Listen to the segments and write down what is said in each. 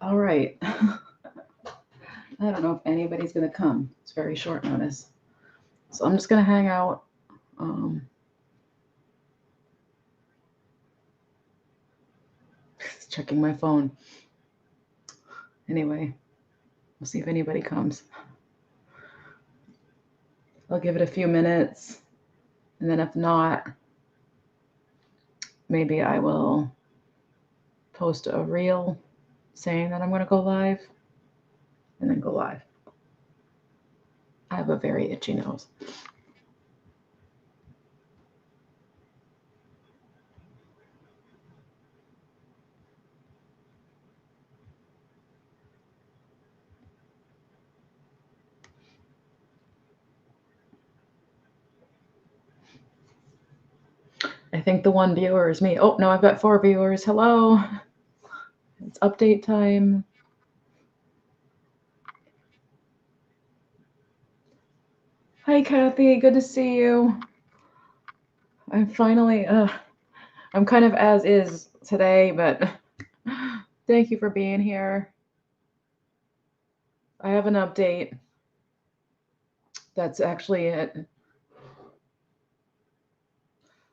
All right. I don't know if anybody's going to come. It's very short notice. So I'm just going to hang out. Um, checking my phone. Anyway, we'll see if anybody comes. I'll give it a few minutes. And then if not, maybe I will post a reel saying that I'm going to go live and then go live. I have a very itchy nose. I think the one viewer is me. Oh, no, I've got 4 viewers. Hello. It's update time. Hi, Kathy. Good to see you. I'm finally, I'm kind of as is today, but thank you for being here. I have an update. That's actually it.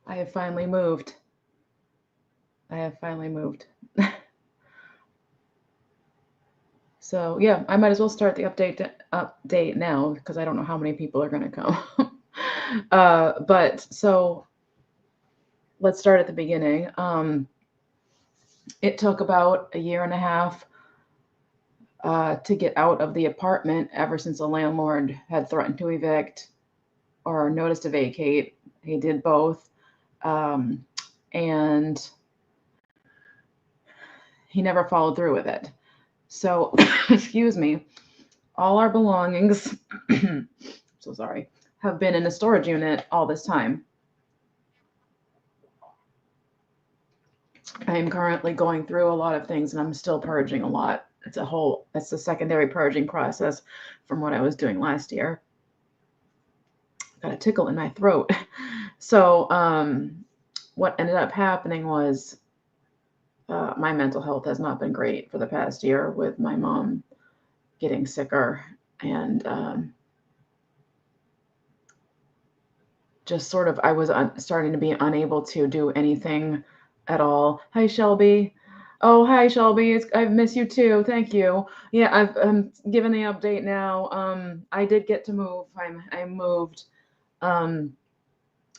I have finally moved. So yeah, I might as well start the update now because I don't know how many people are going to come. But so let's start at the beginning. It took about a year and a half to get out of the apartment ever since the landlord had threatened to evict or notice to vacate. He did both. And he never followed through with it. So, excuse me, all our belongings, so sorry, have been in a storage unit all this time. I am currently going through a lot of things and I'm still purging a lot. It's a secondary purging process from what I was doing last year. Got a tickle in my throat. So, what ended up happening was my mental health has not been great for the past year with my mom getting sicker and just sort of I was starting to be unable to do anything at all. Hi, Shelby. Oh, hi, Shelby. I miss you too. Thank you. Yeah, I'm given the update now. I did get to move. I moved. Um,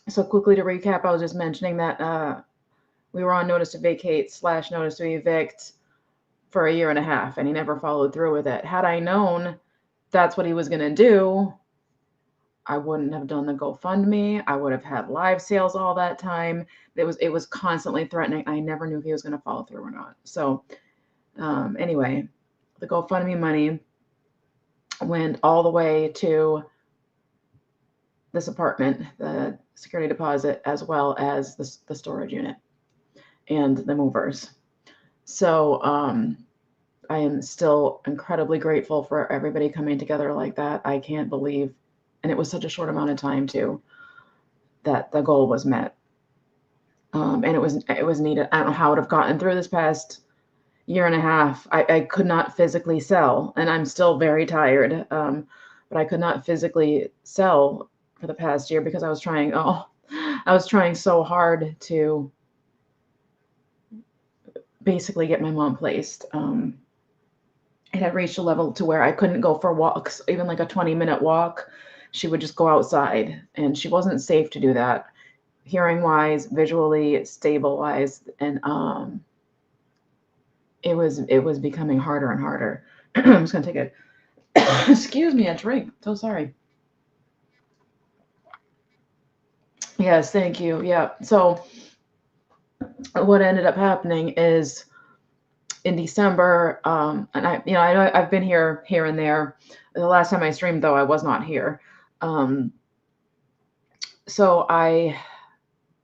so quickly to recap, I was just mentioning that we were on notice to vacate / notice to evict for a year and a half, and he never followed through with it. Had I known that's what he was going to do, I wouldn't have done the GoFundMe. I would have had live sales all that time. It was constantly threatening. I never knew if he was going to follow through or not. So anyway, the GoFundMe money went all the way to this apartment, the security deposit, as well as the storage unit and the movers. So I am still incredibly grateful for everybody coming together like that. I can't believe, and it was such a short amount of time too, that the goal was met. And it was needed. I don't know how I would have gotten through this past year and a half. I could not physically sell, and I'm still very tired. But I could not physically sell for the past year because I was trying. Oh, I was trying so hard to basically get my mom placed. It had reached a level to where I couldn't go for walks, even like a 20-minute walk. She would just go outside, and she wasn't safe to do that, hearing wise, visually stabilized, and it was becoming harder and harder. I'm just gonna take a excuse me, a drink. So sorry. Yes, thank you. Yeah. So what ended up happening is in December, and I know I've been here and there. The last time I streamed, though, I was not here. Um, so my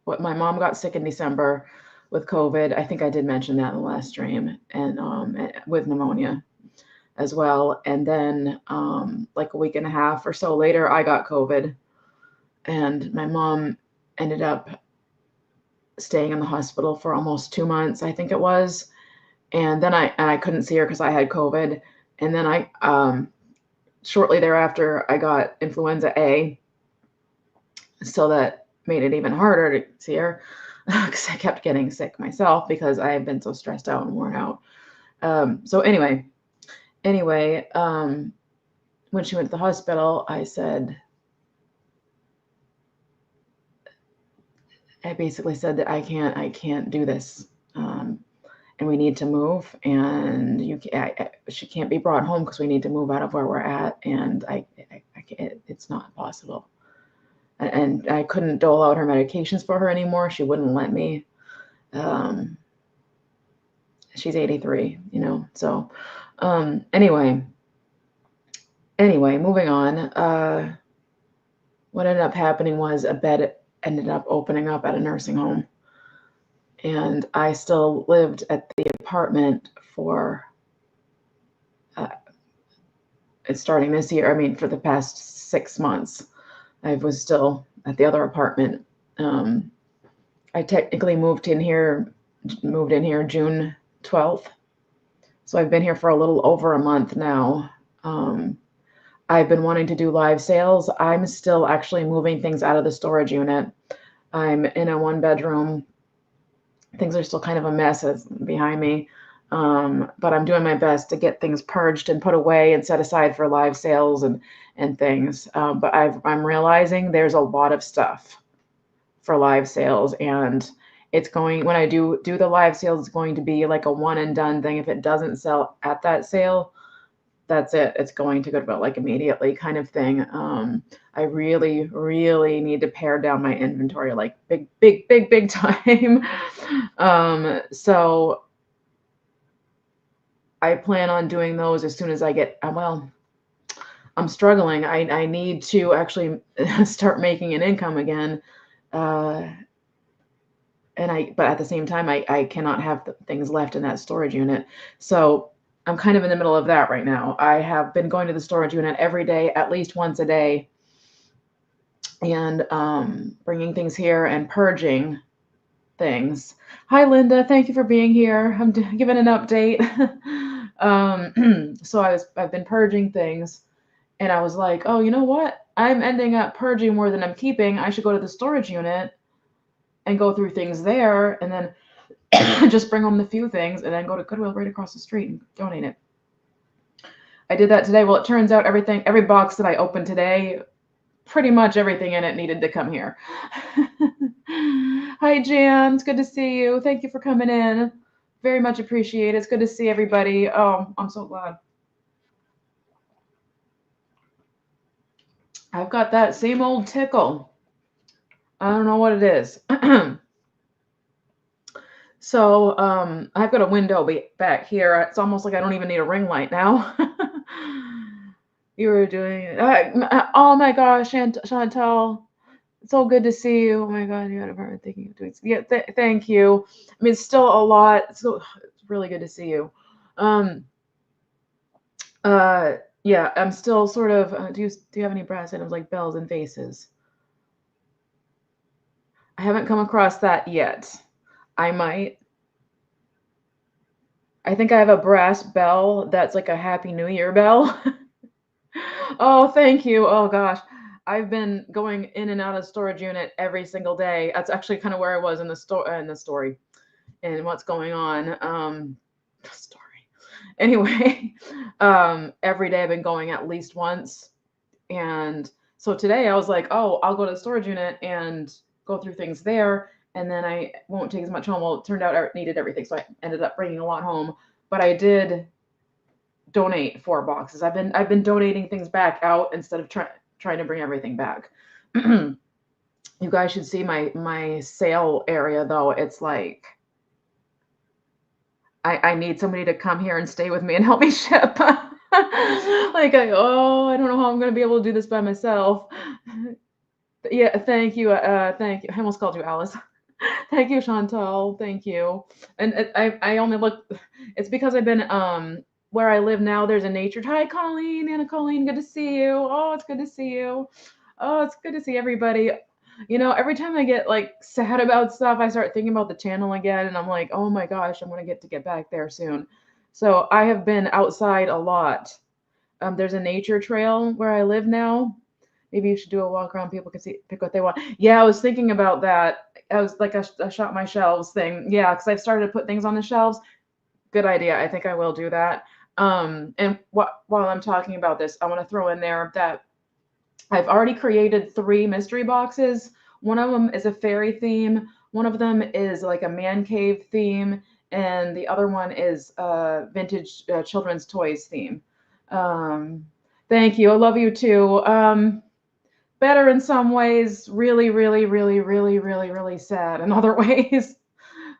mom got sick in December with COVID. I think I did mention that in the last stream, and with pneumonia as well. And then like a week and a half or so later, I got COVID, and my mom ended up staying in the hospital for almost 2 months, I think it was. and then I couldn't see her because I had COVID, and then shortly thereafter I got influenza A, so that made it even harder to see her because I kept getting sick myself because I had been so stressed out and worn out. So anyway, when she went to the hospital, I basically said that I can't do this, and we need to move, and she can't be brought home because we need to move out of where we're at, and I can't, it's not possible. And I couldn't dole out her medications for her anymore. She wouldn't let me. She's 83, So, anyway, moving on. What ended up happening was a bed ended up opening up at a nursing home, and I still lived at the apartment for it's starting this year. I mean, for the past 6 months, I was still at the other apartment. I technically moved in here June 12th. So I've been here for a little over a month now. I've been wanting to do live sales. I'm still actually moving things out of the storage unit. I'm in a 1-bedroom. Things are still kind of a mess behind me. But I'm doing my best to get things purged and put away and set aside for live sales and things. But I'm realizing there's a lot of stuff for live sales, and it's going, when I do the live sales, it's going to be like a one and done thing. If it doesn't sell at that sale, that's it. It's going to go to like immediately kind of thing. I really, really need to pare down my inventory, like big time. So I plan on doing those as soon as I get, well, I'm struggling. I need to actually start making an income again. But at the same time, I cannot have things left in that storage unit. So I'm kind of in the middle of that right now. I have been going to the storage unit every day, at least once a day, and bringing things here and purging things. Hi, Linda. Thank you for being here. I'm giving an update. So I've been purging things, and I was like, oh, you know what? I'm ending up purging more than I'm keeping. I should go to the storage unit and go through things there, and then just bring home the few things, and then go to Goodwill right across the street and donate it. I did that today. Well, it turns out every box that I opened today, pretty much everything in it needed to come here. Hi, Jan. It's good to see you. Thank you for coming in. Very much appreciate it. It's good to see everybody. Oh, I'm so glad. I've got that same old tickle. I don't know what it is. So I've got a window back here. It's almost like I don't even need a ring light now. You were doing it. Oh my gosh, Chantal. It's so good to see you. Oh my God, you had a part thinking of doing. Yeah, thank you. I mean, it's still a lot. So it's really good to see you. Yeah, I'm still sort of. Do you have any brass items like bells and vases? I haven't come across that yet. I might. I think I have a brass bell that's like a Happy New Year bell. Oh, thank you. Oh gosh. I've been going in and out of storage unit every single day. That's actually kind of where I was in the story and what's going on. Story. Anyway, every day I've been going at least once. And so today I was like, oh, I'll go to the storage unit and go through things there, and then I won't take as much home. Well, it turned out I needed everything, so I ended up bringing a lot home. But I did donate 4 boxes. I've been donating things back out instead of trying to bring everything back. You guys should see my sale area though. It's like I need somebody to come here and stay with me and help me ship. Like I don't know how I'm gonna be able to do this by myself. Yeah, thank you. Thank you. I almost called you Alice. Thank you, Chantal. Thank you. And I only look. It's because I've been where I live now. There's a nature. Hi, Colleen. Anna Colleen. Good to see you. Oh, it's good to see you. Oh, it's good to see everybody. You know, every time I get like sad about stuff, I start thinking about the channel again, and I'm like, oh my gosh, I'm gonna get to get back there soon. So I have been outside a lot. There's a nature trail where I live now. Maybe you should do a walk around. People can see, pick what they want. Yeah, I was thinking about that. I was like a shop my shelves thing. Yeah, because I've started to put things on the shelves. Good idea. I think I will do that. And while I'm talking about this, I want to throw in there that I've already created 3 mystery boxes. One of them is a fairy theme. One of them is like a man cave theme, and the other one is a vintage children's toys theme. Um, Thank you. I love you too. Better in some ways, really, really, really, really, really, really sad in other ways.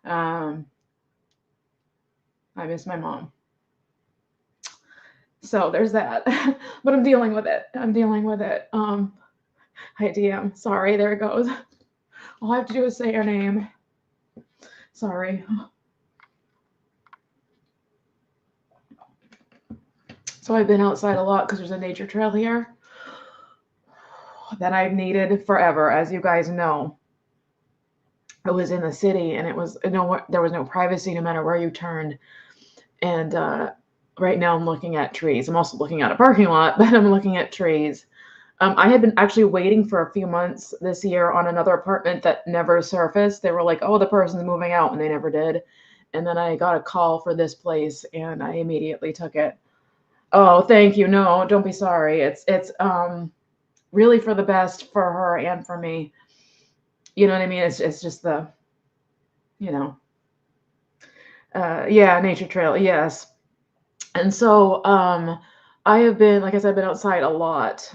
Um, I miss my mom. So there's that. But I'm dealing with it. I'm dealing with it. Hi, DM. Sorry, there it goes. All I have to do is say your name. Sorry. So I've been outside a lot because there's a nature trail here that I've needed forever, as you guys know. I was in the city and it was there was no privacy no matter where you turned. And right now I'm looking at trees. I'm also looking at a parking lot, but I'm looking at trees. I had been actually waiting for a few months this year on another apartment that never surfaced. They were like, oh, the person's moving out, and they never did. And then I got a call for this place, and I immediately took it. Oh, thank you. No, don't be sorry. It's really for the best for her and for me. You know what I mean? It's just the, you know, yeah, nature trail. Yes. And so I have been, like I said, I've been outside a lot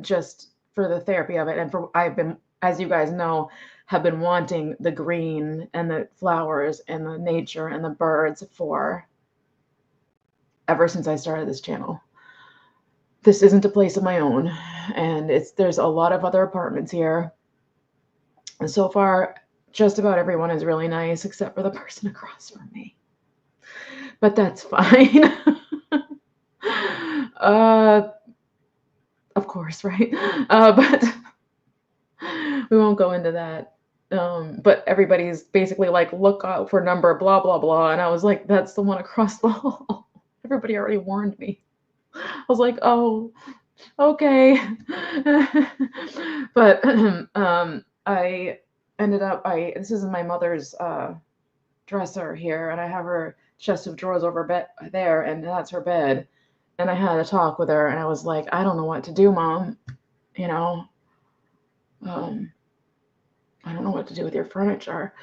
just for the therapy of it. And I've been, as you guys know, have been wanting the green and the flowers and the nature and the birds for ever since I started this channel. This isn't a place of my own, and there's a lot of other apartments here. And so far, just about everyone is really nice except for the person across from me. But that's fine. Of course, right? But we won't go into that. But everybody's basically like, look out for number blah blah blah, and I was like, that's the one across the hall. Everybody already warned me. I was like, oh, okay. But I ended up, this is my mother's dresser here, and I have her chest of drawers over bed there, and that's her bed. And I had a talk with her, and I was like, I don't know what to do, Mom. You know, I don't know what to do with your furniture.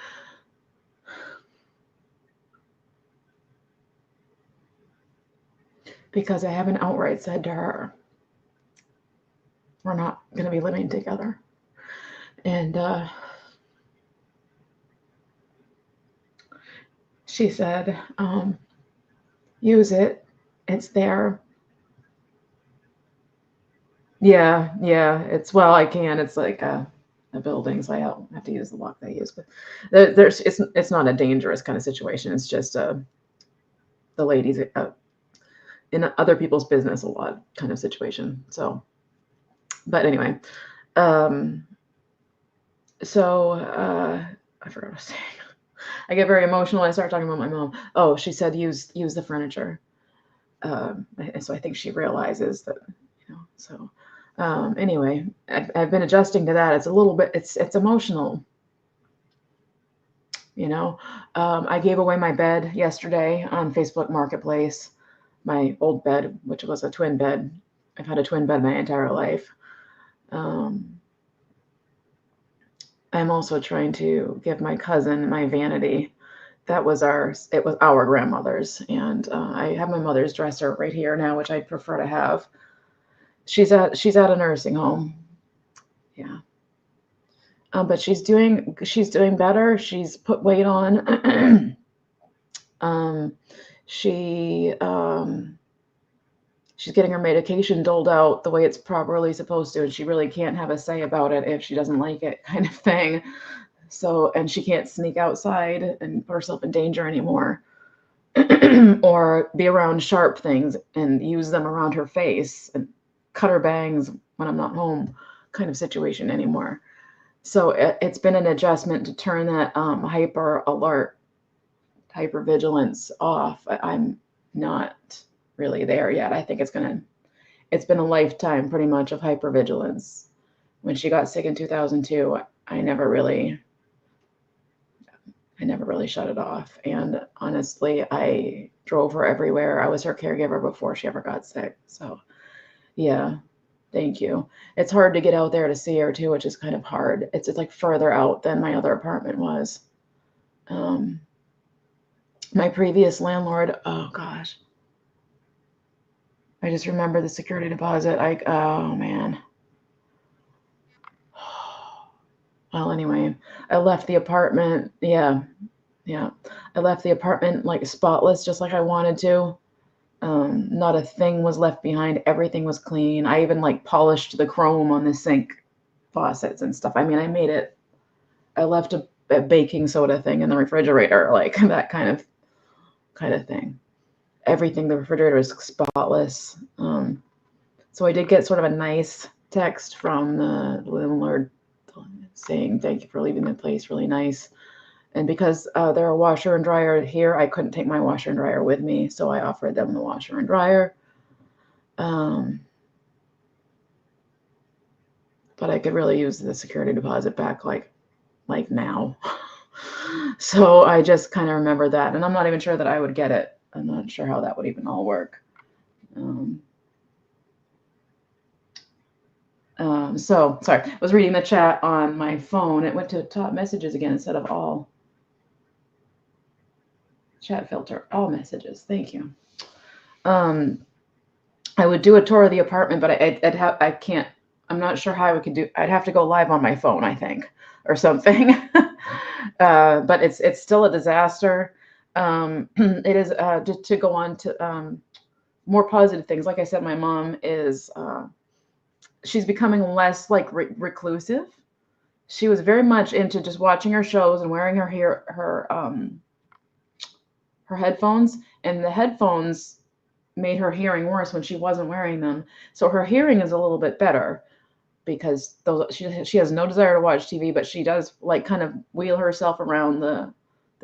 Because I haven't outright said to her, we're not going to be living together. And she said, use it. It's there. Yeah, it's, well, I can. It's like a building, so I have to use the lock they use. But it's not a dangerous kind of situation. It's just the ladies in other people's business a lot kind of situation. So, but anyway, so I forgot what I was saying. I get very emotional. I start talking about my mom. Oh, she said use the furniture. So I think she realizes that, you know. So anyway, I've been adjusting to that. It's a little bit. It's emotional. You know, I gave away my bed yesterday on Facebook Marketplace. My old bed, which was a twin bed. I've had a twin bed my entire life. I'm also trying to give my cousin my vanity. It was our grandmother's, and I have my mother's dresser right here now, which I prefer to have. She's at a nursing home. Yeah. But she's doing better. She's put weight on. She's getting her medication doled out the way it's properly supposed to, and she really can't have a say about it if she doesn't like it, kind of thing. So, and she can't sneak outside and put herself in danger anymore, or be around sharp things and use them around her face and cut her bangs when I'm not home, kind of situation anymore. So it's been an adjustment to turn that hyper alert, hyper vigilance off. I'm not really there yet. I think it's been a lifetime pretty much of hyper vigilance. When she got sick in 2002, I never really shut it off. And honestly, I drove her everywhere. I was her caregiver before she ever got sick. So yeah, thank you. It's hard to get out there to see her too, which is kind of hard. It's like further out than my other apartment was. Um, my previous landlord, oh gosh, I just remember the security deposit. Oh man. Well, anyway, I left the apartment. Yeah, yeah. I left the apartment like spotless, just like I wanted to. Not a thing was left behind. Everything was clean. I even like polished the chrome on the sink faucets and stuff. I mean, I left a baking soda thing in the refrigerator, like that kind of thing. Everything, the refrigerator was spotless. So I did get sort of a nice text from the landlord saying, thank you for leaving the place really nice. And because there are washer and dryer here, I couldn't take my washer and dryer with me, so I offered them the washer and dryer. But I could really use the security deposit back like now. So I just kind of remember that, and I'm not even sure that I would get it. I'm not sure how that would even all work. So sorry, I was reading the chat on my phone. It went to top messages again instead of all. Chat filter, all messages. Thank you. I would do a tour of the apartment, but I can't. I'm not sure how I could do. I'd have to go live on my phone, I think, or something. But it's still a disaster. It is just to go on to more positive things. Like I said, my mom is she's becoming less like reclusive. She was very much into just watching her shows and wearing her headphones, and the headphones made her hearing worse when she wasn't wearing them. So her hearing is a little bit better because she has no desire to watch TV, but she does like kind of wheel herself around the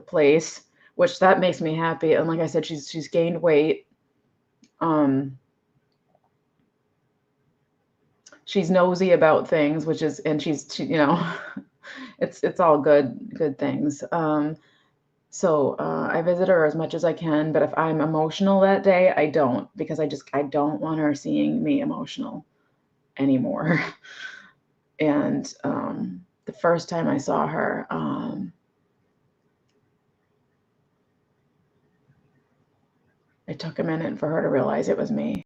place, which that makes me happy. And like I said, she's gained weight. She's nosy about things, and she it's all good things. So I visit her as much as I can, but if I'm emotional that day, I don't, because I don't want her seeing me emotional anymore. And the first time I saw her, it took a minute for her to realize it was me.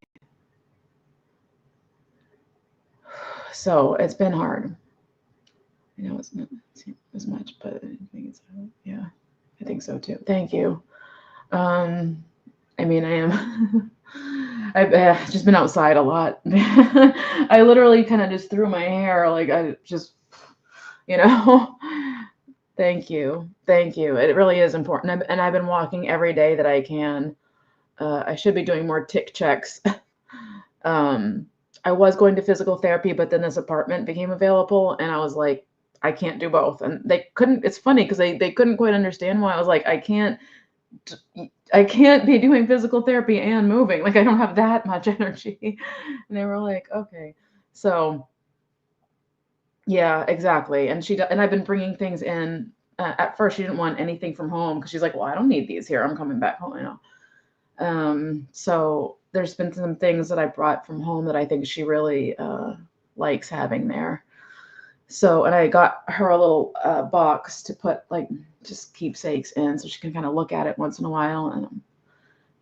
So it's been hard. It's not as much, but I think yeah, I think so too. Thank you. I mean, I am. I've just been outside a lot. I literally kind of just threw my hair, like I just, Thank you. Thank you. It really is important. And I've been walking every day that I can. I should be doing more tick checks. I was going to physical therapy, but then this apartment became available, and I was like, I can't do both. And they couldn't. It's funny because they couldn't quite understand why. I was like, I can't be doing physical therapy and moving. Like I don't have that much energy. And they were like, okay. So yeah, exactly. And I've been bringing things in. At first, she didn't want anything from home because she's like, well, I don't need these here. I'm coming back home, So there's been some things that I brought from home that I think she really likes having there. So, and I got her a little box to put like just keepsakes in so she can kind of look at it once in a while. And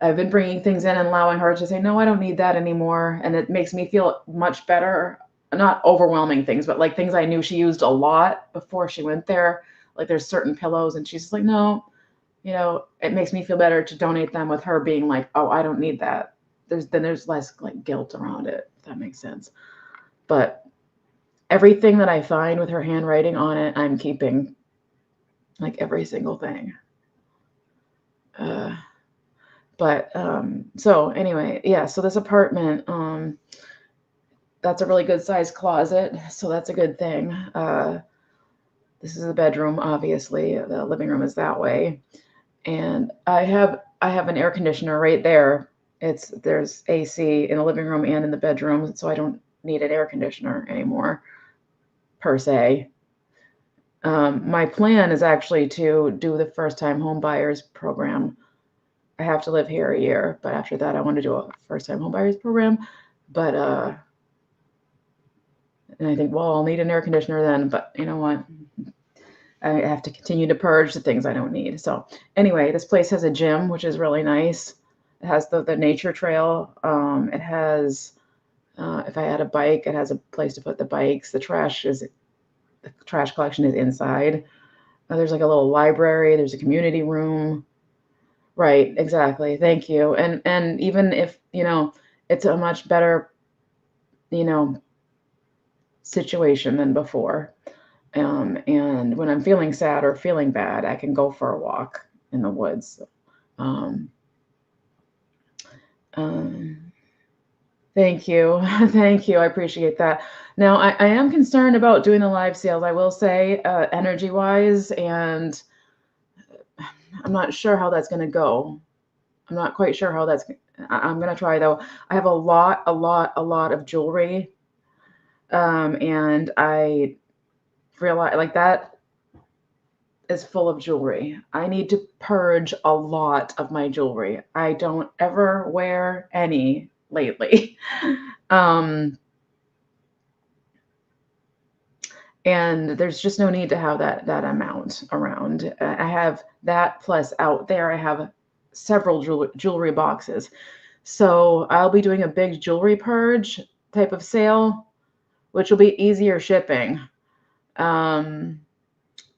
I've been bringing things in and allowing her to say, no, I don't need that anymore. And it makes me feel much better. Not overwhelming things, but like things I knew she used a lot before she went there. Like there's certain pillows and she's like, no, it makes me feel better to donate them with her being like, oh, I don't need that. There's less like guilt around it, if that makes sense. But everything that I find with her handwriting on it, I'm keeping, like every single thing. So anyway, yeah, so this apartment, that's a really good sized closet. So that's a good thing. This is the bedroom, obviously. The living room is that way. And I have an air conditioner right there. There's AC in the living room and in the bedroom, so I don't need an air conditioner anymore, per se. My plan is actually to do the first-time home buyers program. I have to live here a year, but after that, I want to do a first-time home buyers program. But and I think, well, I'll need an air conditioner then. But you know what? I have to continue to purge the things I don't need. So anyway, this place has a gym, which is really nice. It has the nature trail. It has, if I had a bike, it has a place to put the bikes. The trash collection is inside. There's like a little library. There's a community room. Right, exactly. Thank you. And even if, it's a much better, situation than before. And when I'm feeling sad or feeling bad, I can go for a walk in the woods. Thank you. Thank you. I appreciate that. Now, I am concerned about doing the live sales, I will say, energy-wise, and I'm not sure how that's going to go. I'm not quite sure how I'm going to try, though. I have a lot of jewelry, and I realize, like, that is full of jewelry. I need to purge a lot of my jewelry. I don't ever wear any lately. And there's just no need to have that amount around. I have that, plus out there I have several jewelry boxes. So I'll be doing a big jewelry purge type of sale, which will be easier shipping.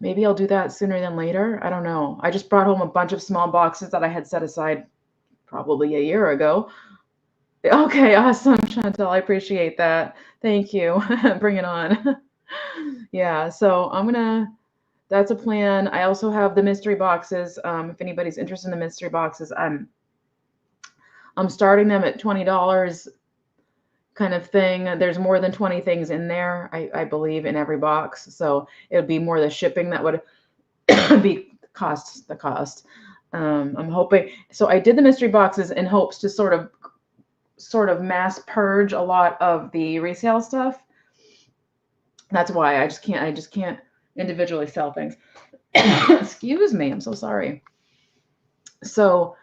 Maybe I'll do that sooner than later. I don't know. I just brought home a bunch of small boxes that I had set aside probably a year ago. Okay, awesome, Chantel. I appreciate that. Thank you. Bring it on. Yeah, so that's a plan. I also have the mystery boxes. If anybody's interested in the mystery boxes, I'm starting them at $20 kind of thing. There's more than 20 things in there, I believe, in every box. So it would be more the shipping that would be the cost. I'm hoping. So I did the mystery boxes in hopes to sort of mass purge a lot of the resale stuff. That's why I just can't individually sell things. Excuse me, I'm so sorry. So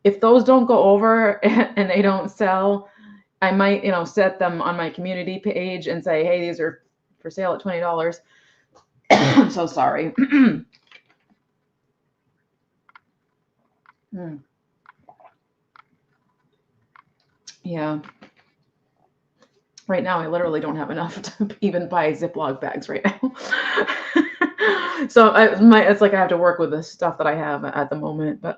if those don't go over and they don't sell, I might, set them on my community page and say, hey, these are for sale at $20. I'm so sorry. Yeah. Right now, I literally don't have enough to even buy Ziploc bags right now. So it's like I have to work with the stuff that I have at the moment. But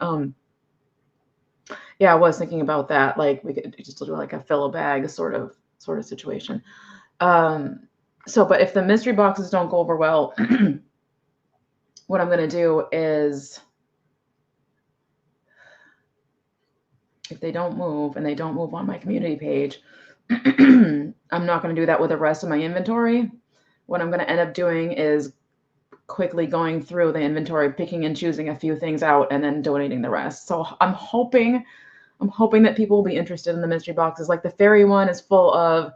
yeah, I was thinking about that. Like we could just do like a fill a bag sort of situation. But if the mystery boxes don't go over well, what I'm going to do is, if they don't move and they don't move on my community page, I'm not going to do that with the rest of my inventory. What I'm going to end up doing is quickly going through the inventory, picking and choosing a few things out, and then donating the rest. So I'm hoping that people will be interested in the mystery boxes. Like the fairy one is full of,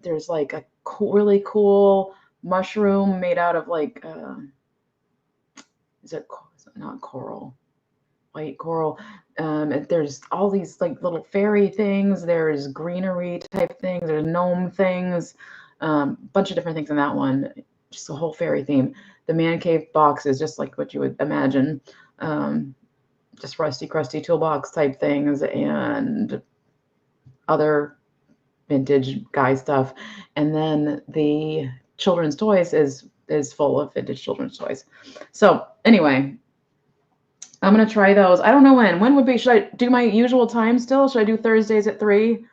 there's like a really cool mushroom made out of like, is it not coral? White coral. There's all these like little fairy things. There's greenery type things. There's gnome things. Bunch of different things in that one. Just a whole fairy theme. The man cave box is just like what you would imagine. Just rusty, crusty toolbox type things and other vintage guy stuff. And then the children's toys is full of vintage children's toys. So anyway, I'm going to try those. I don't know when. When would be, should I do my usual time still? Should I do Thursdays at 3?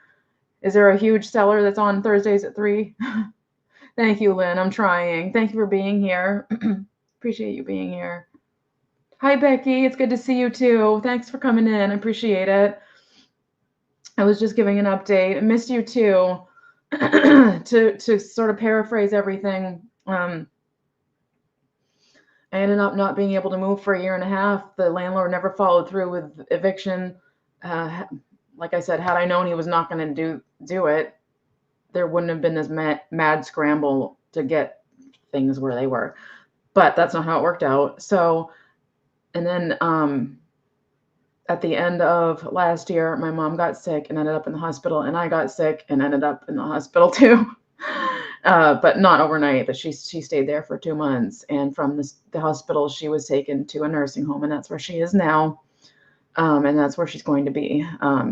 Is there a huge seller that's on Thursdays at 3? Thank you, Lynn. I'm trying. Thank you for being here. Appreciate you being here. Hi, Becky. It's good to see you too. Thanks for coming in. I appreciate it. I was just giving an update. I missed you too. To sort of paraphrase everything, I ended up not being able to move for a year and a half. The landlord never followed through with eviction. Uh, like I said, had I known he was not going to do it, there wouldn't have been this mad scramble to get things where they were. But that's not how it worked out. So, and then at the end of last year, my mom got sick and ended up in the hospital, and I got sick and ended up in the hospital too. But not overnight, but she stayed there for 2 months. And from the hospital, she was taken to a nursing home, and that's where she is now. And that's where she's going to be.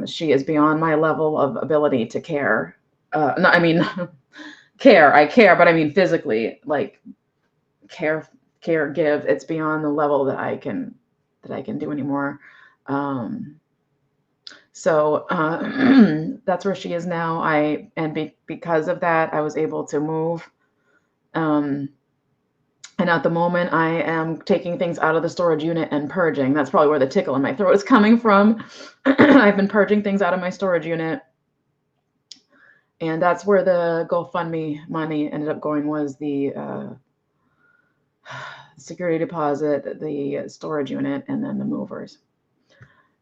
She is beyond my level of ability to care. No, I mean, I care, but I mean physically, like give. It's beyond the level that I can do anymore. So that's where she is now. Because of that, I was able to move. And at the moment, I am taking things out of the storage unit and purging. That's probably where the tickle in my throat is coming from. I've been purging things out of my storage unit. And that's where the GoFundMe money ended up going, was the security deposit, the storage unit, and then the movers.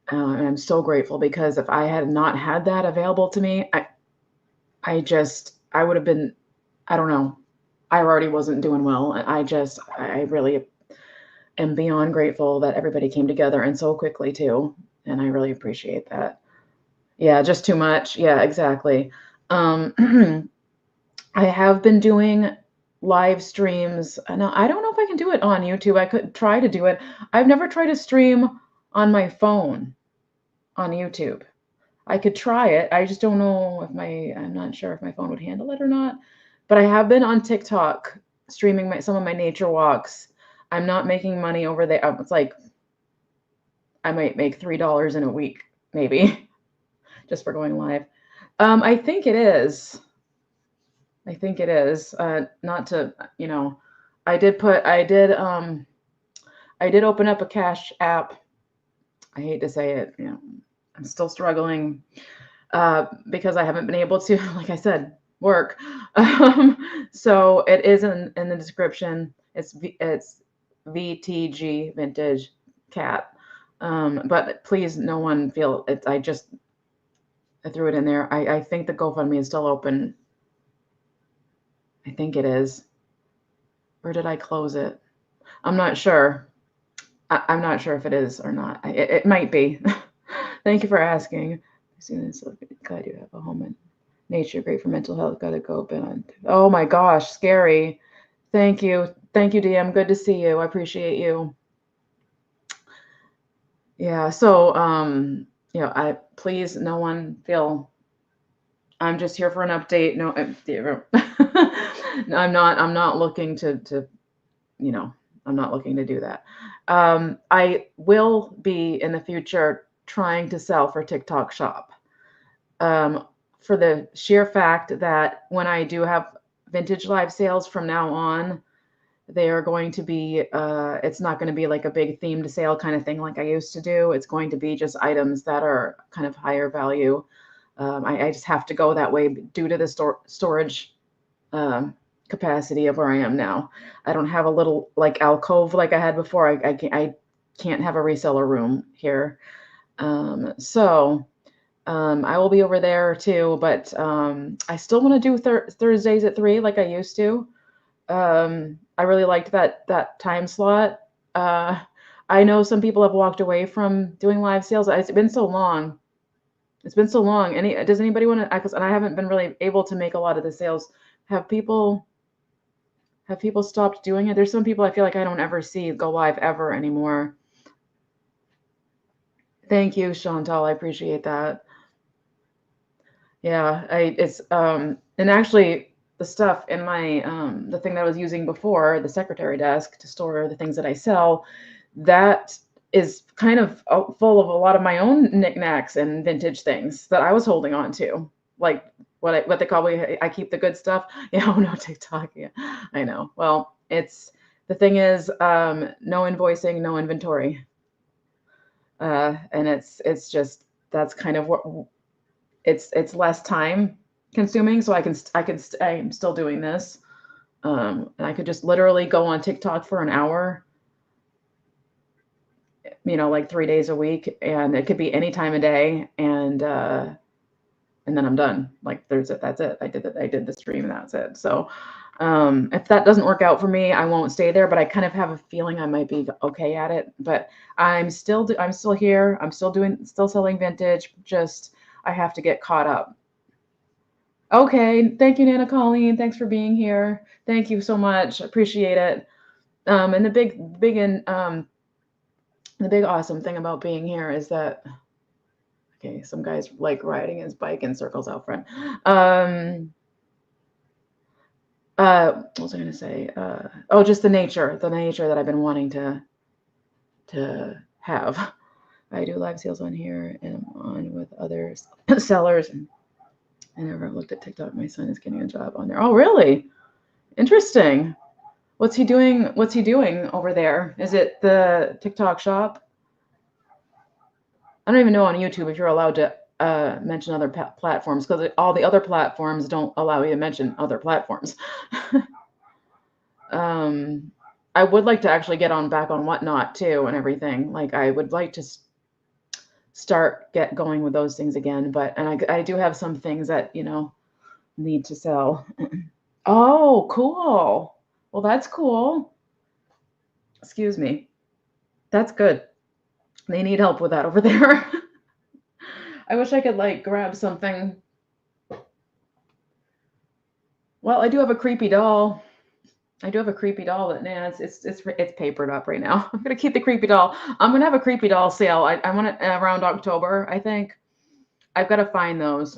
And I'm so grateful, because if I had not had that available to me, I would have been, I don't know, I already wasn't doing well. I really am beyond grateful that everybody came together, and so quickly too. And I really appreciate that. Yeah, just too much. Yeah, exactly. I have been doing live streams. Now, I don't know if I can do it on YouTube. I could try to do it. I've never tried to stream on my phone on YouTube. I could try it. I just don't know if I'm not sure if my phone would handle it or not. But I have been on TikTok streaming some of my nature walks. I'm not making money over there. It's like I might make $3 in a week, maybe, just for going live. I think it is. Not to, I did open up a cash app. I hate to say it, I'm still struggling because I haven't been able to, like I said, work. So it is in the description. It's VTG vintage cat. But please, no one feel it. I threw it in there. I think the GoFundMe is still open. I think it is. Or did I close it? I'm not sure. I'm not sure if it is or not. It might be. Thank you for asking. Glad you have a home in nature, great for mental health. Gotta go, but oh my gosh, scary. Thank you, DM. Good to see you. I appreciate you. Yeah. So, I please, no one feel. I'm just here for an update. No, I'm not. I'm not looking to. I'm not looking to do that. I will be in the future trying to sell for TikTok Shop. For the sheer fact that when I do have vintage live sales from now on, they are going to be, it's not going to be like a big themed sale kind of thing like I used to do. It's going to be just items that are kind of higher value. I just have to go that way due to the storage capacity of where I am now. I don't have a little like alcove like I had before. I can't have a reseller room here. So I will be over there too, but I still want to do Thursdays at 3 like I used to. I really liked that time slot. I know some people have walked away from doing live sales. It's been so long. Does anybody want to? And I haven't been really able to make a lot of the sales. Have people stopped doing it? There's some people I feel like I don't ever see go live ever anymore. Thank you, Chantal. I appreciate that. Yeah, and actually the stuff in my the thing that I was using before, the secretary desk to store the things that I sell, that is kind of full of a lot of my own knickknacks and vintage things that I was holding on to, like what they call me. I keep the good stuff. Yeah, oh no, TikTok. Yeah, I know. Well, the thing is, no invoicing, no inventory, and it's just that's kind of what it's less time consuming, so I'm still doing this, and I could just literally go on TikTok for an hour like 3 days a week, and it could be any time of day, and then I'm done. Like that's it. I did the stream and that's it. So if that doesn't work out for me, I won't stay there, but I kind of have a feeling I might be okay at it. But I'm still here. I'm still selling vintage. Just I have to get caught up. Okay. Thank you, Nana Colleen. Thanks for being here. Thank you so much. Appreciate it. And the big awesome thing about being here is that, okay, some guys like riding his bike in circles out front. What was I going to say? Oh, just the nature that I've been wanting to have. I do live sales on here, and I'm on with other sellers. And I never looked at TikTok. My son is getting a job on there. Oh, really? Interesting. What's he doing over there? Is it the TikTok shop? I don't even know on YouTube if you're allowed to mention other platforms, because all the other platforms don't allow you to mention other platforms. I would like to actually get back on Whatnot too and everything. Like I would like to get going with those things again, and I do have some things that need to sell. Oh, cool. Well, that's cool. Excuse me. That's good. They need help with that over there. I wish I could like grab something. Well, I do have a creepy doll. That it's papered up right now. I'm gonna keep the creepy doll. I'm gonna have a creepy doll sale. I want it around October, I think. I've got to find those.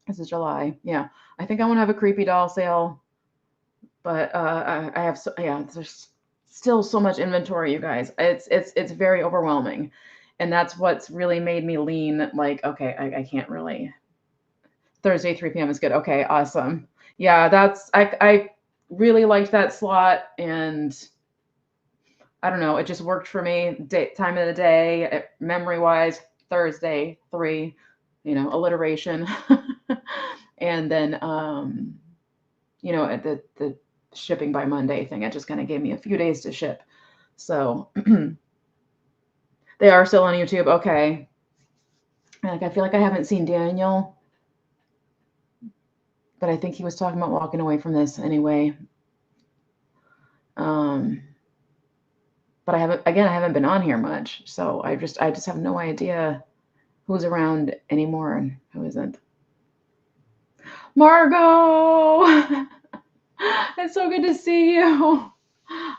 This is July. Yeah, I think I want to have a creepy doll sale, but I have there's still so much inventory, you guys. It's very overwhelming, and that's what's really made me lean. Like, okay, I can't really. Thursday 3 p.m. is good. Okay, awesome. Yeah, I really liked that slot, and I don't know, it just worked for me. Time of the day, memory wise, Thursday 3, alliteration. And then at the shipping by Monday thing, it just kind of gave me a few days to ship. So they are still on YouTube. Okay. Like I feel like I haven't seen Daniel, but I think he was talking about walking away from this anyway. But I haven't been on here much, so I just have no idea who's around anymore and who isn't. Margot, it's so good to see you.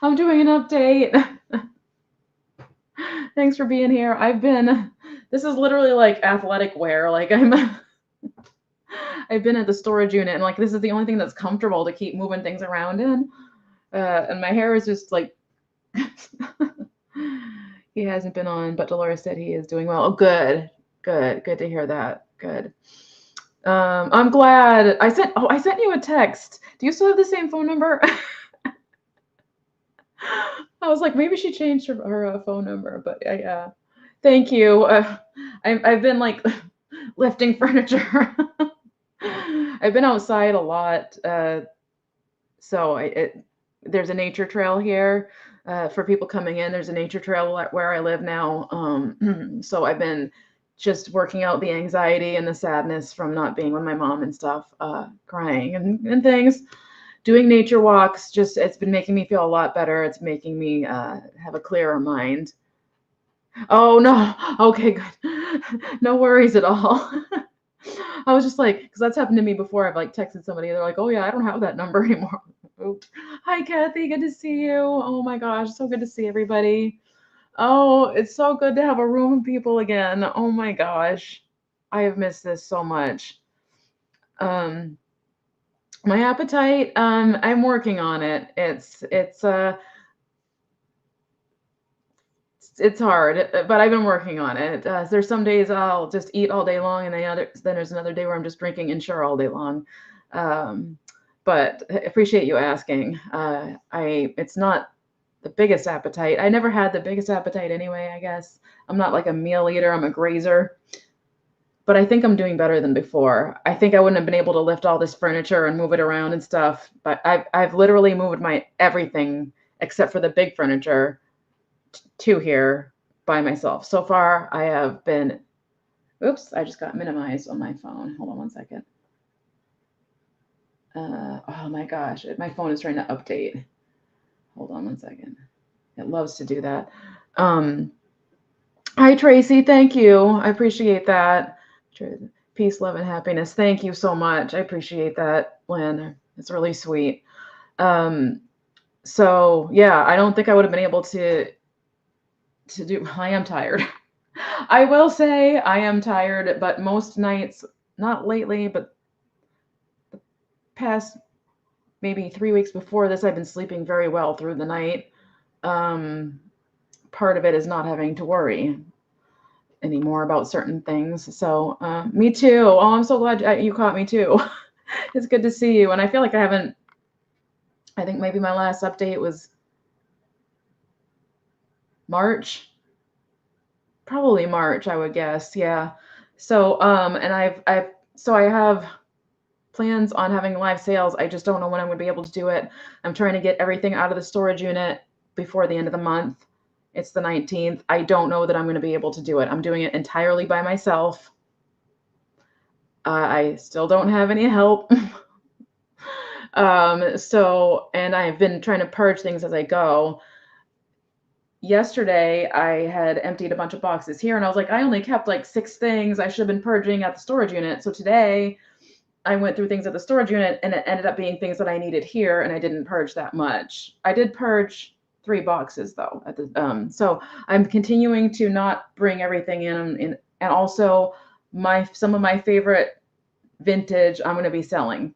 I'm doing an update. Thanks for being here. This is literally like athletic wear. Like I've been at the storage unit, and like this is the only thing that's comfortable to keep moving things around in. And my hair is just like he hasn't been on, but Dolores said he is doing well. Oh, good to hear that. Good. I'm glad. I sent you a text. Do you still have the same phone number? I was like, maybe she changed her phone number, but yeah. Thank you. I've been like lifting furniture. I've been outside a lot, so there's a nature trail here for people coming in. There's a nature trail where I live now, so I've been just working out the anxiety and the sadness from not being with my mom and stuff, crying and things. Doing nature walks, it's been making me feel a lot better. It's making me have a clearer mind. Oh, no. Okay, good. No worries at all. I was just like, because that's happened to me before. I've like texted somebody. They're like, oh, yeah, I don't have that number anymore. Hi, Kathy. Good to see you. Oh, my gosh. So good to see everybody. Oh, it's so good to have a room of people again. Oh, my gosh. I have missed this so much. My appetite, I'm working on it. It's hard, but I've been working on it. There's some days I'll just eat all day long, and then there's another day where I'm just drinking Ensure all day long. But I appreciate you asking. It's not the biggest appetite. I never had the biggest appetite anyway, I guess. I'm not like a meal eater. I'm a grazer. But I think I'm doing better than before. I think I wouldn't have been able to lift all this furniture and move it around and stuff. But I've literally moved my everything except for the big furniture two here by myself. So far, I have been, oops, I just got minimized on my phone. Hold on one second. Oh my gosh, my phone is trying to update. Hold on one second. It loves to do that. Hi, Tracy. Thank you. I appreciate that. Peace, love, and happiness. Thank you so much. I appreciate that, Lynn. It's really sweet. So yeah, I don't think I would have been able to do. I am tired. I will say I am tired, but most nights, not lately, but the past maybe 3 weeks before this, I've been sleeping very well through the night. Part of it is not having to worry anymore about certain things. So me too. Oh, I'm so glad you caught me too. It's good to see you. And I feel like I think maybe my last update was March, probably March, I would guess. Yeah. So and I have plans on having live sales. I just don't know when I'm going to be able to do it. I'm trying to get everything out of the storage unit before the end of the month. It's the 19th. I don't know that I'm going to be able to do it. I'm doing it entirely by myself. I still don't have any help. And I've been trying to purge things as I go. Yesterday, I had emptied a bunch of boxes here, and I was like, I only kept like 6 things I should have been purging at the storage unit. So today, I went through things at the storage unit, and it ended up being things that I needed here, and I didn't purge that much. I did purge 3 boxes though. So I'm continuing to not bring everything in, and also some of my favorite vintage I'm going to be selling.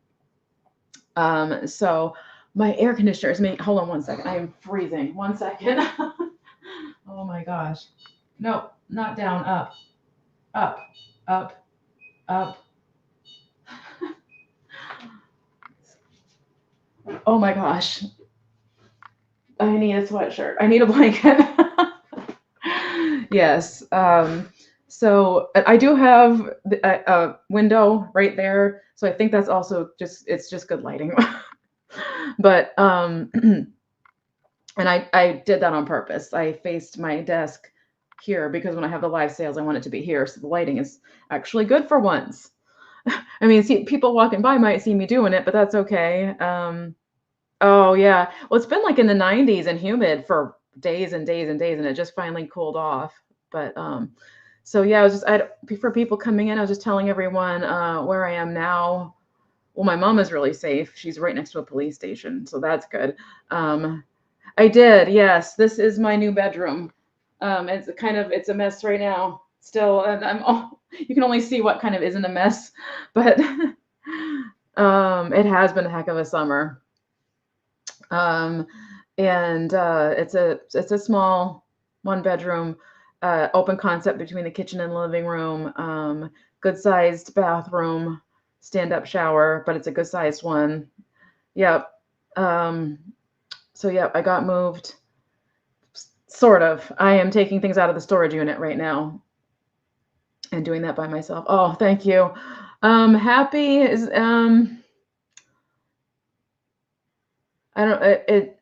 So my air conditioner is making. Hold on one second. I am freezing. 1 second. Oh my gosh. No, not down. Up, up, up, up. Oh my gosh. I need a sweatshirt. I need a blanket. Yes. So I do have a window right there. So I think that's also it's just good lighting. But and I did that on purpose. I faced my desk here because when I have the live sales, I want it to be here. So the lighting is actually good for once. I mean, see, people walking by might see me doing it, but that's okay. Oh yeah. Well, it's been like in the 90s and humid for days and days and days, and it just finally cooled off. But so yeah, for people coming in, I was just telling everyone where I am now. Well, my mom is really safe. She's right next to a police station, so that's good. I did, yes. This is my new bedroom. It's a mess right now. Still, and you can only see what kind of isn't a mess, but it has been a heck of a summer. Um, and it's a small 1 bedroom, open concept between the kitchen and living room. Good sized bathroom, stand up shower, but it's a good sized one. Yep. So yep, I got moved. Sort of. I am taking things out of the storage unit right now and doing that by myself. Oh, thank you. Happy is I don't it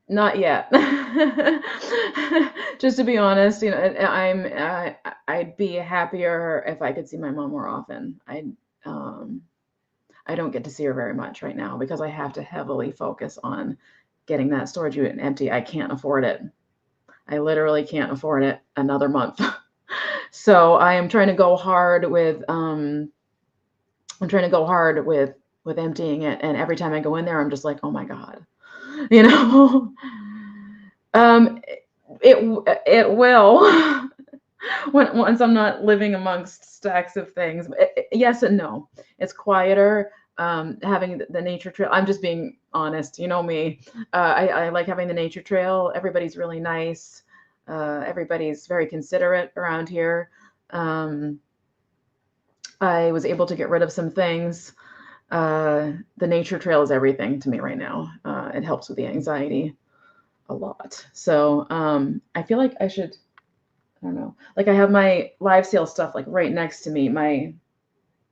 not yet. Just to be honest, I'd be happier if I could see my mom more often. I don't get to see her very much right now because I have to heavily focus on getting that storage unit empty. I can't afford it. I literally can't afford it another month. So I am trying to go hard with emptying it, and every time I go in there, I'm just like, oh my god, you know. um, it will once I'm not living amongst stacks of things. Yes and no. It's quieter. Having the nature trail. I'm just being honest. You know me. I like having the nature trail. Everybody's really nice. Everybody's very considerate around here. I was able to get rid of some things. The nature trail is everything to me right now. It helps with the anxiety a lot. So I feel like I should, I don't know, like I have my live sale stuff like right next to me, my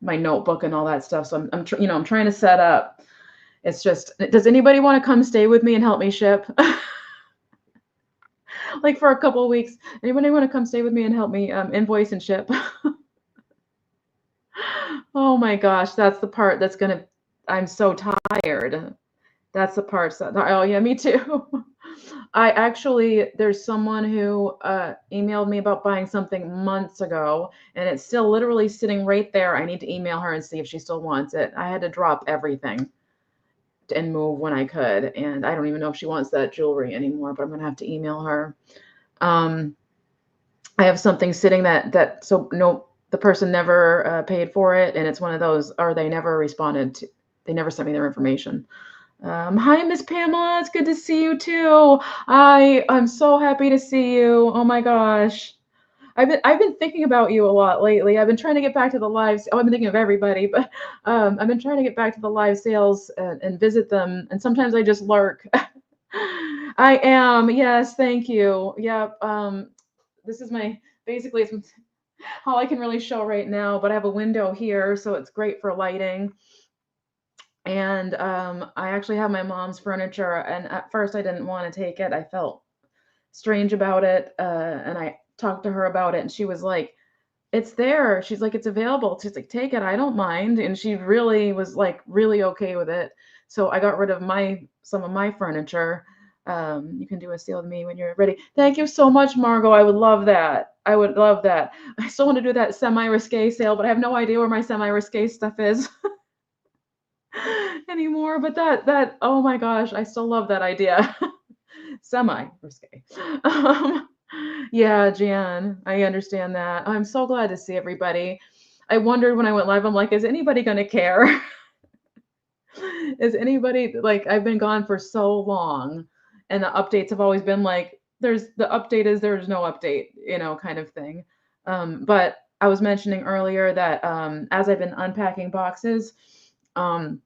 notebook and all that stuff. So I'm trying to set up It's just, does anybody want to come stay with me and help me ship? Like for a couple of weeks. Anybody want to come stay with me and help me invoice and ship? Oh my gosh, that's the part that's gonna, I'm so tired. That's the parts that, oh yeah, me too. I actually, there's someone who emailed me about buying something months ago, and it's still literally sitting right there. I need to email her and see if she still wants it. I had to drop everything and move when I could, and I don't even know if she wants that jewelry anymore, but I'm gonna have to email her. Um, I have something sitting that so no, the person never paid for it, and it's one of those, or they never responded to, they never sent me their information. Hi, Miss Pamela. It's good to see you too. I'm so happy to see you. Oh my gosh. I've been thinking about you a lot lately. I've been trying to get back to the lives. Oh, I've been thinking of everybody, but I've been trying to get back to the live sales and visit them. And sometimes I just lurk. I am. Yes, thank you. Yep. This is my, basically it's all I can really show right now, but I have a window here, so it's great for lighting. And I actually have my mom's furniture, and at first I didn't want to take it. I felt strange about it, and I talked to her about it, and she was like, "It's there." She's like, "It's available." She's like, "Take it. I don't mind." And she really was like really okay with it. So I got rid of some of my furniture. You can do a sale with me when you're ready. Thank you so much, Margot. I would love that. I would love that. I still want to do that semi-risque sale, but I have no idea where my semi-risque stuff is. Anymore, but that oh my gosh, I still love that idea. Semi risque. Um, yeah, Jan, I understand that. I'm so glad to see everybody. I wondered when I went live, I'm like, is anybody gonna care? Is anybody like, I've been gone for so long, and the updates have always been like, there's the update is there's no update, kind of thing. But I was mentioning earlier that as I've been unpacking boxes, um,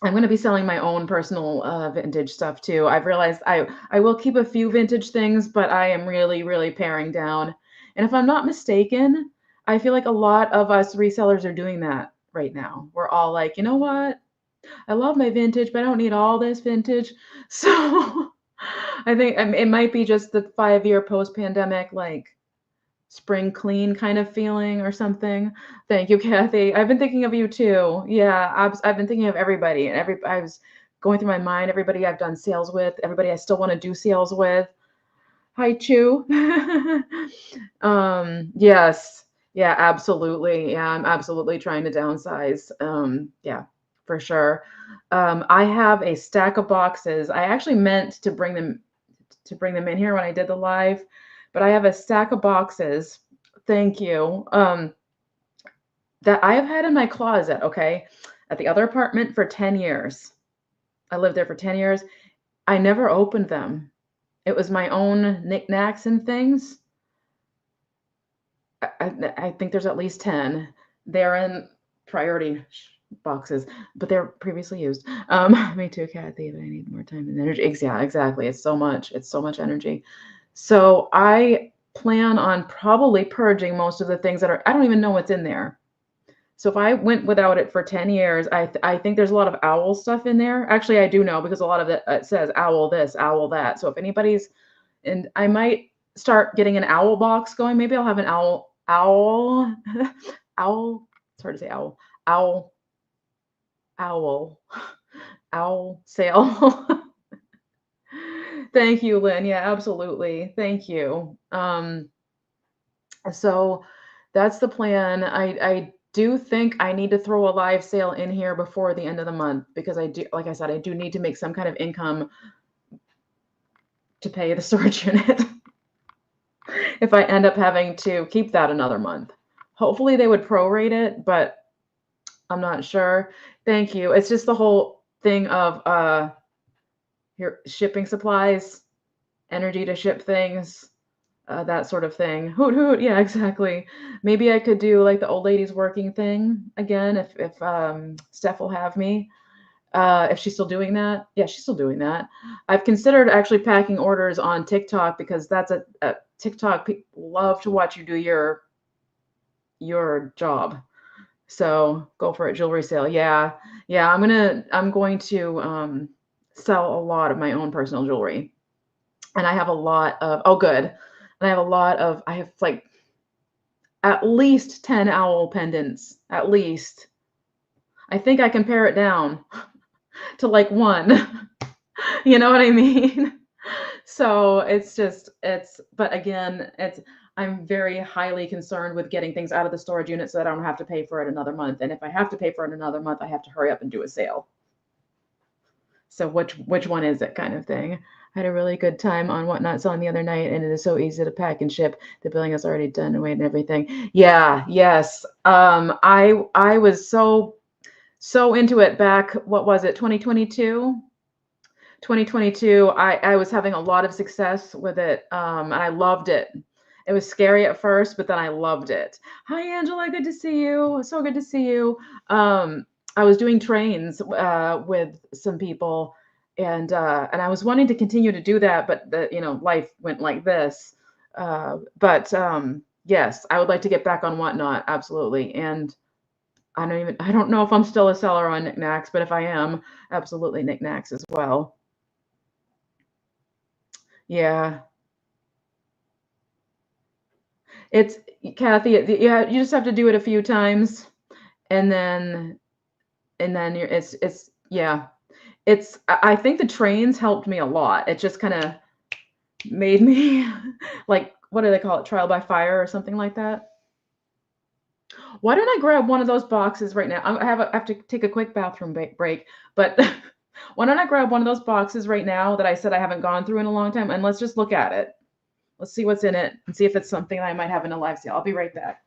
I'm going to be selling my own personal vintage stuff too. I've realized I will keep a few vintage things, but I am really, really paring down. And if I'm not mistaken, I feel like a lot of us resellers are doing that right now. We're all like, you know what? I love my vintage, but I don't need all this vintage. So I think it might be just the 5 year post-pandemic, like spring clean kind of feeling or something. Thank you, Kathy. I've been thinking of you too. Yeah, I've been thinking of everybody, and I was going through my mind, everybody I've done sales with, everybody I still want to do sales with. Hi, Chu. Yes. Yeah, absolutely. Yeah, I'm absolutely trying to downsize. Yeah, for sure. I have a stack of boxes. I actually meant to bring them in here when I did the live, but I have a stack of boxes. Thank you. That I have had in my closet, okay, at the other apartment for 10 years. I lived there for 10 years. I never opened them. It was my own knickknacks and things. I think there's at least 10. They're in priority boxes, but they're previously used. Me too, Kathy, but I need more time and energy. Yeah, exactly. It's so much. It's so much energy. So I plan on probably purging most of the things that are, I don't even know what's in there. So if I went without it for 10 years, I think there's a lot of owl stuff in there. Actually, I do know because a lot of it says owl this, owl that. So if anybody's, and I might start getting an owl box going. Maybe I'll have an owl, owl. It's hard to say owl, owl, owl, owl sale. Thank you, Lynn. Yeah, absolutely. Thank you. So that's the plan. I do think I need to throw a live sale in here before the end of the month because I do, like I said, I do need to make some kind of income to pay the storage unit if I end up having to keep that another month. Hopefully they would prorate it, but I'm not sure. Thank you. It's just the whole thing of here shipping supplies, energy to ship things, that sort of thing. Hoot hoot. Yeah, exactly. Maybe I could do like the old ladies working thing again if Steph will have me. If she's still doing that. Yeah, she's still doing that. I've considered actually packing orders on TikTok because that's a TikTok. People love to watch you do your job. So go for it, jewelry sale. Yeah. Yeah, I'm going to sell a lot of my own personal jewelry. And I have a lot of, oh good. And I have like at least 10 owl pendants. At least. I think I can pare it down to like one. You know what I mean? So but again, I'm very highly concerned with getting things out of the storage unit so that I don't have to pay for it another month. And if I have to pay for it another month, I have to hurry up and do a sale. So which one is it kind of thing? I had a really good time on Whatnot selling the other night, and it is so easy to pack and ship. The billing is already done and weight and everything. Yeah, yes. I was so into it back, what was it, 2022? 2022, I was having a lot of success with it, and I loved it. It was scary at first, but then I loved it. Hi, Angela. Good to see you. So good to see you. I was doing trains with some people, and I was wanting to continue to do that, but life went like this. But yes, I would like to get back on Whatnot, absolutely. And I don't know if I'm still a seller on knickknacks, but if I am, absolutely knickknacks as well. Yeah, it's Kathy. Yeah, you just have to do it a few times, and then it's yeah. I think the trains helped me a lot. It just kind of made me like, what do they call it? Trial by fire or something like that. Why don't I grab one of those boxes right now? I have to take a quick bathroom break, but why don't I grab one of those boxes right now that I said I haven't gone through in a long time, and let's just look at it. Let's see what's in it and see if it's something that I might have in a live sale. I'll be right back.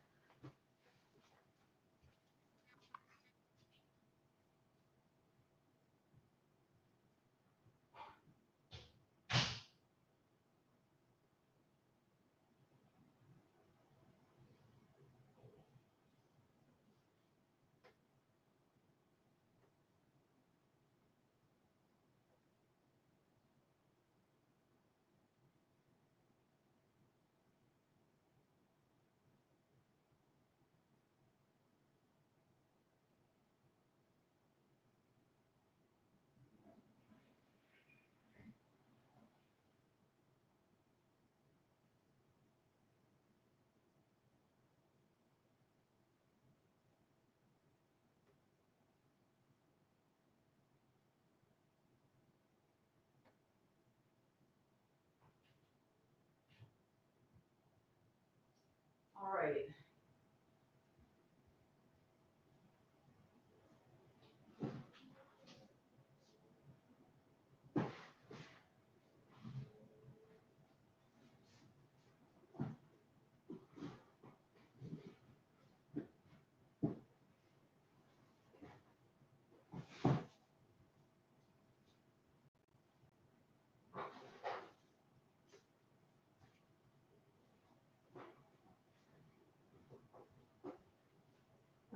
All right.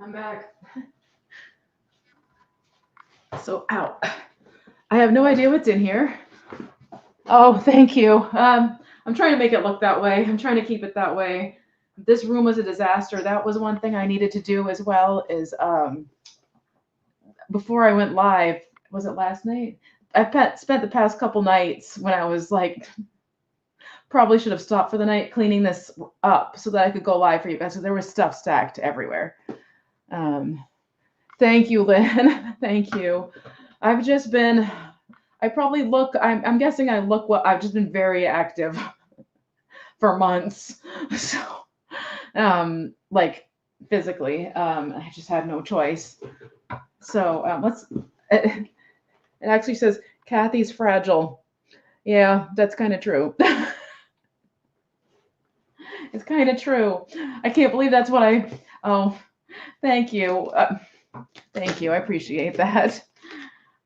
I'm back. So out. I have no idea what's in here. Oh, thank you. I'm trying to make it look that way. I'm trying to keep it that way. This room was a disaster. That was one thing I needed to do as well. Is before I went live, was it last night? Spent the past couple nights when I was like, probably should have stopped for the night cleaning this up so that I could go live for you guys. So there was stuff stacked everywhere. Um, Thank you, Lynn. Thank you. I've just been, I probably look, I'm guessing I look what I've just been very active for months. So, like physically, I just had no choice. So it actually says Kathy's fragile. Yeah, that's kind of true. It's kind of true. I can't believe that's what oh, thank you. Thank you. I appreciate that.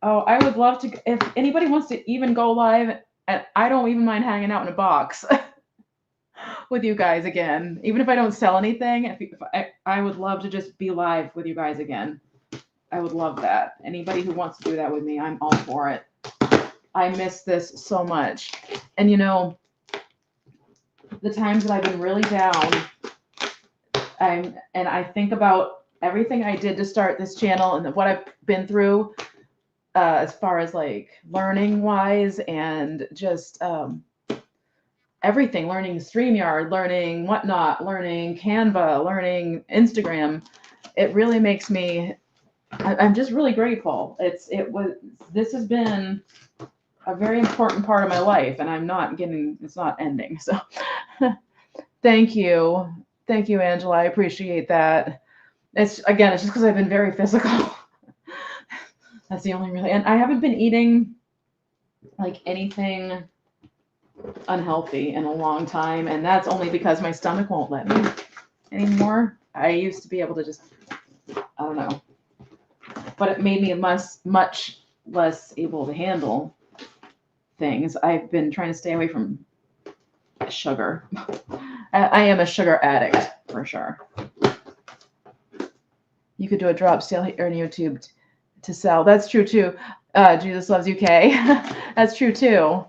Oh, I would love to, if anybody wants to even go live, and I don't even mind hanging out in a box with you guys again. Even if I don't sell anything, I would love to just be live with you guys again. I would love that. Anybody who wants to do that with me, I'm all for it. I miss this so much. And the times that I've been really down, I think about everything I did to start this channel and what I've been through, as far as like learning wise and just everything, learning StreamYard, learning whatnot, learning Canva, learning Instagram. It really makes me, I'm just really grateful. This has been a very important part of my life, and it's not ending. So thank you. Thank you, Angela. I appreciate that. It's just because I've been very physical. That's the only really, and I haven't been eating like anything unhealthy in a long time, and that's only because my stomach won't let me anymore. I used to be able to just, I don't know, but it made me much less able to handle things. I've been trying to stay away from sugar. I am a sugar addict for sure. You could do a drop sale here on YouTube to sell. That's true too. Jesus Loves UK. That's true too.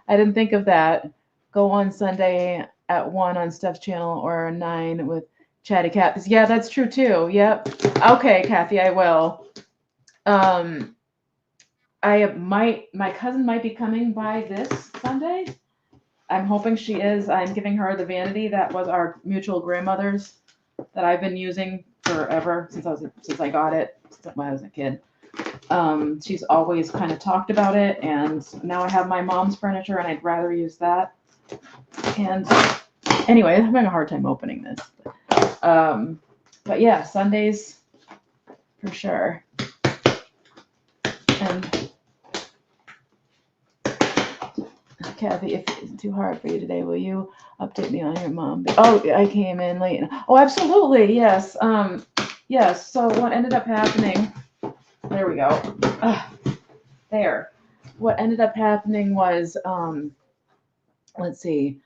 I didn't think of that. Go on Sunday at 1 on Steph's channel or 9 with Chatty Cat. Yeah, that's true too. Yep. Okay, Kathy, I will. My cousin might be coming by this Sunday. I'm hoping she is. I'm giving her the vanity that was our mutual grandmother's that I've been using forever since I got it when I was a kid. She's always kind of talked about it, and now I have my mom's furniture, and I'd rather use that. And anyway, I'm having a hard time opening this. But yeah, Sundays for sure. And Kathy, if it's too hard for you today, will you update me on your mom? Oh, I came in late. Oh, absolutely, yes. Yes. So what ended up happening? There we go. There. What ended up happening was, let's see.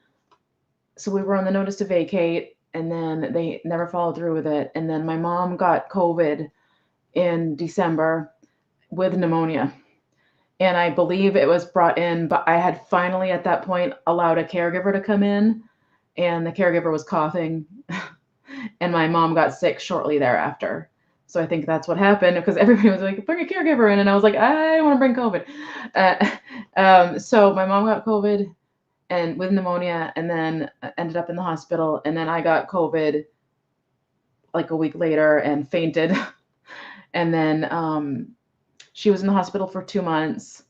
So we were on the notice to vacate, and then they never followed through with it. And then my mom got COVID in December with pneumonia. And I believe it was brought in, but I had finally at that point allowed a caregiver to come in, and the caregiver was coughing, and my mom got sick shortly thereafter. So I think that's what happened, because everybody was like, bring a caregiver in. And I was like, I want to bring COVID. So my mom got COVID and with pneumonia, and then ended up in the hospital. And then I got COVID like a week later and fainted. And then she was in the hospital for 2 months.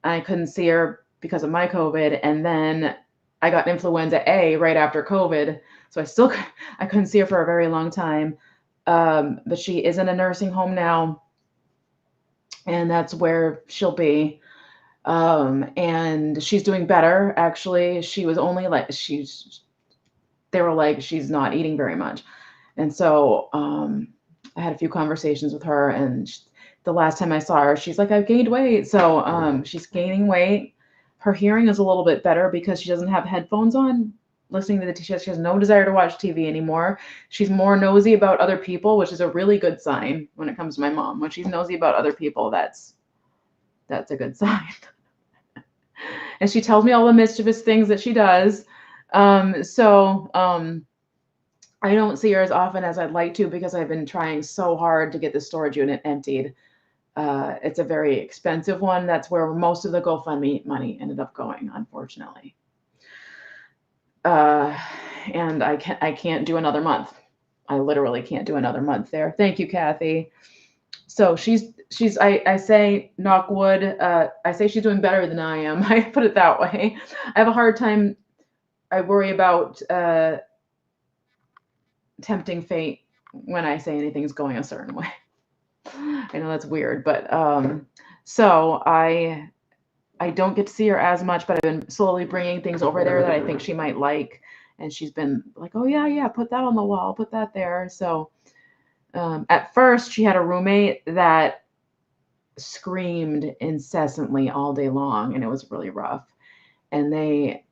I couldn't see her because of my COVID. And then I got influenza A right after COVID. So I couldn't see her for a very long time. But she is in a nursing home now, and that's where she'll be. And she's doing better, actually. She was only like, they were like, she's not eating very much. And so I had a few conversations with her, and the last time I saw her, she's like, I've gained weight. So she's gaining weight. Her hearing is a little bit better because she doesn't have headphones on listening to the TV. She has no desire to watch TV anymore. She's more nosy about other people, which is a really good sign when it comes to my mom. When she's nosy about other people, that's a good sign. And she tells me all the mischievous things that she does. I don't see her as often as I'd like to, because I've been trying so hard to get the storage unit emptied. It's a very expensive one. That's where most of the GoFundMe money ended up going, unfortunately. And I can't do another month. I literally can't do another month there. Thank you, Kathy. So I say, knock wood, I say she's doing better than I am. I put it that way. I have a hard time. I worry about tempting fate when I say anything's going a certain way. I know that's weird, but so I don't get to see her as much, but I've been slowly bringing things over there that I think she might like. And she's been like, oh, yeah, put that on the wall, put that there. So at first, she had a roommate that screamed incessantly all day long, and it was really rough. And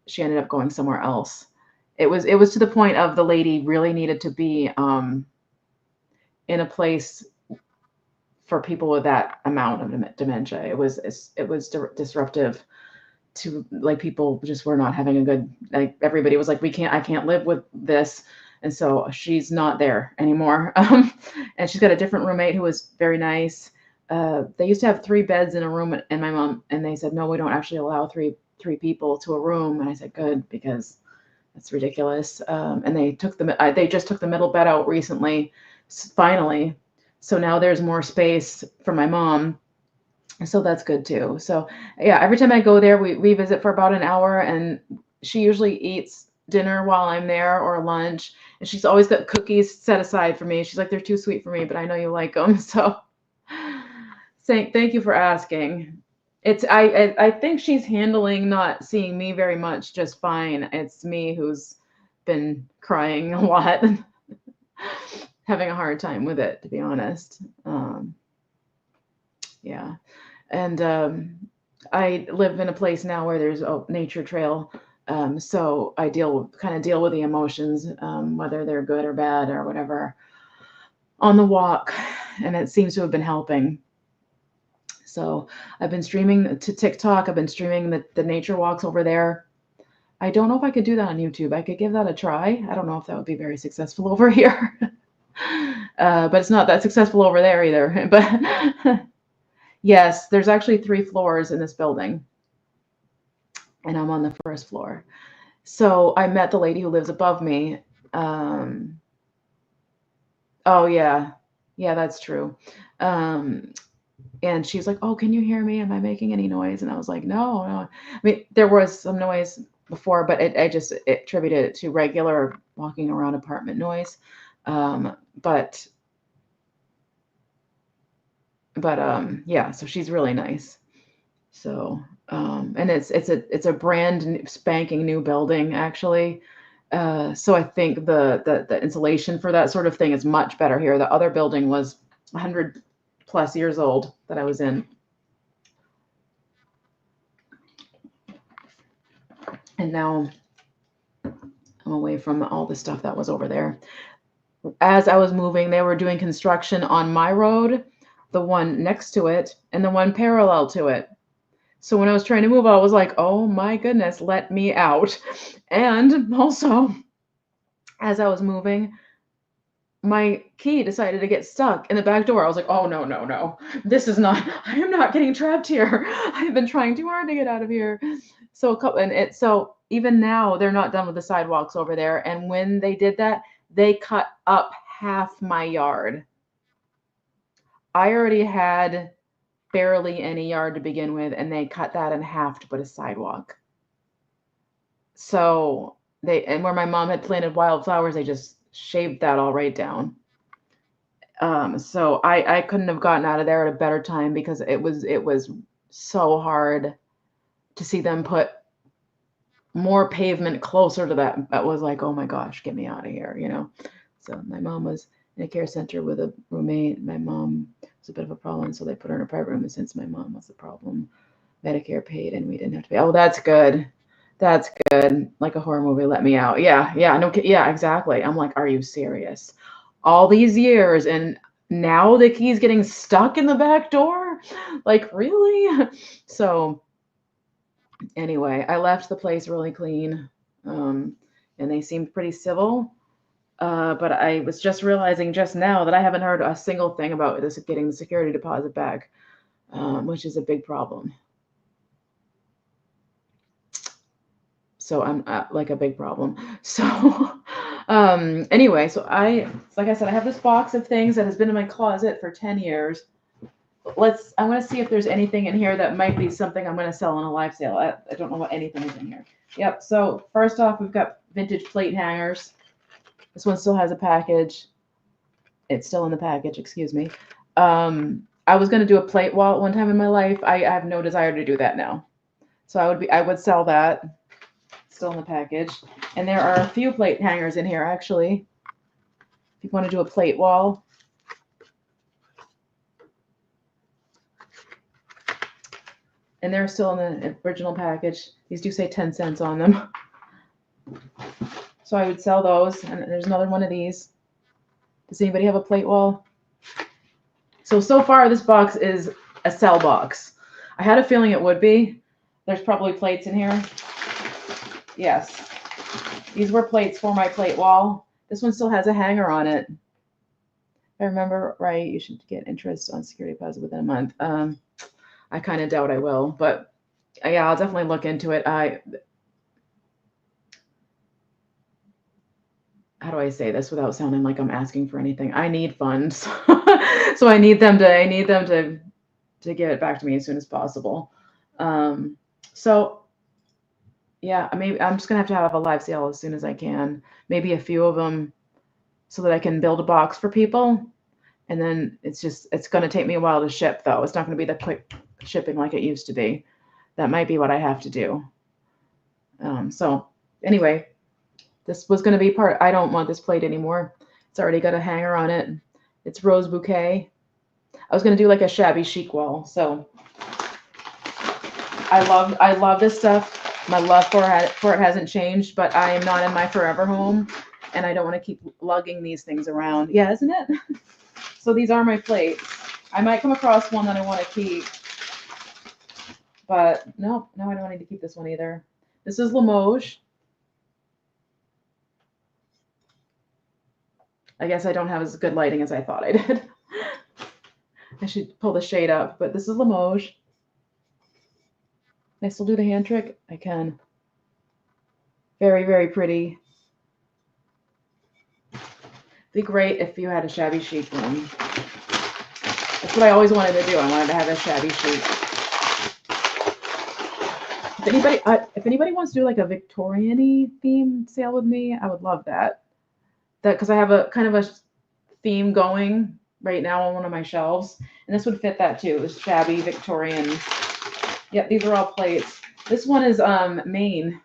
she ended up going somewhere else. It was to the point of the lady really needed to be in a place for people with that amount of dementia. It was disruptive to, like, people just were not having a good, like, everybody was like, I can't live with this. And so she's not there anymore. And she's got a different roommate who was very nice. They used to have 3 beds in a room, and my mom, and they said, no, we don't actually allow three people to a room. And I said, good, because that's ridiculous. And they just took the middle bed out recently, finally. So now there's more space for my mom. So that's good too. So yeah, every time I go there, we visit for about an hour, and she usually eats dinner while I'm there, or lunch. And she's always got cookies set aside for me. She's like, they're too sweet for me, but I know you like them. So thank you for asking. I think she's handling not seeing me very much just fine. It's me who's been crying a lot, having a hard time with it, to be honest. Yeah. And I live in a place now where there's a nature trail. So I kind of deal with the emotions, whether they're good or bad or whatever, on the walk. And it seems to have been helping. So I've been streaming to TikTok. I've been streaming the nature walks over there. I don't know if I could do that on YouTube. I could give that a try. I don't know if that would be very successful over here. But it's not that successful over there either. But yes, there's actually 3 floors in this building, and I'm on the first floor. So I met the lady who lives above me. Oh yeah, that's true. And she's like, "Oh, can you hear me? Am I making any noise?" And I was like, "No, no." I mean, there was some noise before, but I just attributed it to regular walking around apartment noise. But yeah, so she's really nice. So and it's a brand spanking new building, actually. So I think the insulation for that sort of thing is much better here. The other building was 100 plus years old that I was in. And now I'm away from all the stuff that was over there. As I was moving, they were doing construction on my road, the one next to it, and the one parallel to it. So when I was trying to move, I was like, oh my goodness, let me out. And also, as I was moving, my key decided to get stuck in the back door. I was like, oh, no, no, no. This is not, I am not getting trapped here. I've been trying too hard to get out of here. So even now, they're not done with the sidewalks over there. And when they did that, they cut up half my yard. I already had barely any yard to begin with, and they cut that in half to put a sidewalk. So and where my mom had planted wildflowers, they just shaved that all right down. So I couldn't have gotten out of there at a better time, because it was so hard to see them put more pavement closer to that. That was like, oh my gosh, get me out of here, So my mom was in a care center with a roommate. My mom was a bit of a problem, so they put her in a private room. And since my mom was the problem, Medicare paid and we didn't have to pay. Oh, that's good. That's good. Like a horror movie, let me out. Yeah, no, yeah, exactly. I'm like, are you serious? All these years, and now the key's getting stuck in the back door? Like, really? So anyway, I left the place really clean, and they seemed pretty civil. But I was just realizing just now that I haven't heard a single thing about this getting the security deposit back, which is a big problem. So I'm like a big problem. So anyway, so like I said, I have this box of things that has been in my closet for 10 years. I want to see if there's anything in here that might be something I'm going to sell on a live sale. I don't know what anything is in here. Yep. So first off, we've got vintage plate hangers. This one still has a package. It's still in the package, excuse me. I was going to do a plate wall at one time in my life. I have no desire to do that now. So I would sell that. Still in the package. And there are a few plate hangers in here, actually. If you want to do a plate wall. And they're still in the original package. These do say 10 cents on them. So I would sell those. And there's another one of these. Does anybody have a plate wall? So far, this box is a sell box. I had a feeling it would be. There's probably plates in here. Yes. These were plates for my plate wall. This one still has a hanger on it. If I remember right, you should get interest on security deposit within a month. I kind of doubt I will, but yeah, I'll definitely look into it. How do I say this without sounding like I'm asking for anything? I need funds. So I need them to give it back to me as soon as possible. So yeah, maybe I'm just gonna have a live sale as soon as I can. Maybe a few of them so that I can build a box for people. And then it's gonna take me a while to ship though. It's not gonna be the quick shipping like it used to be. That might be what I have to do. So anyway, this was going to be part. I don't want this plate anymore. It's already got a hanger on it. It's rose bouquet. I was going to do like a shabby chic wall. So I love this stuff. My love for it hasn't changed, but I am not in my forever home, and I don't want to keep lugging these things around. Yeah, isn't it? So these are my plates. I might come across one that I want to keep, but no, I don't need to keep this one either. This is Limoges. I guess I don't have as good lighting as I thought I did. I should pull the shade up, but this is Limoges. Can I still do the hand trick? I can. Very, very pretty. Be great if you had a shabby chic one. That's what I always wanted to do. I wanted to have a shabby chic. If anybody wants to do like a Victorian-y theme sale with me, I would love that. Because I have a kind of a theme going right now on one of my shelves, and this would fit that too. This shabby Victorian. Yep, these are all plates. This one is Maine.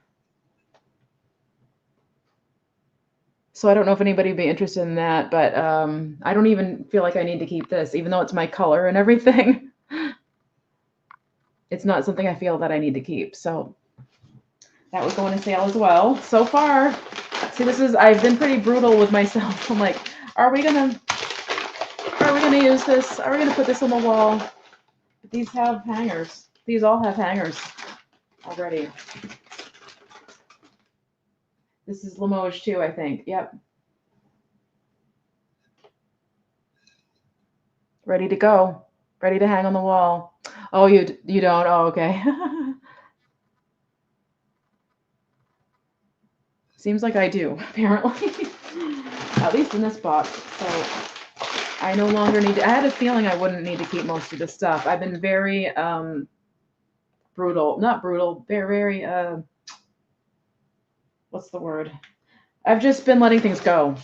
So I don't know if anybody would be interested in that, but I don't even feel like I need to keep this, even though it's my color and everything. It's not something I feel that I need to keep. So that was going to sale as well. So far, see, I've been pretty brutal with myself. I'm like, are we gonna use this? Are we gonna put this on the wall? But these have hangers. These all have hangers already. This is Limoges too, I think. Yep. Ready to go. Ready to hang on the wall. Oh, you don't? Oh, okay. Seems like I do, apparently. At least in this box. So I no longer need to. I had a feeling I wouldn't need to keep most of this stuff. I've been very brutal. Not brutal. Very, what's the word? I've just been letting things go.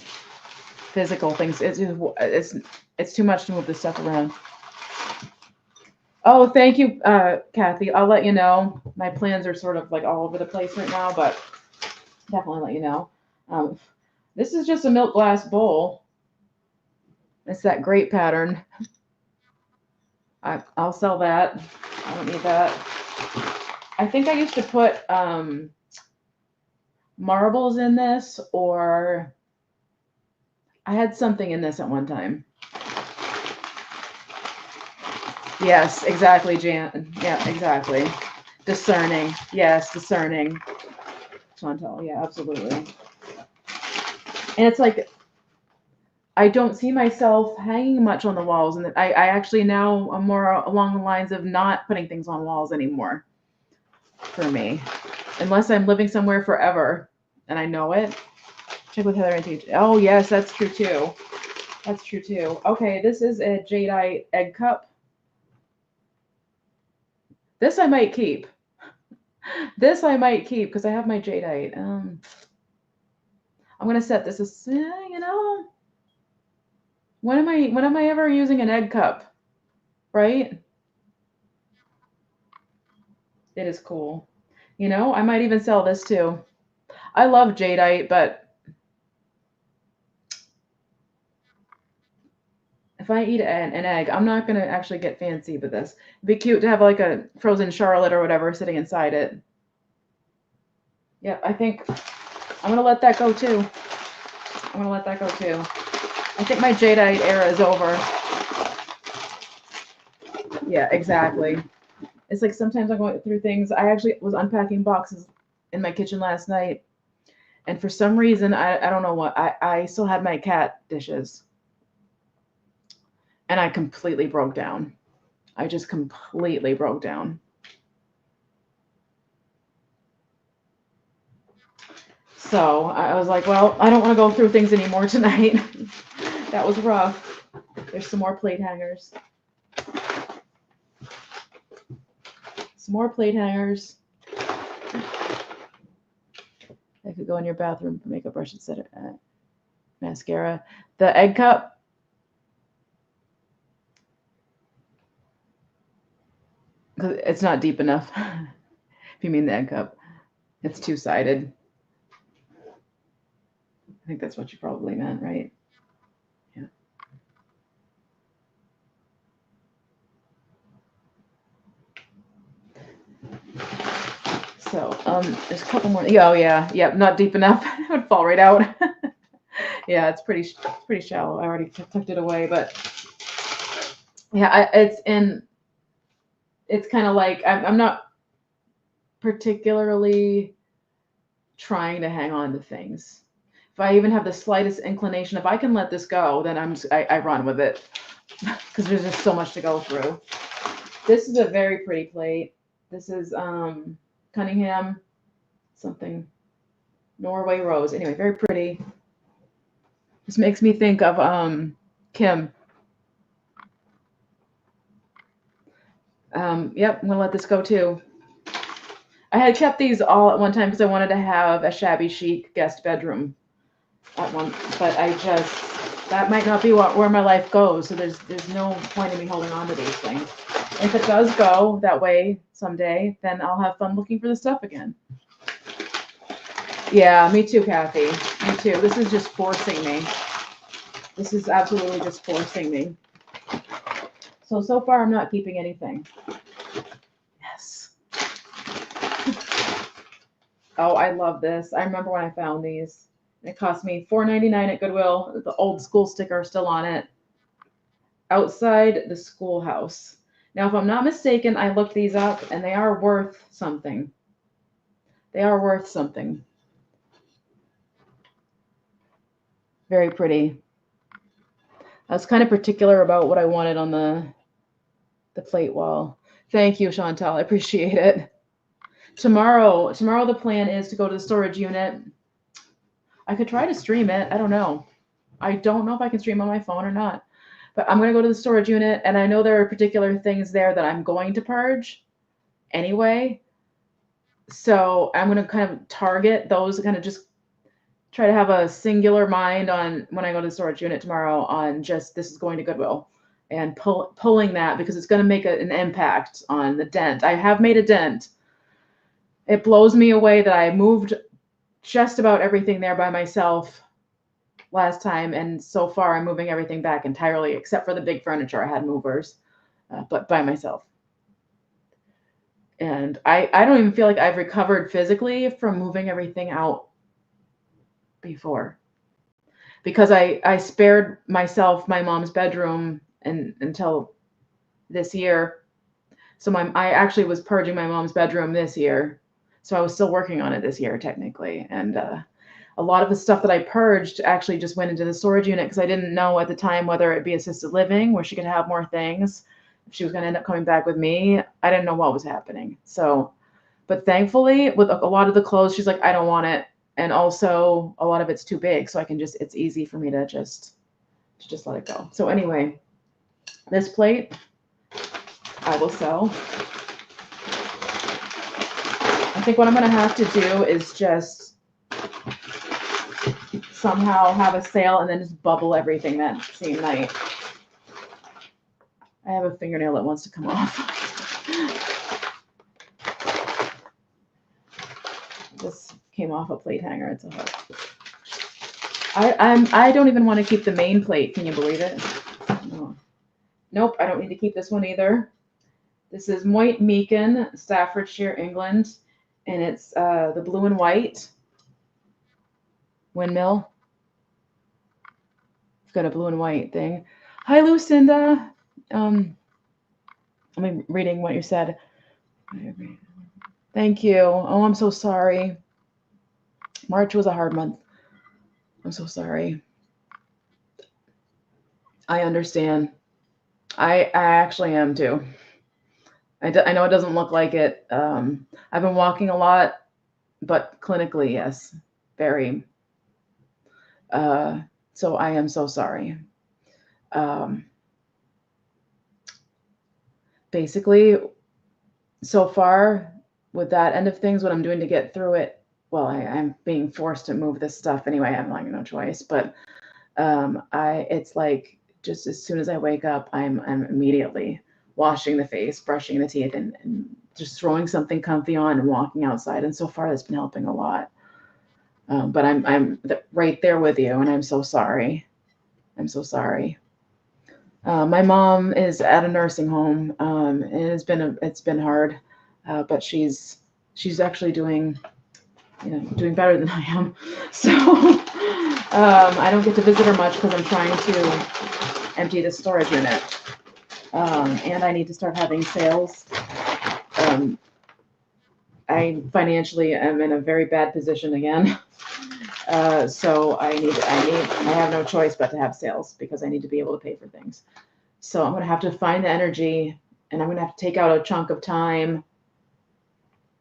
Physical things. It's too much to move this stuff around. Oh, thank you, Kathy. I'll let you know. My plans are sort of like all over the place right now, but definitely let you know. This is just a milk glass bowl. It's that grape pattern. I'll sell that. I don't need that. I think I used to put marbles in this, or I had something in this at one time. Yes, exactly, Jan. Yeah, exactly. Discerning. Yes, discerning. Chantal, yeah, absolutely. And it's like, I don't see myself hanging much on the walls, and I actually now I'm more along the lines of not putting things on walls anymore for me, unless I'm living somewhere forever and I know it. Check with Heather and teach. Oh yes, that's true too. That's true too. Okay, this is a jadeite egg cup. This I might keep. This I might keep because I have my jadeite. I'm gonna set this as, you know, when am I ever using an egg cup, right? It is cool. You know, I might even sell this too. I love jadeite, but if I eat an egg, I'm not gonna actually get fancy with this. It'd be cute to have like a frozen Charlotte or whatever sitting inside it. Yep, I think I'm gonna let that go too. I'm gonna let that go too. I think my jadeite era is over. Yeah, exactly. It's like sometimes I'm going through things. I actually was unpacking boxes in my kitchen last night, And for some reason, I don't know what, I still had my cat dishes. And I completely broke down. I just completely broke down. So I was like, well, I don't want to go through things anymore tonight. That was rough. There's some more plate hangers. Some more plate hangers. I could go in your bathroom for makeup brush instead of mascara. The egg cup. It's not deep enough. If you mean the egg cup. It's two-sided. I think that's what you probably meant, right? Yeah. So, there's a couple more. Yeah, oh yeah, yep, not deep enough. It would fall right out. Yeah, it's pretty shallow. I already tucked it away, but yeah, it's kind of like I'm not particularly trying to hang on to things. If I even have the slightest inclination, if I can let this go, then I run with it because there's just so much to go through. This is a very pretty plate. This is Cunningham something Norway Rose. Anyway, very pretty. This makes me think of Kim. Yep, I'm gonna let this go too. I had kept these all at one time because I wanted to have a shabby chic guest bedroom at one, but that might not be where my life goes. So there's no point in me holding on to these things. If it does go that way someday, then I'll have fun looking for the stuff again. Yeah, me too, Kathy. Me too. This is just forcing me. This is absolutely just forcing me. So far I'm not keeping anything. Yes. Oh, I love this. I remember when I found these. It cost me $4.99 at Goodwill. The old school sticker still on it. Outside the schoolhouse. Now, if I'm not mistaken, I looked these up and they are worth something. They are worth something. Very pretty. I was kind of particular about what I wanted on the plate wall. Thank you, Chantal. I appreciate it. Tomorrow the plan is to go to the storage unit. I could try to stream it. I don't know. I don't know if I can stream on my phone or not. But I'm going to go to the storage unit, and I know there are particular things there that I'm going to purge anyway. So I'm going to kind of target those, kind of just try to have a singular mind on when I go to the storage unit tomorrow on just this is going to Goodwill and pulling that because it's going to make an impact on the dent. I have made a dent. It blows me away that I moved just about everything there by myself last time, and so far I'm moving everything back entirely except for the big furniture. I had movers, but by myself. And I don't even feel like I've recovered physically from moving everything out before, because I spared myself my mom's bedroom until this year. So I actually was purging my mom's bedroom this year. So I was still working on it this year technically. And a lot of the stuff that I purged actually just went into the storage unit because I didn't know at the time whether it'd be assisted living where she could have more things. If she was going to end up coming back with me, I didn't know what was happening. So, but thankfully with a lot of the clothes, she's like, I don't want it. And also a lot of it's too big. So it's easy for me to just let it go. So anyway, this plate I will sell. I think what I'm going to have to do is just somehow have a sale and then just bubble everything that same night. I have a fingernail that wants to come off. This came off a plate hanger. It's a hook. I don't even want to keep the main plate. Can you believe it? No. Nope, I don't need to keep this one either. This is Moit Meakin, Staffordshire, England, and it's the blue and white windmill. I've got a blue and white thing. Hi, Lucinda. I'm reading what you said. Thank you. Oh, I'm so sorry. March was a hard month. I'm so sorry. I understand. I actually am too. I know it doesn't look like it. I've been walking a lot, but clinically, yes, very. Uh, so I am so sorry. Um, Basically, so far with that end of things, what I'm doing to get through it, well, I'm being forced to move this stuff anyway. I'm like no choice, but it's like just as soon as I wake up, I'm immediately washing the face, brushing the teeth, and just throwing something comfy on and walking outside. And so far, that's been helping a lot. But I'm right there with you, and I'm so sorry. I'm so sorry. My mom is at a nursing home, and it's been hard, but she's actually doing doing better than I am. So I don't get to visit her much because I'm trying to empty the storage unit, and I need to start having sales. Um, I financially am in a very bad position again. So I have no choice but to have sales because I need to be able to pay for things. So I'm going to have to find the energy, and I'm going to have to take out a chunk of time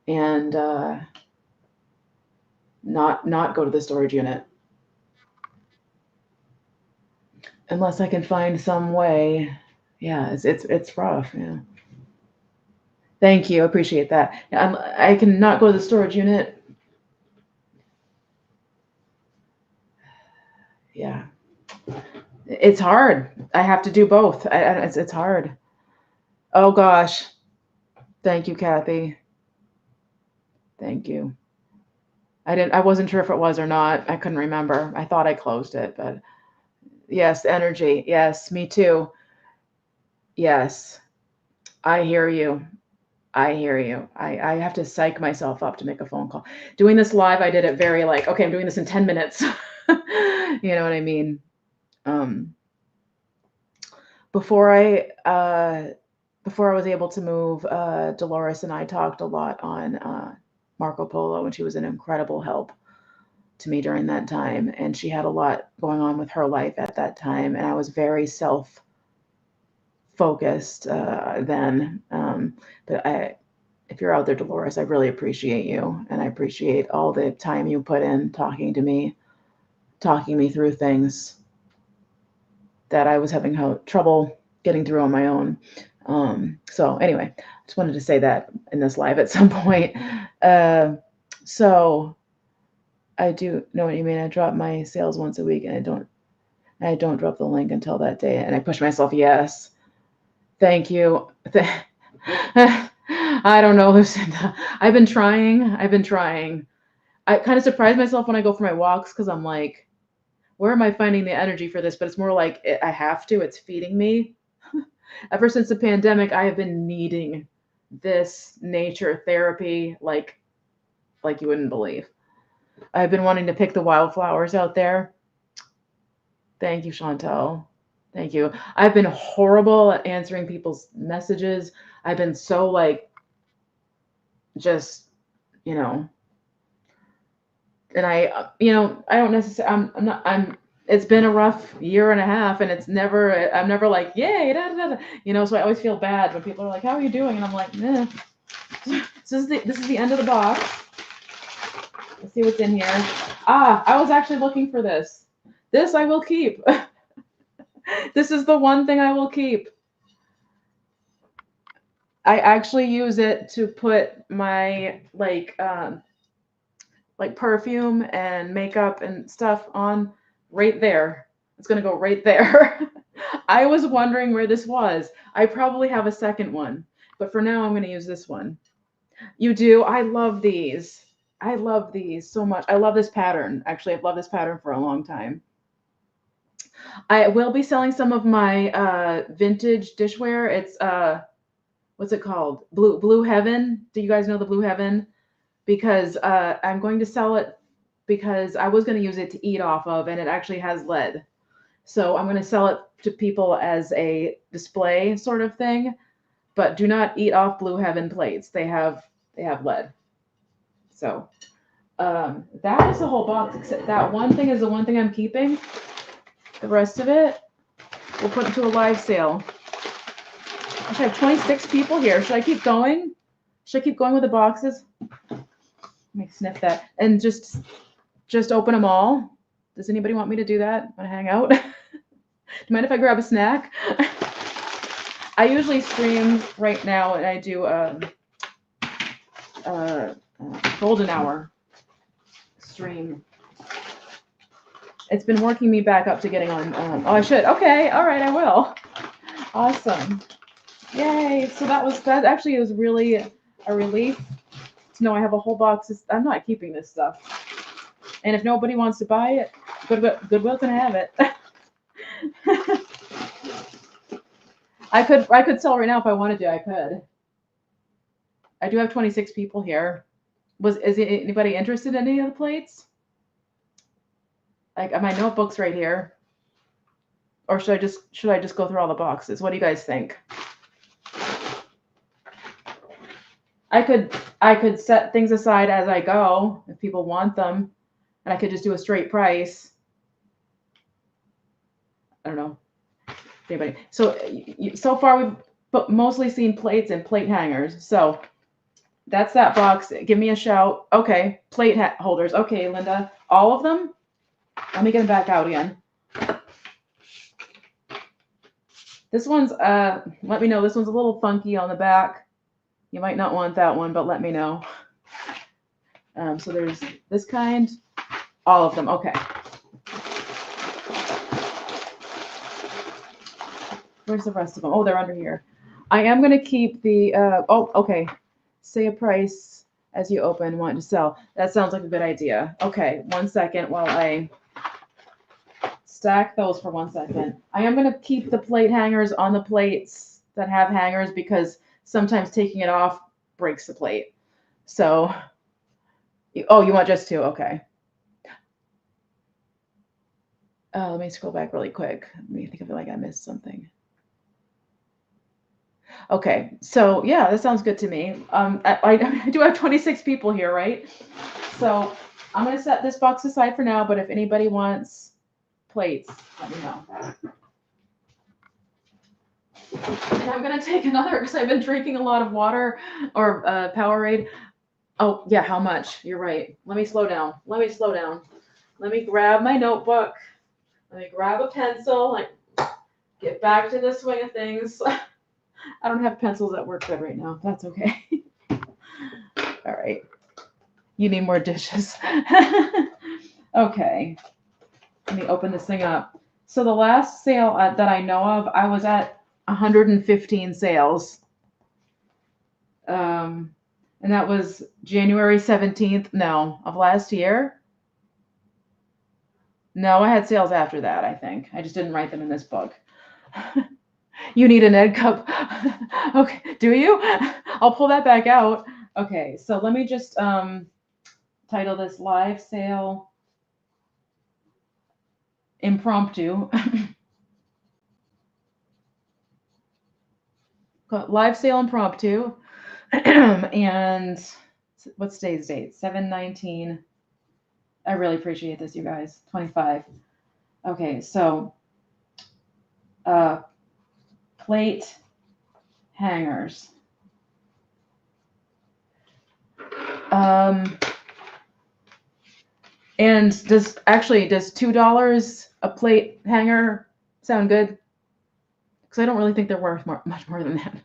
and not go to the storage unit unless I can find some way. Yeah, it's rough. Yeah. Thank you. I appreciate that. I can not go to the storage unit. Yeah. It's hard. I have to do both. It's hard. Oh gosh. Thank you, Kathy. Thank you. I wasn't sure if it was or not. I couldn't remember. I thought I closed it, but yes, energy. Yes, me too. Yes. I hear you. I hear you. I have to psych myself up to make a phone call. Doing this live, I did it very like, okay, I'm doing this in 10 minutes. You know what I mean? Um, before I before I was able to move, Dolores and I talked a lot on Marco Polo, and she was an incredible help to me during that time. And she had a lot going on with her life at that time, and I was very self focused then. But if you're out there, Dolores, I really appreciate you, and I appreciate all the time you put in talking to me, talking me through things that I was having trouble getting through on my own. So anyway, just wanted to say that in this live at some point. So I do know what you mean. I drop my sales once a week, and I don't drop the link until that day, and I push myself. Yes, thank you. I don't know, Lucinda. I've been trying. I kind of surprise myself when I go for my walks because I'm like, where am I finding the energy for this? But it's more like I have to. It's feeding me. Ever since the pandemic, I have been needing this nature therapy like you wouldn't believe. I've been wanting to pick the wildflowers out there. Thank you, Chantel. Thank you. I've been horrible at answering people's messages. I've been so like just, you know, and I don't necessarily, I'm not, I'm, it's been a rough year and a half, and I'm never like, yay, da, da, da. So I always feel bad when people are like, how are you doing? And I'm like, eh. This is the end of the box. Let's see what's in here. I was actually looking for this. This I will keep. This is the one thing I will keep. I actually use it to put my like perfume and makeup and stuff on right there. It's going to go right there. I was wondering where this was. I probably have a second one, but for now I'm going to use this one. You do? I love these. I love these so much. I love this pattern. Actually, I've loved this pattern for a long time. I will be selling some of my vintage dishware. It's what's it called? Blue Heaven. Do you guys know the Blue Heaven? Because I'm going to sell it because I was going to use it to eat off of, and it actually has lead. So I'm going to sell it to people as a display sort of thing. But do not eat off Blue Heaven plates. They have lead. So That is the whole box, except that one thing is the one thing I'm keeping. The rest of it, we'll put into a live sale. I should have 26 people here. Should I keep going? Should I keep going with the boxes? Let me sniff that. And just open them all. Does anybody want me to do that? Want to hang out? Do you mind if I grab a snack? I usually stream right now, and I do golden hour stream. It's been working me back up to getting on. Oh, I should. Okay, all right, I will. Awesome. Yay. So that actually was really a relief to know I have a whole box. I'm not keeping this stuff. And if nobody wants to buy it, Goodwill can have it. I could sell right now if I wanted to. I could. I do have 26 people here. Is anybody interested in any of the plates? Like, my notebook's right here. Or should I just go through all the boxes? What do you guys think? I could set things aside as I go if people want them, and I could just do a straight price. I don't know. Anybody? So so far we've mostly seen plates and plate hangers. So that's that box. Give me a shout. Okay, plate holders. Okay, Linda, all of them. Let me get them back out again. This one's let me know. This one's a little funky on the back. You might not want that one, but let me know. So there's this kind, all of them. Okay. Where's the rest of them? Oh, they're under here. I am going to keep the, okay. Say a price as you open, want to sell. That sounds like a good idea. Okay, 1 second while I stack those for 1 second. I am going to keep the plate hangers on the plates that have hangers because sometimes taking it off breaks the plate. So, oh, you want just two? Okay. Let me scroll back really quick. Let me think. I feel like I missed something. Okay, so yeah, that sounds good to me. I do have 26 people here, right? So I'm going to set this box aside for now, but if anybody wants plates, let me know. And I'm going to take another because I've been drinking a lot of water or Powerade. Oh, yeah, how much? You're right. Let me slow down. Let me grab my notebook. Let me grab a pencil. Like, get back to the swing of things. I don't have pencils that work good right now. That's okay. All right. You need more dishes. Okay. Let me open this thing up. So the last sale that I know of, I was at 115 sales. And that was January 17th, of last year. No, I had sales after that, I think. I just didn't write them in this book. You need an egg cup. Okay, do you? I'll pull that back out. Okay, so let me just title this Live Sale Impromptu. Live Sale Impromptu. And what's today's date? 7/19. I really appreciate this, you guys. 25. Okay, so plate hangers. And does $2 a plate hanger sound good? Because I don't really think they're worth much more than that.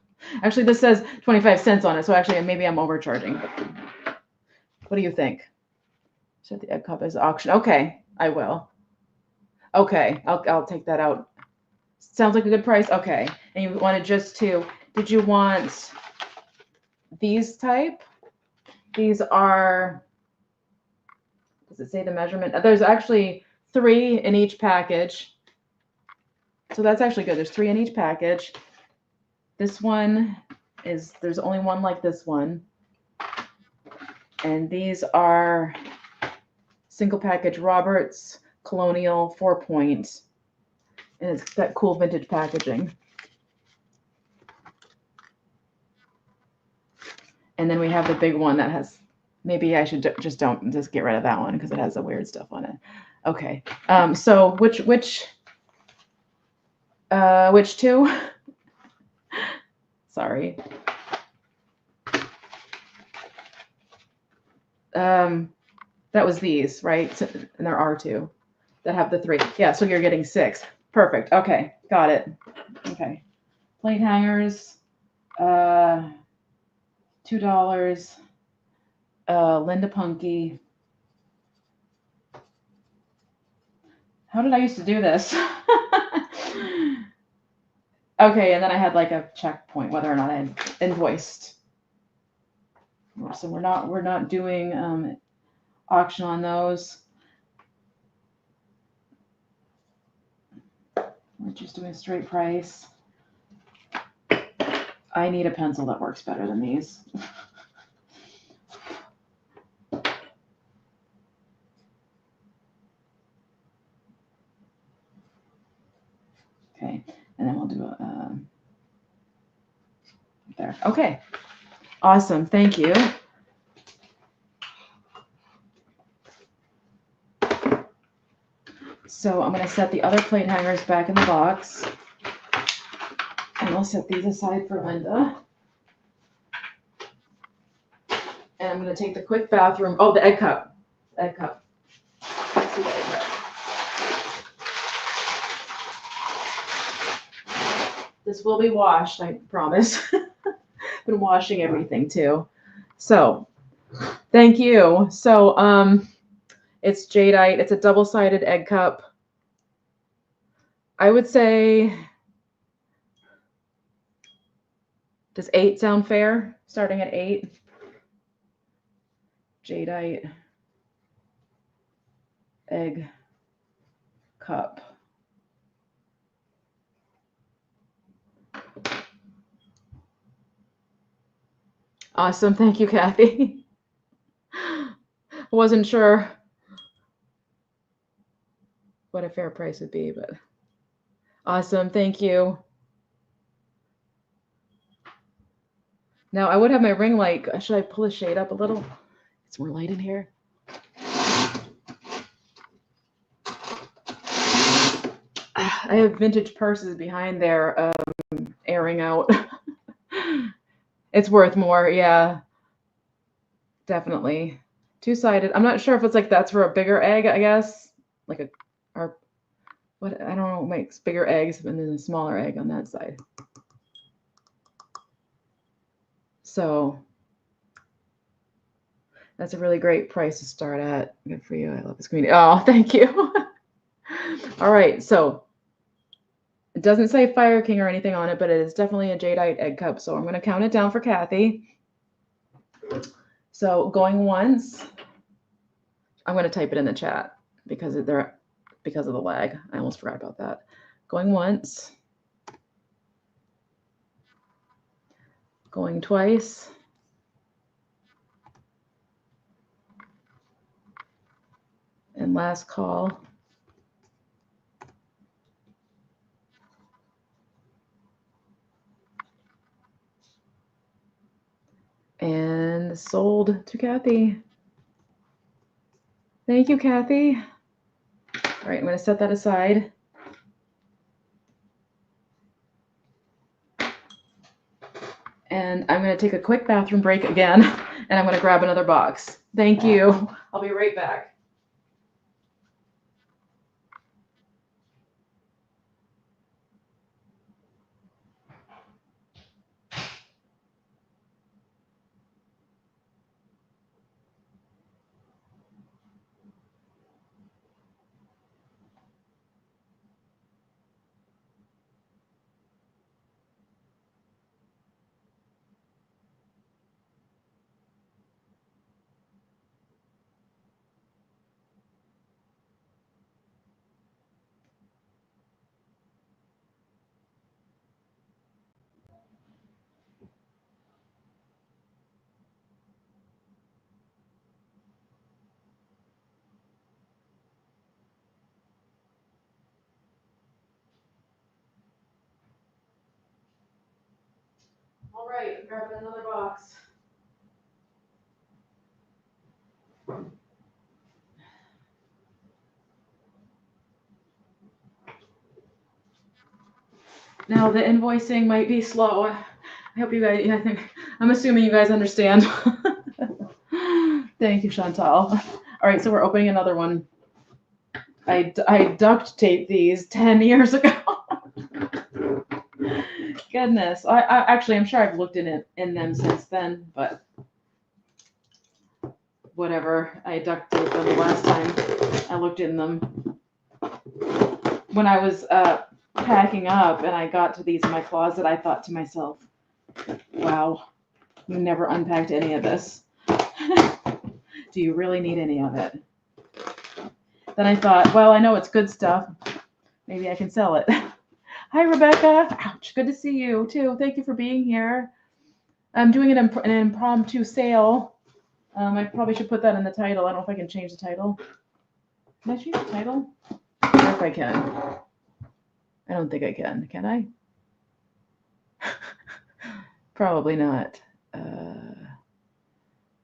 Actually, this says 25 cents on it, so actually maybe I'm overcharging. What do you think? Set the egg cup as auction. Okay, I will. Okay, I'll take that out. Sounds like a good price. Okay, and you wanted just two. Did you want these type? These are, does it say the measurement? There's actually 3 in each package. So that's actually good. There's 3 in each package. This one there's only one like this one. And these are single package Roberts Colonial 4-point. And it's that cool vintage packaging. And then we have the big one that has maybe I should just get rid of that one because it has the weird stuff on it. Okay. So which two? Sorry. That was these, right? So, and there are two that have the 3. Yeah, so you're getting 6. Perfect. Okay, got it. Okay. Plate hangers, $2. Linda Punky. How did I used to do this? Okay, and then I had like a checkpoint whether or not I had invoiced. So we're not doing auction on those. We're just doing straight price. I need a pencil that works better than these. Okay, and then we'll do a there. Okay, awesome. Thank you. So I'm going to set the other plate hangers back in the box. And I'll set these aside for Linda. And I'm going to take the quick bathroom. Oh, the egg cup. Egg cup. Let's see the egg cup. This will be washed, I promise. Been washing everything too. So, thank you. So, it's jadeite. It's a double-sided egg cup. I would say, does 8 sound fair? Starting at 8. Jadeite egg cup. Awesome. Thank you, Kathy. Wasn't sure what a fair price would be, but awesome. Thank you. Now, I would have my ring light. Should I pull the shade up a little? It's more light in here. I have vintage purses behind there airing out. It's worth more, yeah. Definitely. Two-sided. I'm not sure if it's like that's for a bigger egg, I guess. Like a, or what, I don't know what makes bigger eggs and then a smaller egg on that side. So that's a really great price to start at. Good for you. I love this community. Oh, thank you. All right, so it doesn't say Fire King or anything on it, but it is definitely a jadeite egg cup. So I'm going to count it down for Kathy. So going once, I'm going to type it in the chat because of the lag. I almost forgot about that. Going once, going twice, and last call. And sold to Kathy. Thank you, Kathy. All right, I'm going to set that aside. And I'm going to take a quick bathroom break again, and I'm going to grab another box. Thank you. I'll be right back. All right, I'm grabbing another box. Now the invoicing might be slow. I hope you guys, I'm assuming you guys understand. Thank you, Chantal. All right, so we're opening another one. I duct taped these 10 years ago. Goodness. I'm sure I've looked in them since then, but whatever. I duct taped them the last time I looked in them. When I was packing up and I got to these in my closet, I thought to myself, wow, you never unpacked any of this. Do you really need any of it? Then I thought, well, I know it's good stuff. Maybe I can sell it. Hi, Rebecca. Ouch. Good to see you, too. Thank you for being here. I'm doing an impromptu sale. I probably should put that in the title. I don't know if I can change the title. Can I change the title? I don't know if I can. I don't think I can. Can I? Probably not.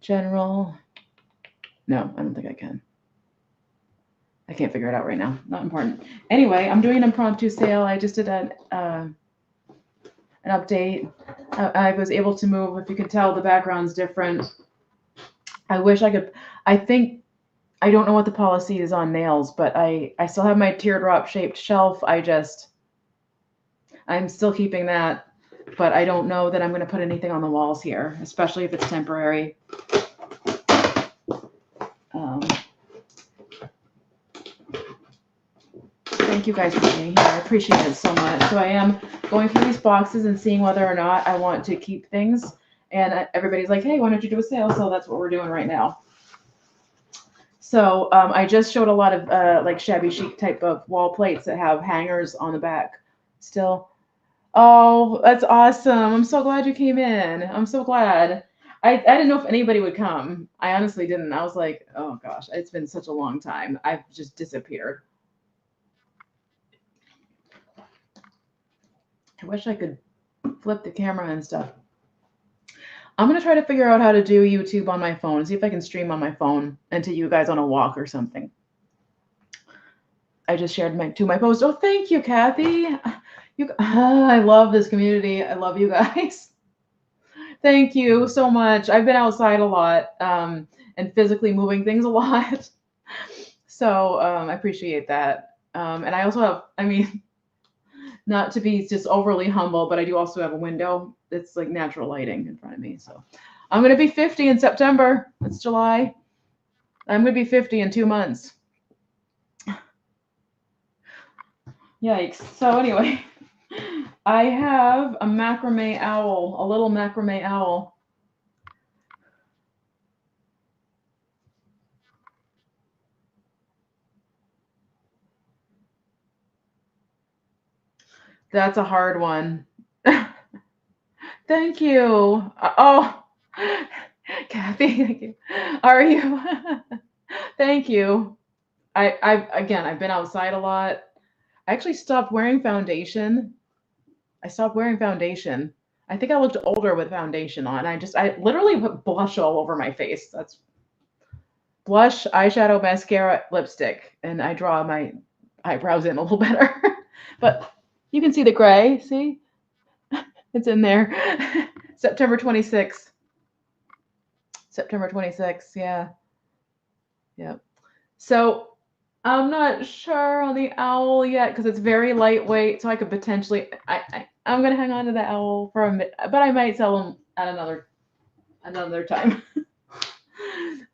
General. No, I don't think I can. I can't figure it out right now. Not important. Anyway, I'm doing an impromptu sale. I just did an update. I was able to move. If you can tell, the background's different. I wish I could. I think I don't know what the policy is on nails, but I still have my teardrop shaped shelf. I'm still keeping that, but I don't know that I'm going to put anything on the walls here, especially if it's temporary. Thank you guys for being here. I appreciate it so much. So I am going through these boxes and seeing whether or not I want to keep things. And everybody's like, hey, why don't you do a sale? So that's what we're doing right now. So I just showed a lot of like shabby chic type of wall plates that have hangers on the back still. Oh, that's awesome. I'm so glad you came in. I'm so glad. I didn't know if anybody would come. I honestly didn't. I was like, oh gosh, it's been such a long time. I've just disappeared. I wish I could flip the camera and stuff. I'm going to try to figure out how to do YouTube on my phone, see if I can stream on my phone and to you guys on a walk or something. I just shared my post. Oh, thank you, Kathy. I love this community. I love you guys. Thank you so much. I've been outside a lot and physically moving things a lot. So I appreciate that. And I also have, not to be just overly humble, but I do also have a window that's like natural lighting in front of me. So I'm going to be 50 in September. It's July. I'm going to be 50 in 2 months. Yikes. So anyway, I have a macrame owl, a little macrame owl. That's a hard one. Thank you. Oh, Kathy, thank you. Are you? Thank you. I've been outside a lot. I actually stopped wearing foundation. I think I looked older with foundation on. I literally put blush all over my face. That's blush, eyeshadow, mascara, lipstick, and I draw my eyebrows in a little better. But you can see the gray, see? It's in there. September 26th. September 26th, yeah. Yep. So I'm not sure on the owl yet because it's very lightweight. So I could potentially, I'm gonna hang on to the owl for a minute, but I might sell them at another time.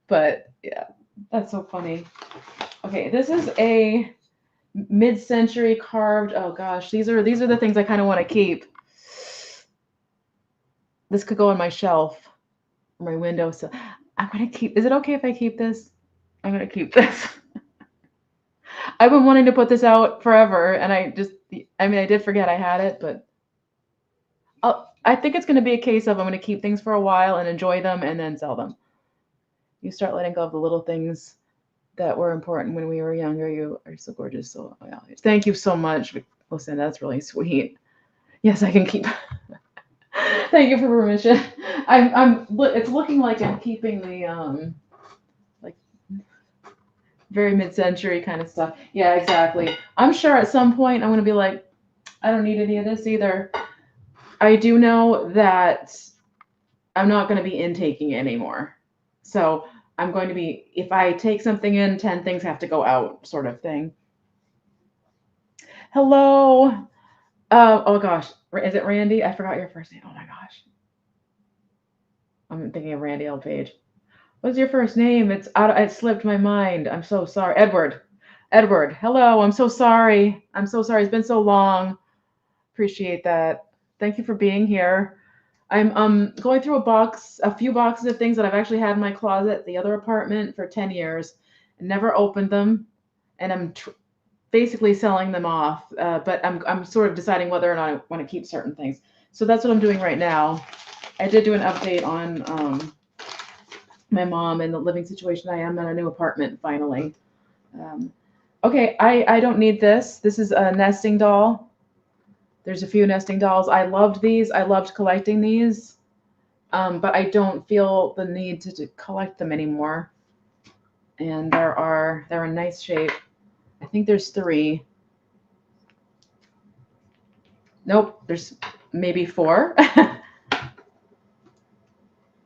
But yeah, that's so funny. Okay, this is a mid-century carved. Oh gosh, these are the things I kind of want to keep. This could go on my shelf or my window. So I'm gonna keep. Is it okay if I keep this? I'm gonna keep this. I've been wanting to put this out forever, and I did forget I had it, but I think it's going to be a case of I'm going to keep things for a while and enjoy them and then sell them. You start letting go of the little things that were important when we were younger. You are so gorgeous. So yeah, thank you so much. Listen, that's really sweet. Yes, I can keep. Thank you for permission. It's looking like I'm keeping the like Very mid-century kind of stuff. Yeah, exactly. I'm sure at some point I'm going to be like, I don't need any of this either. I do know that I'm not going to be intaking anymore. So I'm going to be, if I take something in, 10 things have to go out, sort of thing. Hello. Oh gosh. Is it Randy? I forgot your first name. Oh my gosh. I'm thinking of Randy L. Page. What's your first name? It slipped my mind. I'm so sorry. Edward. Edward. Hello. I'm so sorry. I'm so sorry. It's been so long. Appreciate that. Thank you for being here. I'm going through a few boxes of things that I've actually had in my closet at the other apartment for 10 years and never opened them, and I'm basically selling them off. But I'm sort of deciding whether or not I want to keep certain things. So that's what I'm doing right now. I did do an update on my mom and the living situation. I am in a new apartment finally. Okay, I don't need this. This is a nesting doll. There's a few nesting dolls. I loved these. I loved collecting these. But I don't feel the need to collect them anymore. And they're in nice shape. I think there's 3. Nope, there's maybe 4.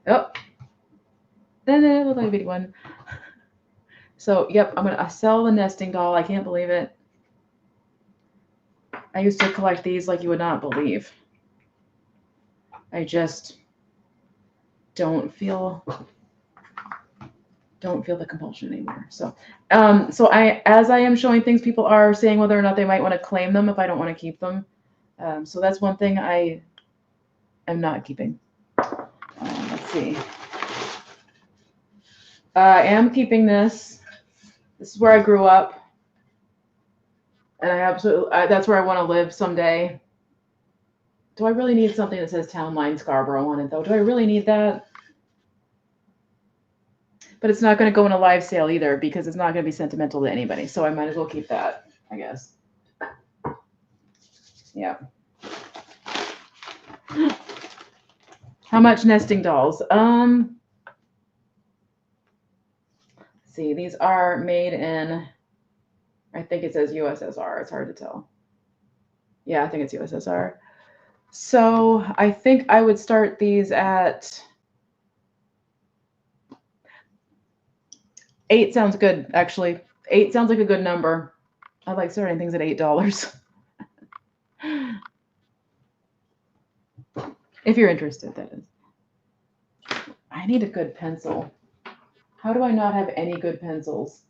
Oh, then a little bitty one. So, yep, I'm gonna sell the nesting doll. I can't believe it. I used to collect these like you would not believe. I just don't feel the compulsion anymore. So, as I am showing things, people are saying whether or not they might want to claim them if I don't want to keep them. So that's one thing I am not keeping. Let's see. I am keeping this. This is where I grew up, and that's where I want to live someday. Do I really need something that says Town Line Scarborough on it, though? Do I really need that? But it's not going to go in a live sale either because it's not going to be sentimental to anybody. So I might as well keep that, I guess. Yeah. How much nesting dolls? See, these are made in, I think it says USSR. It's hard to tell. Yeah, I think it's USSR. So I think I would start these at 8 sounds good, actually. 8 sounds like a good number. I like starting things at $8. If you're interested, that is. I need a good pencil. How do I not have any good pencils?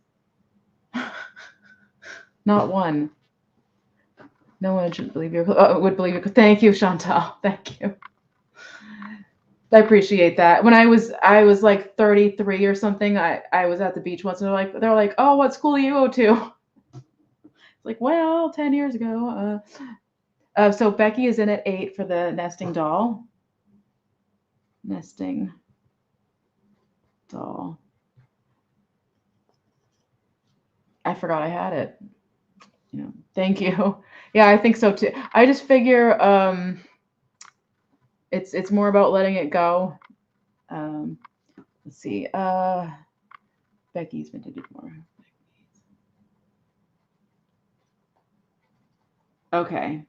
Not one. No one should believe would believe you. Thank you, Chantal. Thank you. I appreciate that. When I was like 33 or something, I was at the beach once, and they're like, oh, what school do you go to? It's like, well, 10 years ago. So Becky is in at 8 for the nesting doll. Nesting doll. I forgot I had it. Yeah, thank you. Yeah, I think so too. I just figure it's more about letting it go. Let's see. Becky's vintage more. Okay,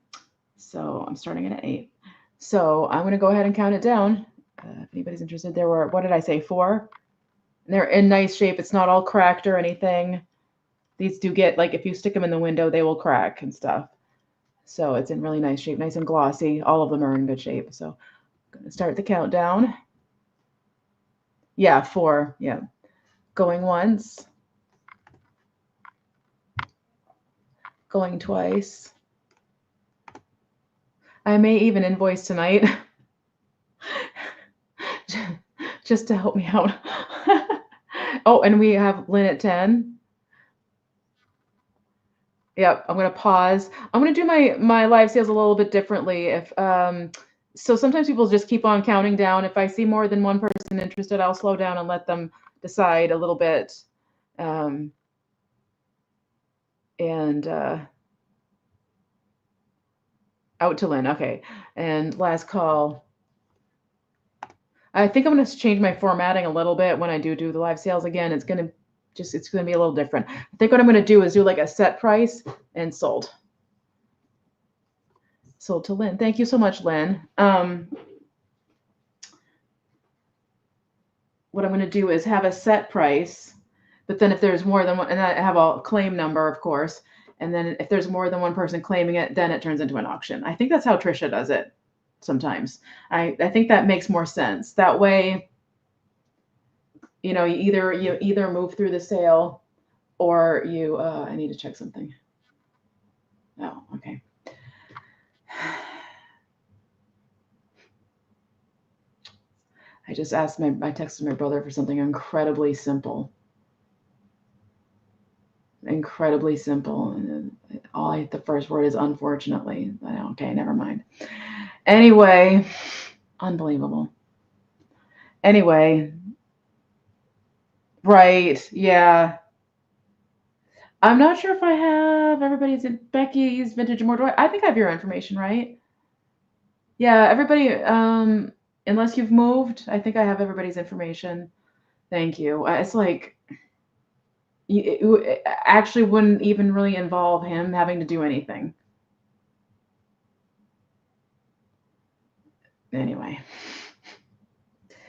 so I'm starting at 8. So I'm gonna go ahead and count it down. If anybody's interested, there were, what did I say, 4? They're in nice shape. It's not all cracked or anything. These do get, like, if you stick them in the window, they will crack and stuff. So it's in really nice shape, nice and glossy. All of them are in good shape. So I'm going to start the countdown. Yeah, 4. Yeah. Going once. Going twice. I may even invoice tonight. Just to help me out. Oh, and we have Lynn at 10. Yep, I'm gonna pause. I'm gonna do my live sales a little bit differently. So sometimes people just keep on counting down. If I see more than one person interested, I'll slow down and let them decide a little bit. Out to Lynn, okay. And last call. I think I'm gonna change my formatting a little bit when I do the live sales again. It's gonna Just it's going to be a little different. I think what I'm going to do is do like a set price and sold. Sold to Lynn. Thank you so much, Lynn. What I'm going to do is have a set price, but then if there's more than one, and I have a claim number, of course, and then if there's more than one person claiming it, then it turns into an auction. I think that's how Trisha does it sometimes. I think that makes more sense. That way, you either move through the sale or you, I need to check something. Oh, okay. I just asked I texted my brother for something incredibly simple. Incredibly simple. And the first word is unfortunately. Okay, never mind. Anyway, unbelievable. Anyway, right. Yeah. I'm not sure if I have everybody's Becky's vintage more. I think I have your information, right? Yeah, everybody, unless you've moved, I think I have everybody's information. Thank you. It's like it actually wouldn't even really involve him having to do anything. Anyway.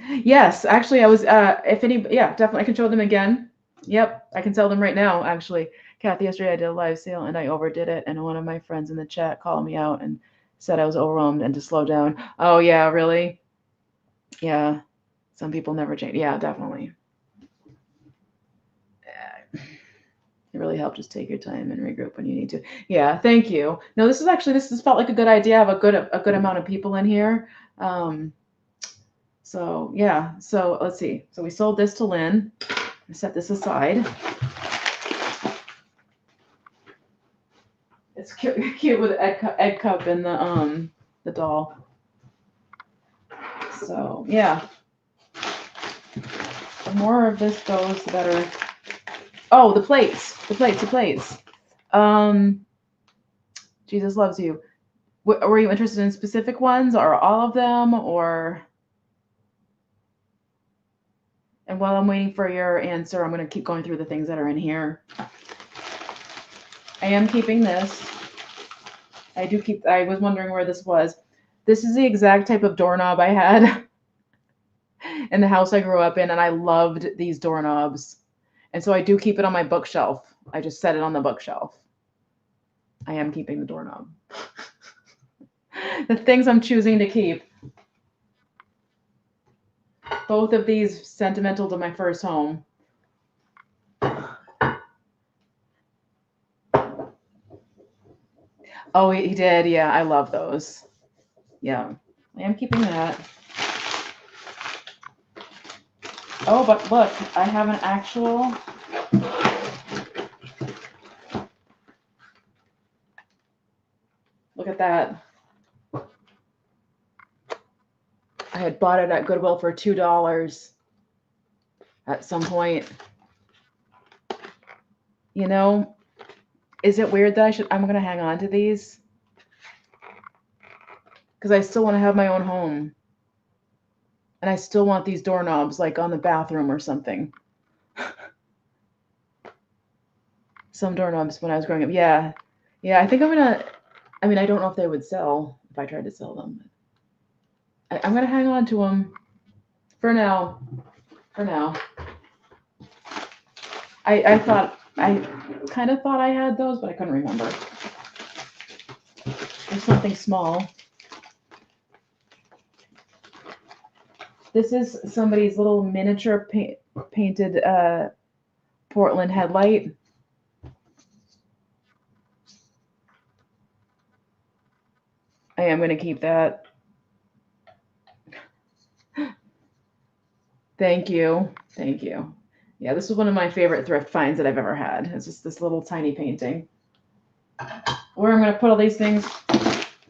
Yes, actually, I was, definitely, I can show them again. Yep, I can sell them right now, actually. Kathy, yesterday I did a live sale and I overdid it, and one of my friends in the chat called me out and said I was overwhelmed and to slow down. Oh, yeah, really? Yeah, some people never change. Yeah, definitely. It really helped. Just take your time and regroup when you need to. Yeah, thank you. No, this felt like a good idea. I have a good amount of people in here. So yeah, so let's see. So we sold this to Lynn. I set this aside. It's cute with egg cup and the doll. So yeah, the more of this goes, the better. Oh, the plates. Jesus loves you. Were you interested in specific ones or all of them or? And while I'm waiting for your answer, I'm going to keep going through the things that are in here. I am keeping this. I was wondering where this was. This is the exact type of doorknob I had in the house I grew up in, and I loved these doorknobs. And so I do keep it on my bookshelf. I just set it on the bookshelf. I am keeping the doorknob. The things I'm choosing to keep. Both of these sentimental to my first home. Oh, he did. Yeah, I love those. Yeah, I am keeping that. Oh, but look, I have an actual. Look at that. I had bought it at Goodwill for $2 at some point. You know, is it weird that I'm going to hang on to these? Because I still want to have my own home. And I still want these doorknobs like on the bathroom or something. Some doorknobs when I was growing up. Yeah. Yeah, I think I'm going to, I don't know if they would sell if I tried to sell them. I'm going to hang on to them for now. I kind of thought I had those, but I couldn't remember. There's something small. This is somebody's little miniature painted Portland headlight. I am going to keep that. Thank you. Yeah, this is one of my favorite thrift finds that I've ever had. It's just this little tiny painting. Where I'm going to put all these things.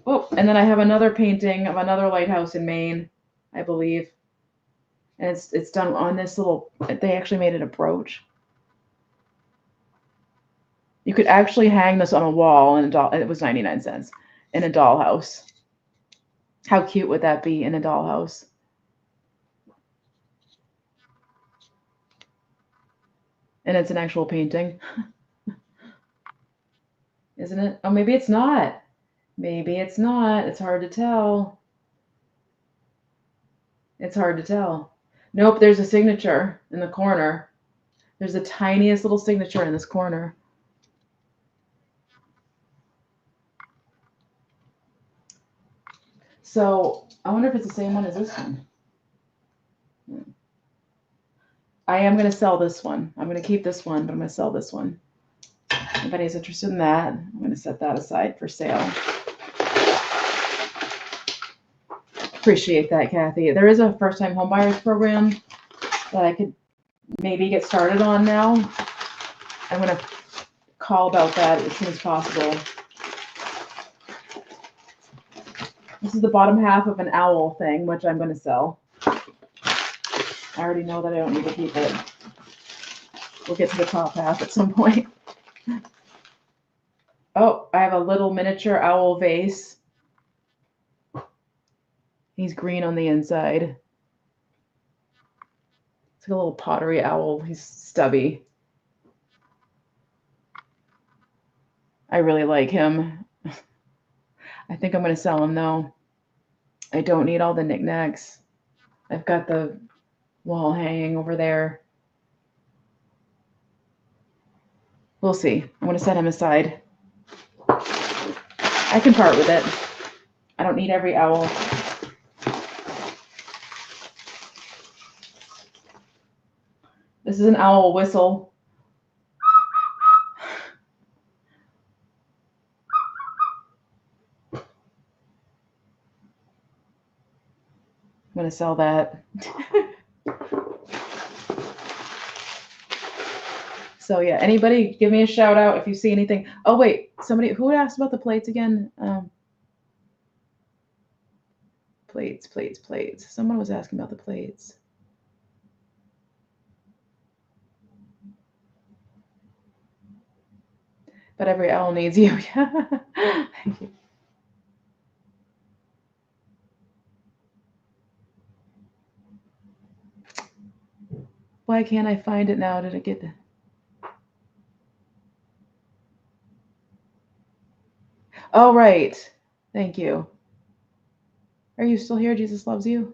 Oh, and then I have another painting of another lighthouse in Maine, I believe. And it's done on this little, they actually made it a brooch. You could actually hang this on a wall in a doll. It was 99 cents in a dollhouse. How cute would that be in a dollhouse? And it's an actual painting, isn't it? Oh, maybe it's not. Maybe it's not. It's hard to tell. It's hard to tell. Nope, there's a signature in the corner. There's the tiniest little signature in this corner. So I wonder if it's the same one as this one. I am going to sell this one. I'm going to keep this one, but I'm going to sell this one. If anybody's interested in that, I'm going to set that aside for sale. Appreciate that, Kathy. There is a first-time homebuyers program that I could maybe get started on now. I'm going to call about that as soon as possible. This is the bottom half of an owl thing, which I'm going to sell. I already know that I don't need to keep it. We'll get to the top half at some point. Oh, I have a little miniature owl vase. He's green on the inside. It's like a little pottery owl. He's stubby. I really like him. I think I'm going to sell him though. I don't need all the knickknacks. I've got the wall hanging over there. We'll see. I'm going to set him aside. I can part with it. I don't need every owl. This is an owl whistle. I'm going to sell that. So yeah, anybody give me a shout out if you see anything. Oh wait, somebody, who asked about the plates again? Plates. Someone was asking about the plates. But every owl needs you. Thank you. Why can't I find it now? Did it get... Oh, right. Thank you. Are you still here? Jesus loves you.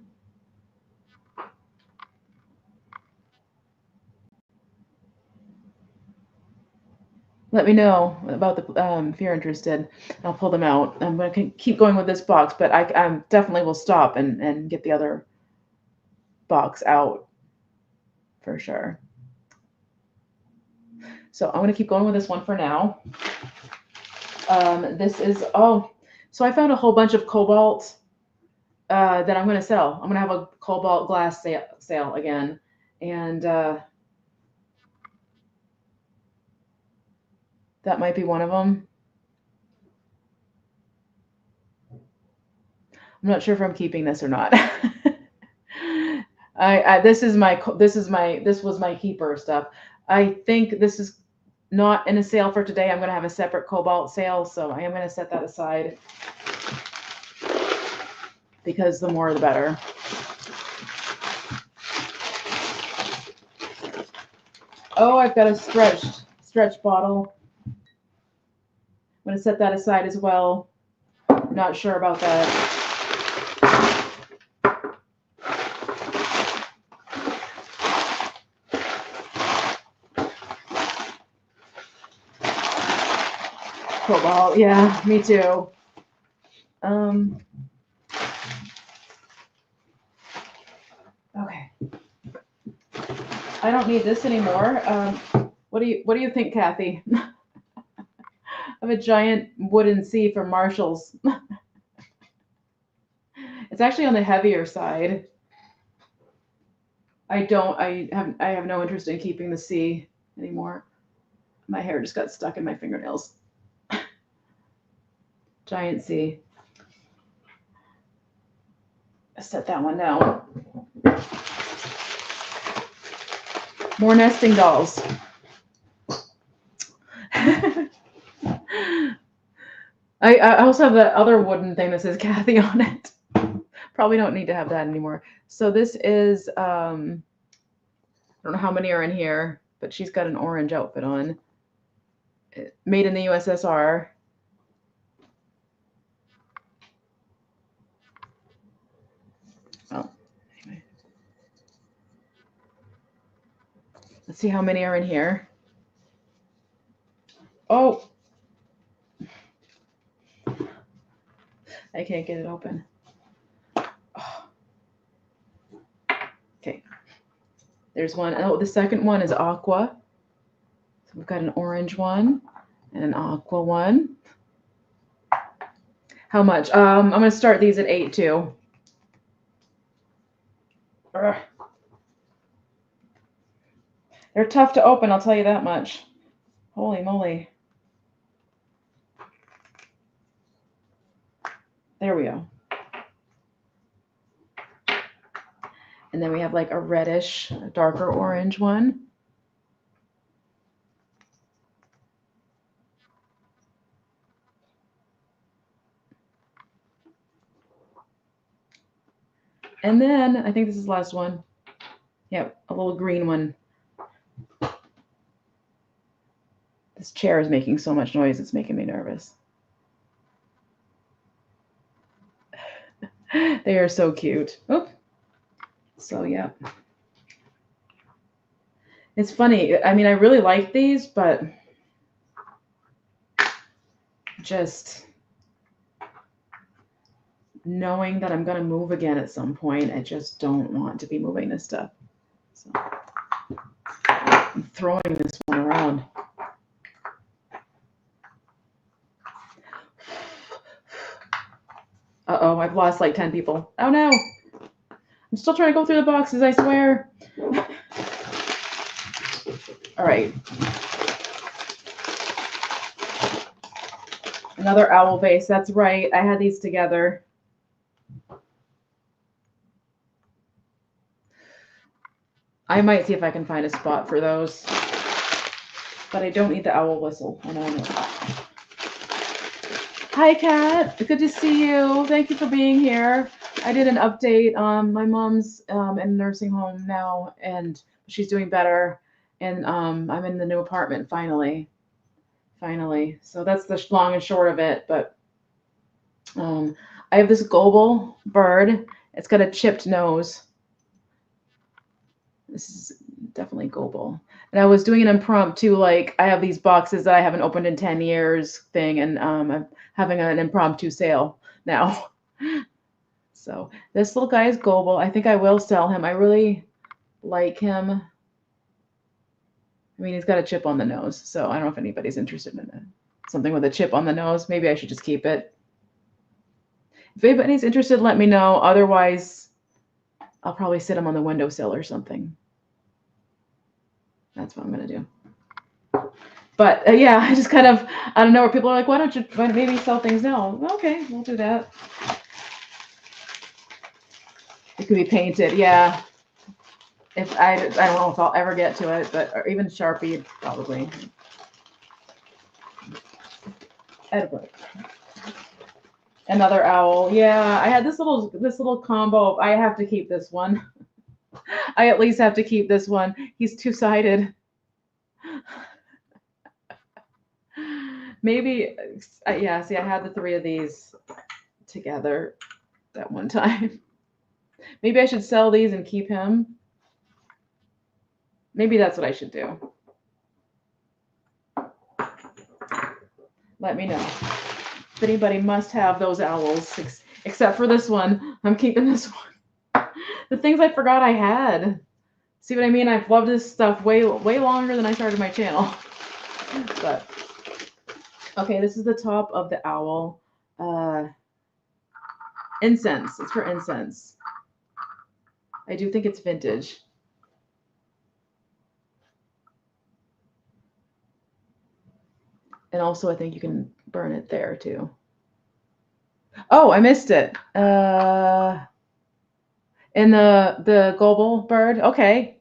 Let me know about the if you're interested. I'll pull them out. I'm going to keep going with this box, but I definitely will stop and get the other box out for sure. So I'm going to keep going with this one for now. This is, oh, so I found a whole bunch of cobalt that I'm going to sell. I'm going to have a cobalt glass sale again. And that might be one of them. I'm not sure if I'm keeping this or not. This was my keeper stuff. I think this is not in a sale for today. I'm going to have a separate cobalt sale, so I am going to set that aside because the more the better. Oh, I've got a stretch bottle. I'm going to set that aside as well. Not sure about that. Cobalt, yeah, me too. Okay. I don't need this anymore. What do you think, Kathy? I have a giant wooden C from Marshall's. It's actually on the heavier side. I have no interest in keeping the C anymore. My hair just got stuck in my fingernails. Giant C. I set that one down. More nesting dolls. I also have that other wooden thing that says Kathy on it. Probably don't need to have that anymore. So this is, I don't know how many are in here. but she's got an orange outfit on. Made in the USSR. Oh, anyway. Let's see how many are in here. Oh, I can't get it open. Oh. Okay. There's one. Oh, the second one is aqua. So we've got an orange one and an aqua one. How much? I'm going to start these at 8 too. Ugh. They're tough to open, I'll tell you that much. Holy moly. There we go. And then we have like a reddish, darker orange one. And then I think this is the last one. Yep, a little green one. This chair is making so much noise, it's making me nervous. They are so cute. Oop. So yeah. It's funny. I mean, I really like these, but just knowing that I'm going to move again at some point, I just don't want to be moving this stuff. So I'm throwing this one around. Uh-oh, I've lost like 10 people. Oh no! I'm still trying to go through the boxes, I swear. All right. Another owl vase, that's right. I had these together. I might see if I can find a spot for those. But I don't need the owl whistle. I know. Hi, Kat. Good to see you. Thank you for being here. I did an update. My mom's in a nursing home now, and she's doing better. And I'm in the new apartment finally. So that's the long and short of it. But I have this global bird. It's got a chipped nose. This is definitely global. And I was doing an impromptu, like I have these boxes that I haven't opened in 10 years thing, and I'm having an impromptu sale now. So this little guy is global. I think I will sell him. I really like him. I mean, he's got a chip on the nose, so I don't know if anybody's interested in it. Something with a chip on the nose. Maybe I should just keep it. If anybody's interested, let me know. Otherwise, I'll probably sit him on the windowsill or something. That's what I'm going to do. But yeah, I just kind of, I don't know, where people are like, why don't you maybe sell things now? Okay, we'll do that. It could be painted, yeah. If I don't know if I'll ever get to it, but or even Sharpie probably. Edward. Another owl. Yeah, I had this little combo. I have to keep this one. I at least have to keep this one. He's two-sided. Maybe, yeah, see, I had the 3 of these together at one time. Maybe I should sell these and keep him. Maybe that's what I should do. Let me know. If anybody must have those owls, except for this one. I'm keeping this one. The things I forgot I had. See what I mean? I've loved this stuff way longer than I started my channel. But okay, this is the top of the owl. Incense. It's for incense. I do think it's vintage. And also, I think you can burn it there too. Oh, I missed it. In the global bird. Okay.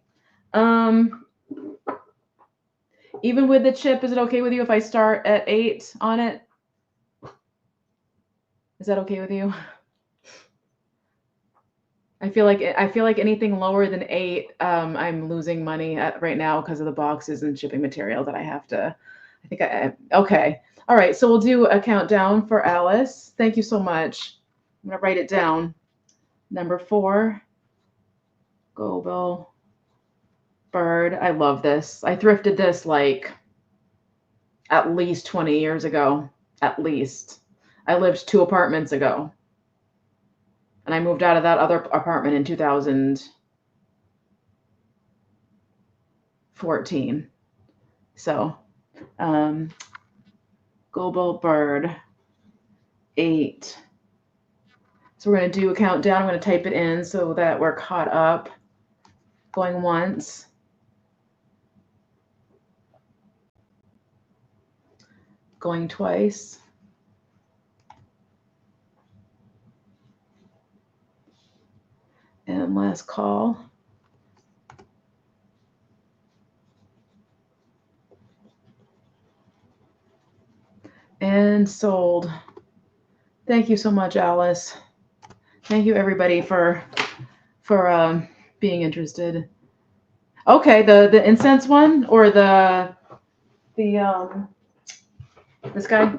Even with the chip, is it okay with you if I start at 8 on it? Is that okay with you? I feel like anything lower than 8, I'm losing money at right now because of the boxes and shipping material that I have to. Okay. All right. So we'll do a countdown for Alice. Thank you so much. I'm gonna write it down. Number 4, Goble Bird. I love this. I thrifted this like at least 20 years ago. At least. I lived 2 apartments ago. And I moved out of that other apartment in 2014. So, Global Bird 8. So we're going to do a countdown. I'm going to type it in so that we're caught up. Going once. Going twice. And last call. And sold. Thank you so much, Alice. Thank you, everybody, for being interested. Okay, the incense one or the this guy.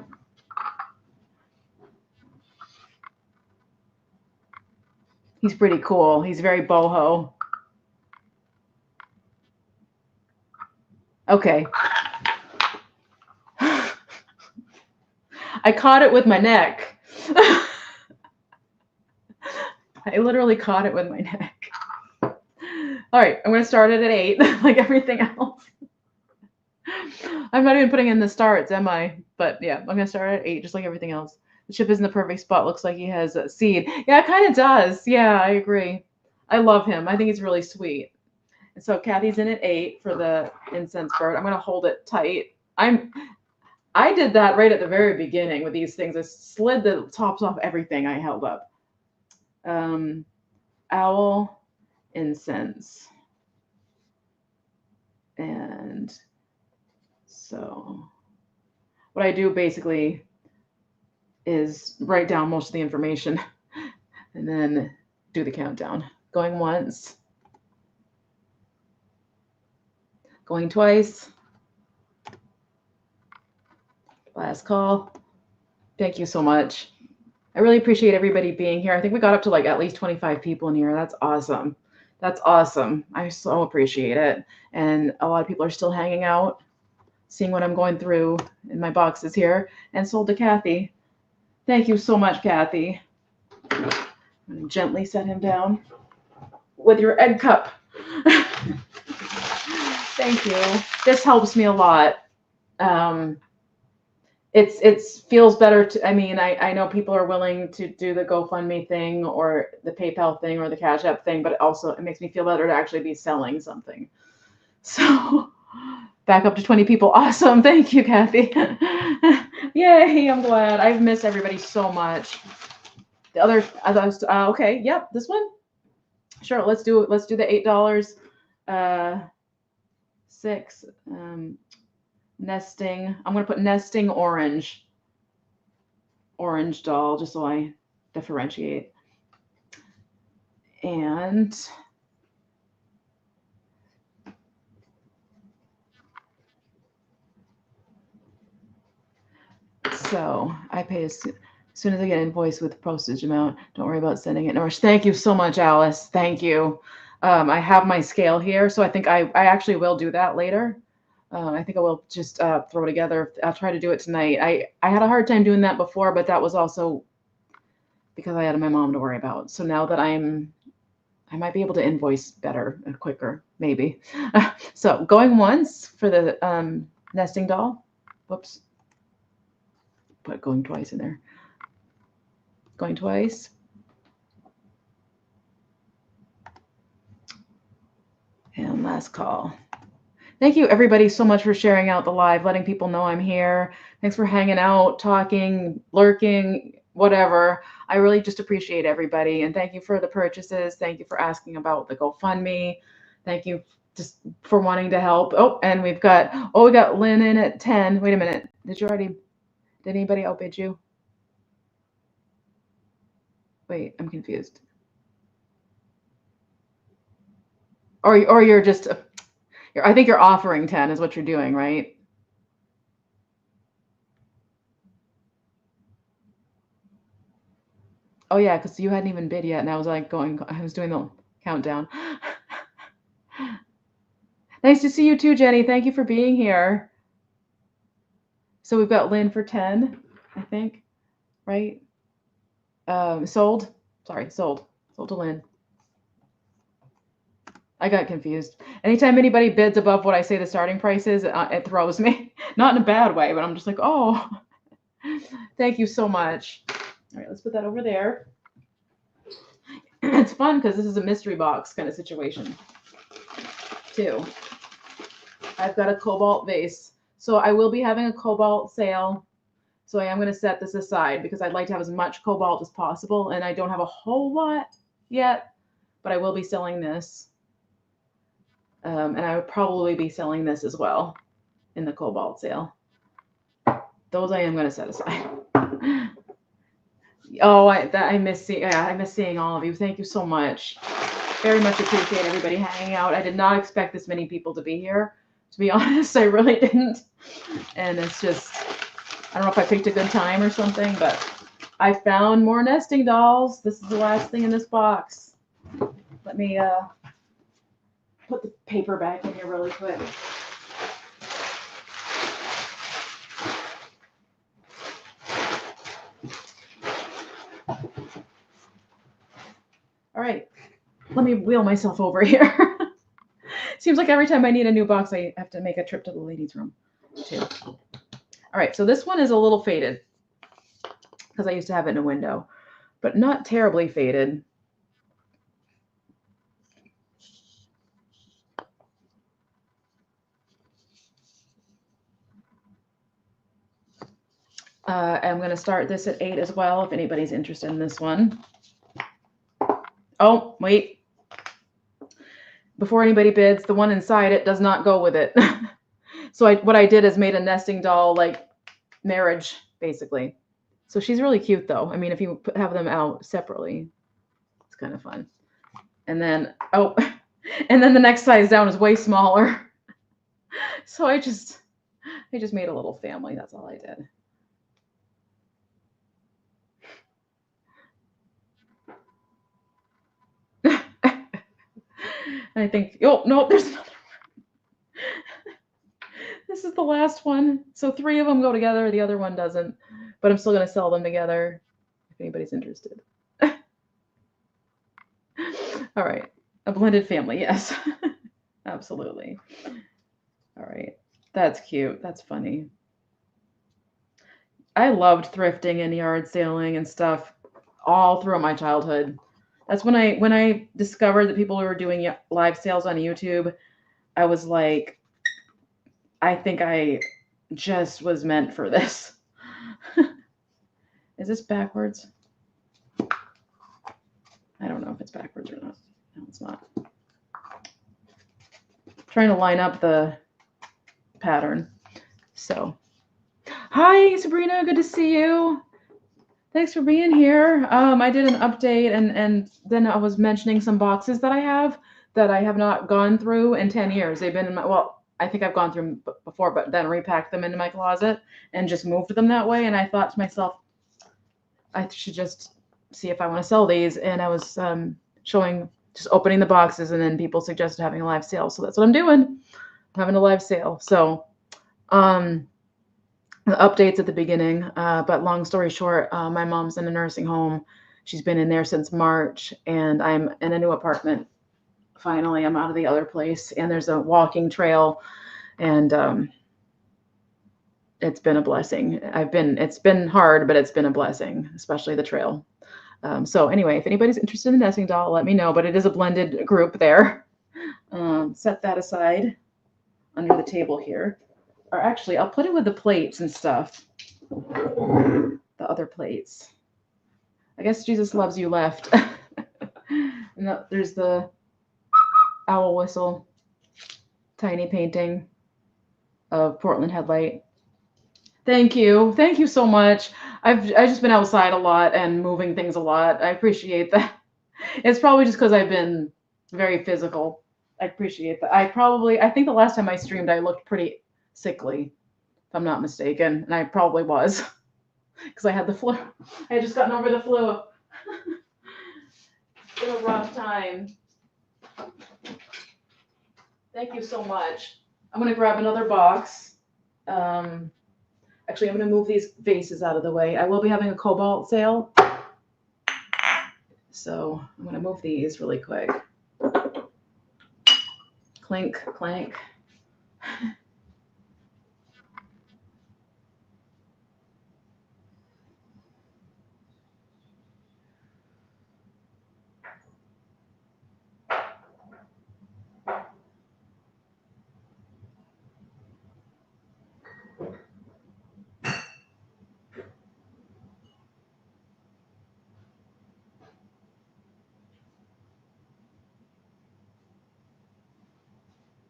He's pretty cool. He's very boho. Okay. I caught it with my neck. I literally caught it with my neck. All right, I'm going to start it at 8, like everything else. I'm not even putting in the starts, am I? But yeah, I'm going to start at 8, just like everything else. The chip is in the perfect spot. Looks like he has a seed. Yeah, it kind of does. Yeah, I agree. I love him. I think he's really sweet. And so Kathy's in at 8 for the incense bird. I'm going to hold it tight. I did that right at the very beginning with these things. I slid the tops off everything I held up. Owl, incense. And so what I do basically is write down most of the information and then do the countdown. Going once. Going twice. Last call. Thank you so much. I really appreciate everybody being here. I think we got up to like at least 25 people in here. That's awesome. That's awesome. I so appreciate it. And a lot of people are still hanging out, seeing what I'm going through in my boxes here, and sold to Kathy. Thank you so much, Kathy. I'm going to gently set him down with your egg cup. Thank you. This helps me a lot. It feels better to, I mean, I know people are willing to do the GoFundMe thing or the PayPal thing or the Cash App thing, but also it makes me feel better to actually be selling something. So back up to 20 people. Awesome. Thank you, Kathy. Yay. I'm glad. I've missed everybody so much. The other, okay. Yep. This one. Sure. Let's do the $8. 6, nesting. I'm going to put nesting orange doll, just so I differentiate. And so I pay as soon as I get an invoice with postage amount. Don't worry about sending it. Thank you so much, Alice. Thank you. I have my scale here, so I think I actually will do that later. I think I will just throw together. I'll try to do it tonight. I had a hard time doing that before, but that was also because I had my mom to worry about. So now that I might be able to invoice better and quicker, maybe. So going once for the nesting doll. Whoops. Put going twice in there. Going twice. And last call. Thank you, everybody, so much for sharing out the live, letting people know I'm here. Thanks for hanging out, talking, lurking, whatever. I really just appreciate everybody. And thank you for the purchases. Thank you for asking about the GoFundMe. Thank you just for wanting to help. Oh, and we got Lynn in at 10. Wait a minute. Did anybody outbid you? Wait, I'm confused. Or you're just, I think you're offering 10 is what you're doing, right? Oh yeah, because you hadn't even bid yet, and I was like I was doing the countdown. Nice to see you too, Jenny. Thank you for being here. So we've got Lynn for 10, I think, right? Sold. Sorry, sold. Sold to Lynn. I got confused. Anytime anybody bids above what I say the starting price is, it throws me. Not in a bad way, but I'm just like, oh, thank you so much. All right, let's put that over there. It's fun because this is a mystery box kind of situation, too. I've got a cobalt vase. So I will be having a cobalt sale. So I am going to set this aside because I'd like to have as much cobalt as possible. And I don't have a whole lot yet, but I will be selling this. And I would probably be selling this as well in the cobalt sale. Those I am going to set aside. Oh, I miss seeing all of you. Thank you so much. Very much appreciate everybody hanging out. I did not expect this many people to be here. To be honest, I really didn't. And it's just, I don't know if I picked a good time or something, but I found more nesting dolls. This is the last thing in this box. Let me put the paper back in here really quick. All right, let me wheel myself over here. Seems like every time I need a new box, I have to make a trip to the ladies' room, too. All right, so this one is a little faded because I used to have it in a window, but not terribly faded. I'm going to start this at 8 as well, if anybody's interested in this one. Oh, wait. Before anybody bids, the one inside it does not go with it. So what I did is made a nesting doll, like marriage, basically. So she's really cute, though. I mean, if you have them out separately, it's kind of fun. And then, oh, and then the next size down is way smaller. So I just made a little family. That's all I did. I think, oh, no, there's another one. This is the last one. So 3 of them go together. The other one doesn't. But I'm still going to sell them together if anybody's interested. All right. A blended family, yes. Absolutely. All right. That's cute. That's funny. I loved thrifting and yard selling and stuff all throughout my childhood. That's when I discovered that people were doing live sales on YouTube. I was like, I think I just was meant for this. Is this backwards? I don't know if it's backwards or not. No, it's not. Trying to line up the pattern. So, hi Sabrina, good to see you. Thanks for being here. I did an update and then I was mentioning some boxes that I have not gone through in 10 years. They've been in my, well, I think I've gone through them before, but then repacked them into my closet and just moved them that way. And I thought to myself, I should just see if I want to sell these. And I was just opening the boxes, and then people suggested having a live sale. So that's what I'm doing. I'm having a live sale. So the updates at the beginning, but long story short, my mom's in a nursing home. She's been in there since March, and I'm in a new apartment. Finally, I'm out of the other place, and there's a walking trail, and it's been a blessing. It's been hard, but it's been a blessing, especially the trail. So anyway, if anybody's interested in the nesting doll, let me know, but it is a blended group there. Set that aside under the table here. Or actually, I'll put it with the plates and stuff. The other plates. I guess Jesus Loves You left. And there's the owl whistle, tiny painting of Portland headlight. Thank you. Thank you so much. I've just been outside a lot and moving things a lot. I appreciate that. It's probably just because I've been very physical I appreciate that. I think the last time I streamed, I looked pretty sickly, if I'm not mistaken, and I probably was because I had the flu. I had just gotten over the flu. It's been a rough time. Thank you so much. I'm gonna grab another box. Actually, I'm gonna move these vases out of the way. I will be having a cobalt sale, so I'm gonna move these really quick. Clink, clank.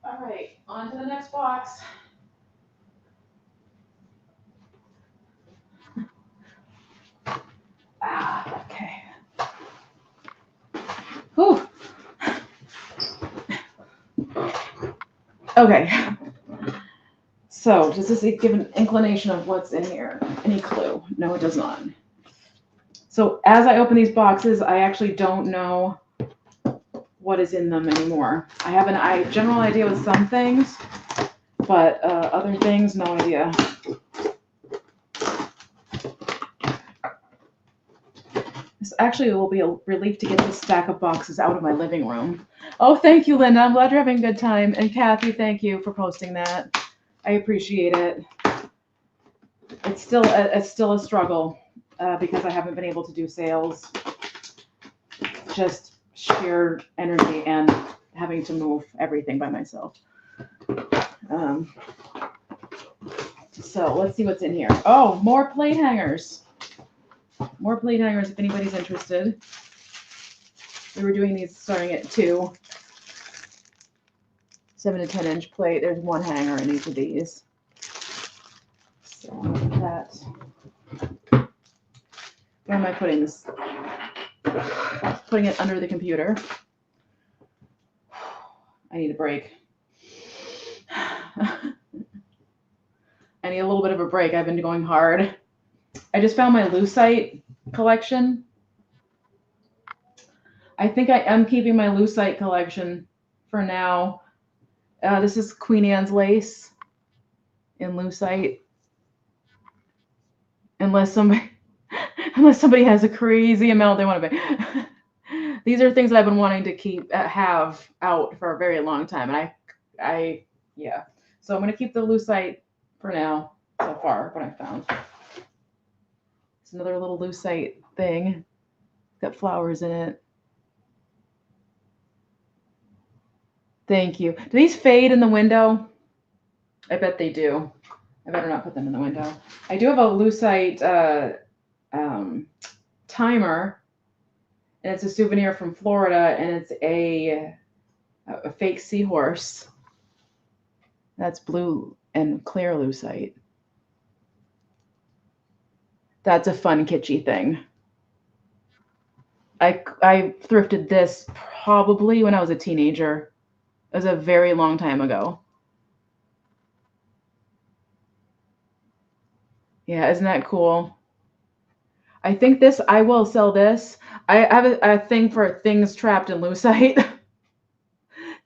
All right, on to the next box. Okay. Whew. Okay. So, does this give an inclination of what's in here? Any clue? No, it does not. So, as I open these boxes, I actually don't know what is in them anymore. I have a general idea with some things, but other things, no idea. This actually will be a relief to get this stack of boxes out of my living room. Oh, thank you, Linda. I'm glad you're having a good time. And Kathy, thank you for posting that. I appreciate it. It's still a struggle because I haven't been able to do sales. Just sheer energy and having to move everything by myself. So let's see what's in here. Oh, more plate hangers. More plate hangers if anybody's interested. We were doing these starting at 2 7 to 10 inch plate. There's one hanger in each of these. So that. Where am I putting this? Putting it under the computer. I need a break. I need a little bit of a break. I've been going hard. I just found my lucite collection. I think I am keeping my lucite collection for now. This is Queen Anne's lace in lucite. Unless somebody has a crazy amount they want to pay. These are things that I've been wanting to have out for a very long time, and yeah. So I'm gonna keep the lucite for now. So far, what I found. It's another little lucite thing. Got flowers in it. Thank you. Do these fade in the window? I bet they do. I better not put them in the window. I do have a lucite timer, and it's a souvenir from Florida, and it's a fake seahorse. That's blue and clear lucite. That's a fun kitschy thing. I thrifted this probably when I was a teenager. It was a very long time ago. Yeah, isn't that cool? I think I will sell this. I have a thing for things trapped in lucite.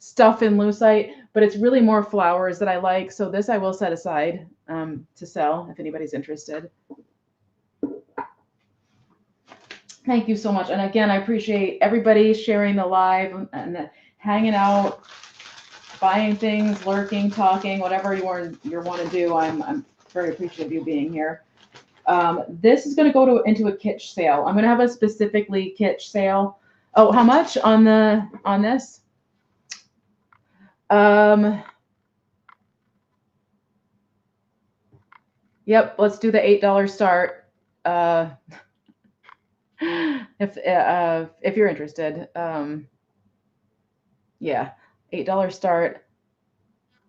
Stuff in lucite, but it's really more flowers that I like. So this I will set aside to sell if anybody's interested. Thank you so much. And again, I appreciate everybody sharing the live and hanging out, buying things, lurking, talking, whatever you want to do. I'm very appreciative of you being here. This is going to go into a kitsch sale. I'm going to have a specifically kitsch sale. Oh, how much on this? Yep, let's do the $8 start. If you're interested. Yeah, $8 start.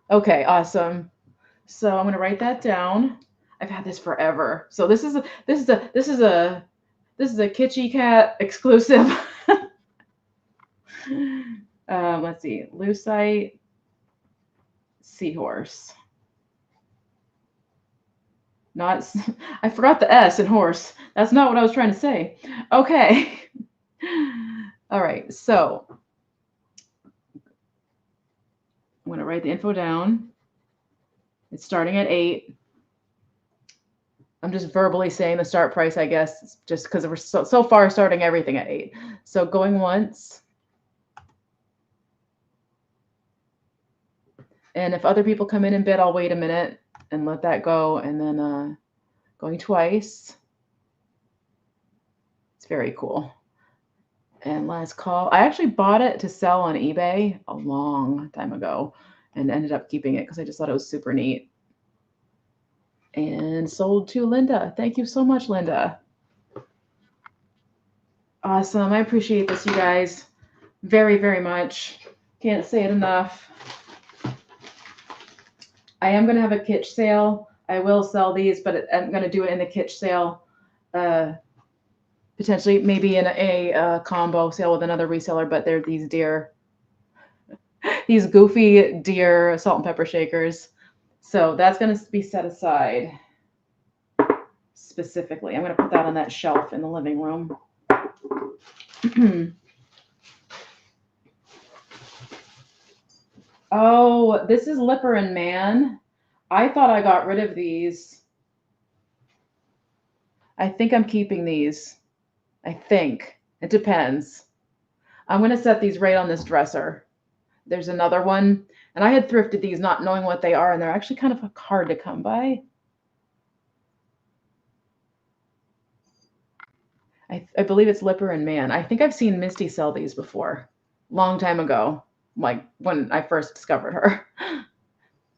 Okay, awesome. So I'm gonna write that down. I've had this forever. So this is a kitschy cat exclusive. Let's see, lucite seahorse. Not, I forgot the S in horse. That's not what I was trying to say. Okay. All right, so I'm going to write the info down. It's starting at 8. I'm just verbally saying the start price, I guess, just because we're so far starting everything at 8. So going once. And if other people come in and bid, I'll wait a minute and let that go. And then going twice. It's very cool. And last call. I actually bought it to sell on eBay a long time ago and ended up keeping it because I just thought it was super neat. And sold to Linda. Thank you so much, Linda. Awesome. I appreciate this, you guys. Very, very much. Can't say it enough. I am going to have a kitsch sale. I will sell these, but I'm going to do it in the kitsch sale. Potentially maybe in a combo sale with another reseller, but they're these deer, these goofy deer salt and pepper shakers. So that's going to be set aside specifically. I'm going to put that on that shelf in the living room. Oh, this is Lipper and Man. I thought I got rid of these. I think I'm keeping these. I think. It depends. I'm going to set these right on this dresser. There's another one. And I had thrifted these not knowing what they are, and they're actually kind of hard to come by. I believe it's Lipper and Man. I think I've seen Misty sell these before. Long time ago, like when I first discovered her.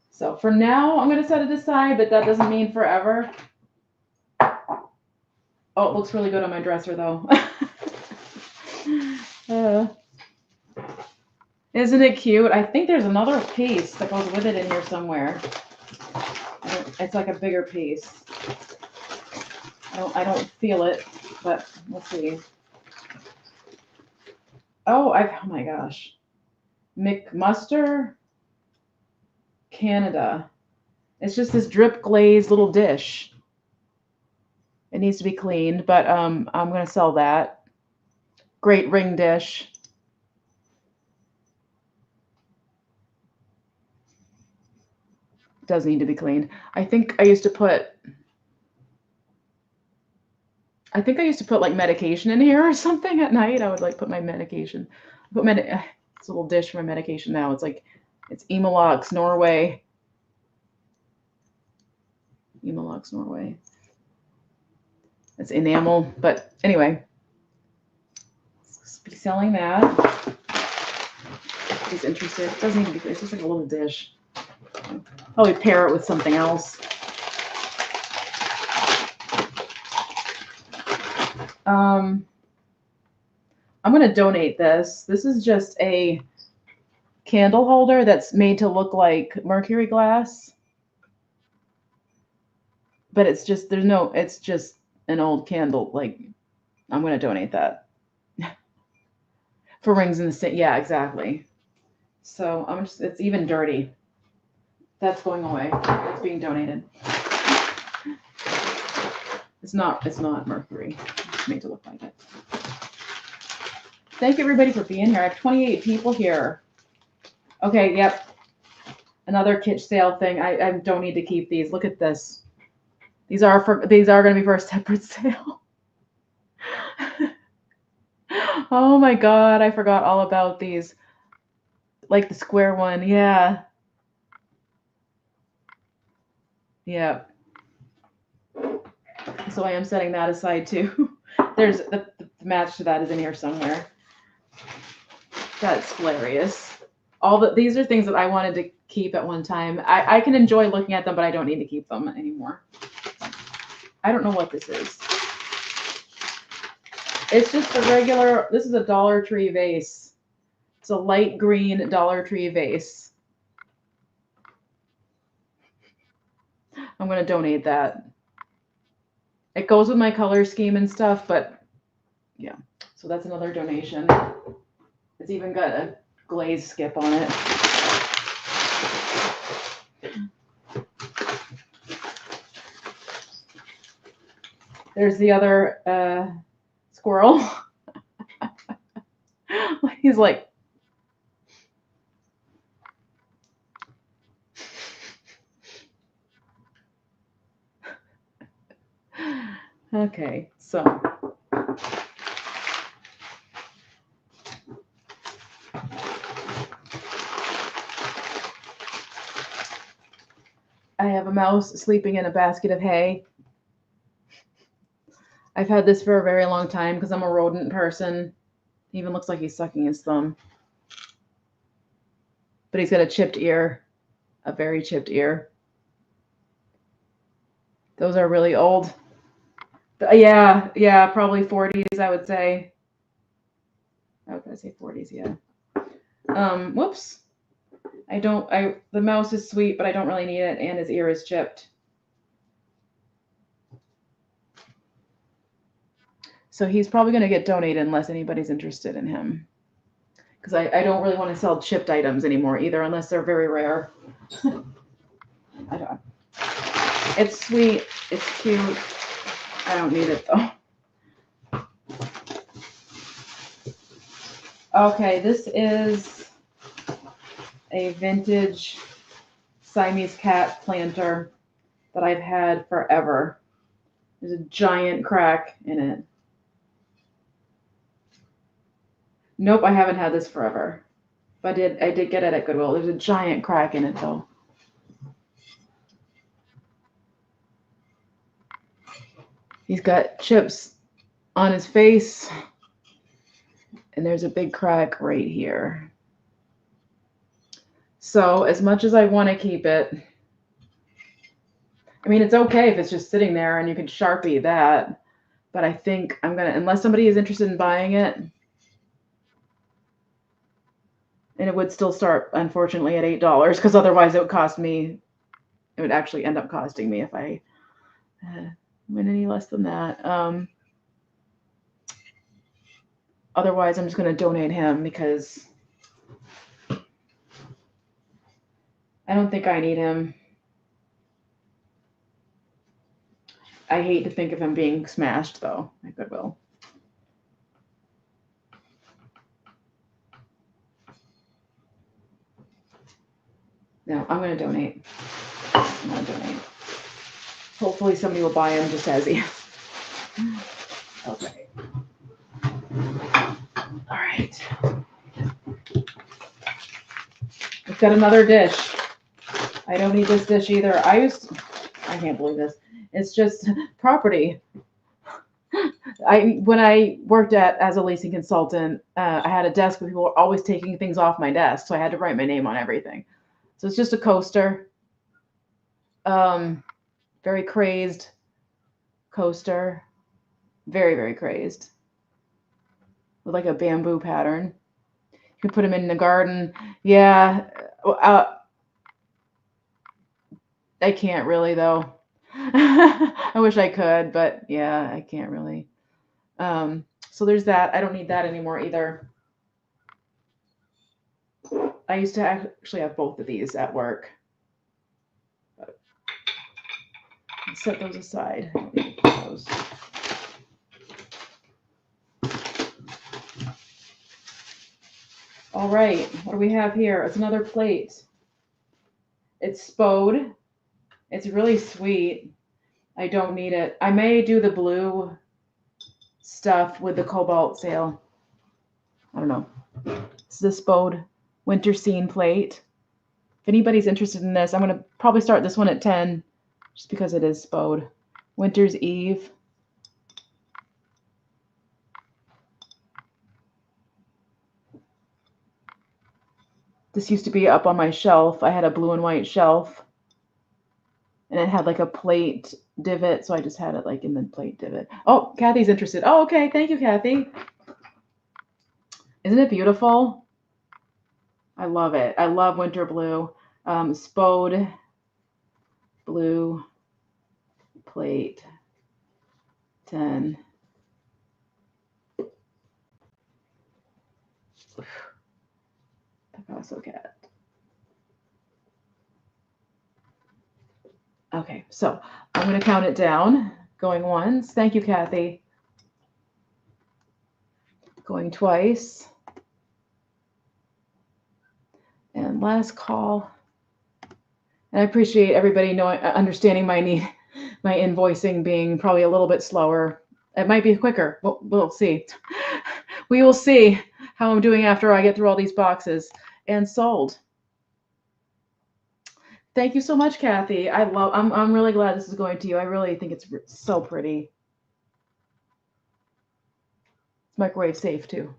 So for now, I'm going to set it aside, but that doesn't mean forever. Oh, it looks really good on my dresser, though. Isn't it cute? I think there's another piece that goes with it in here somewhere. It's like a bigger piece. I don't feel it, but let's see. Oh my gosh. McMuster, Canada. It's just this drip glazed little dish. It needs to be cleaned, but I'm going to sell that. Great ring dish. Does need to be cleaned. I think I used to put like medication in here or something at night. I would like put my medication. It's a little dish for my medication now. It's like it's Emalox Norway. Emalox Norway. It's enamel, but anyway. Be selling that. Who's interested? It doesn't need to be. It's just like a little dish. Probably pair it with something else. I'm going to donate this. This is just a candle holder that's made to look like mercury glass. But it's just, it's just an old candle. Like, I'm going to donate that. For rings in the same, yeah, exactly. So it's even dirty. That's going away. That's being donated. It's not mercury. It's made to look like it. Thank you everybody for being here. I have 28 people here. Okay, yep. Another kitsch sale thing. I don't need to keep these. Look at this. These are going to be for a separate sale. Oh my God, I forgot all about these. Like the square one, yeah. Yeah. So I am setting that aside too. There's the match to that is in here somewhere. That's hilarious. These are things that I wanted to keep at one time. I can enjoy looking at them, but I don't need to keep them anymore. I don't know what this is. It's just a regular, this is a Dollar Tree vase. It's a light green Dollar Tree vase. I'm going to donate that. It goes with my color scheme and stuff, but yeah. So that's another donation. It's even got glaze skip on it. There's the other squirrel. He's like, okay, so I have a mouse sleeping in a basket of hay. I've had this for a very long time because I'm a rodent person. He even looks like he's sucking his thumb. But he's got a chipped ear, a very chipped ear. Those are really old. Yeah, probably 40s, I would say. How could I say 40s? Yeah. Whoops. The mouse is sweet, but I don't really need it, and his ear is chipped. So he's probably going to get donated unless anybody's interested in him. Because I don't really want to sell chipped items anymore either, unless they're very rare. I don't. It's sweet. It's cute. I don't need it though. Okay, this is a vintage Siamese cat planter that I've had forever. There's a giant crack in it. Nope, I haven't had this forever. But I did get it at Goodwill. There's a giant crack in it though. He's got chips on his face, and there's a big crack right here. So as much as I want to keep it, I mean, it's okay if it's just sitting there and you can Sharpie that, but I think I'm going to, unless somebody is interested in buying it, and it would still start, unfortunately, at $8, because otherwise it would actually end up costing me if I went any less than that. Otherwise, I'm just going to donate him because I don't think I need him. I hate to think of him being smashed, though, at Goodwill. No, I'm going to donate. I'm going to donate. Hopefully somebody will buy him just as he is. Okay. All right. We've got another dish. I don't need this dish either. I can't believe this. It's just property. When I worked as a leasing consultant, I had a desk where people were always taking things off my desk, so I had to write my name on everything. So it's just a coaster. Very crazed coaster. Very, very crazed. With like a bamboo pattern. You can put them in the garden. Yeah. I can't really, though. I wish I could, but yeah, I can't really. So there's that. I don't need that anymore either. I used to actually have both of these at work. But set those aside. I don't need to put those. All right, what do we have here? It's another plate. It's Spode. It's really sweet. I don't need it. I may do the blue stuff with the cobalt sale. I don't know. It's the Spode winter scene plate. If anybody's interested in this, I'm going to probably start this one at 10 just because it is Spode. Winter's Eve. This used to be up on my shelf. I had a blue and white shelf. And it had like a plate divot, so I just had it like in the plate divot. Oh, Kathy's interested. Oh, okay. Thank you, Kathy. Isn't it beautiful? I love it. I love winter blue. Spode blue plate 10. Picasso cat. Okay, so I'm going to count it down. Going once. Thank you, Kathy. Going twice. And last call. And I appreciate everybody understanding my invoicing being probably a little bit slower. It might be quicker. We'll see. We will see how I'm doing after I get through all these boxes. And sold. Thank you so much, Kathy. I'm really glad this is going to you. I really think it's so pretty. It's microwave safe too.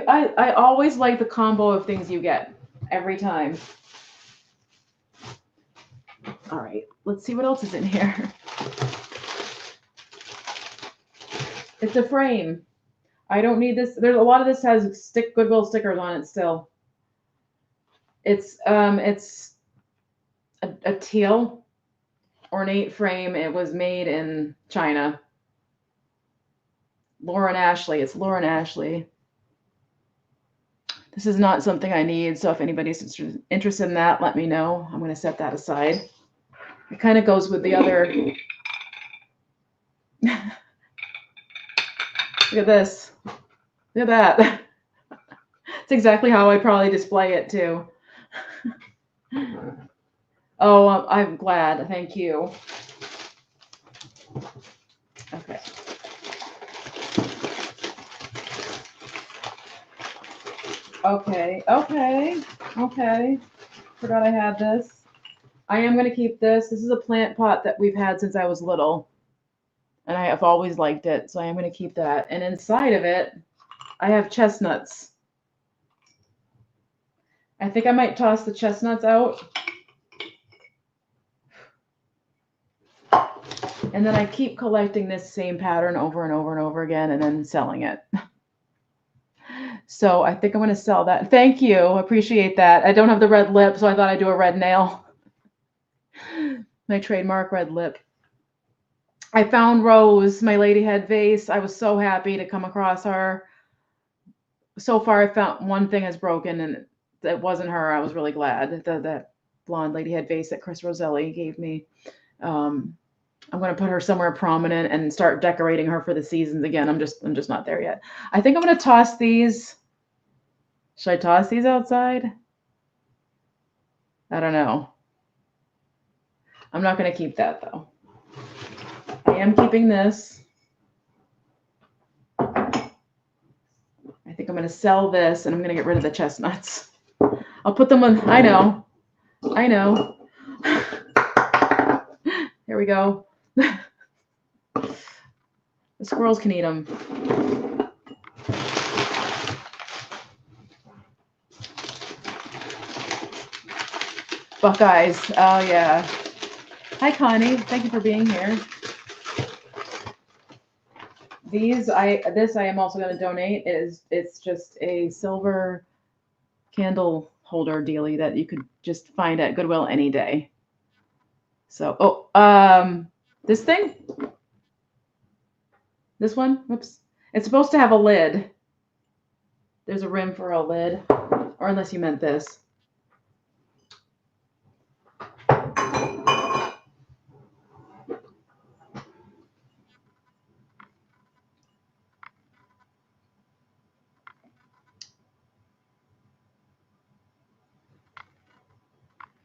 I always like the combo of things you get every time. All right, let's see what else is in here. It's a frame. I don't need this. There's a lot of this has Goodwill stickers on it still. It's a teal ornate frame. It was made in China. Lauren Ashley. It's Lauren Ashley. This is not something I need, so if anybody's interested in that, let me know. I'm going to set that aside. It kind of goes with the other. Look at this. Look at that. It's exactly how I probably display it too. Oh, I'm glad. Thank you. Okay. Okay. Forgot I had this. I am going to keep this. This is a plant pot that we've had since I was little. And I have always liked it, so I am going to keep that. And inside of it, I have chestnuts. I think I might toss the chestnuts out. And then I keep collecting this same pattern over and over and over again and then selling it. So I think I'm going to sell that. Thank you. Appreciate that. I don't have the red lip, so I thought I'd do a red nail. My trademark red lip. I found Rose, my ladyhead vase. I was so happy to come across her. So far, I found one thing is broken, and it wasn't her. I was really glad. That blonde ladyhead vase that Chris Roselli gave me. I'm going to put her somewhere prominent and start decorating her for the seasons again. I'm just not there yet. I think I'm going to toss these. Should I toss these outside? I don't know. I'm not going to keep that though. I am keeping this. I think I'm going to sell this and I'm going to get rid of the chestnuts. I'll put them on. I know. Here we go. The squirrels can eat them. Buckeyes. Oh, yeah. Hi, Connie. Thank you for being here. This I am also going to donate. It's just a silver candle holder dealie that you could just find at Goodwill any day. So, this thing? This one? Whoops. It's supposed to have a lid. There's a rim for a lid. Or unless you meant this.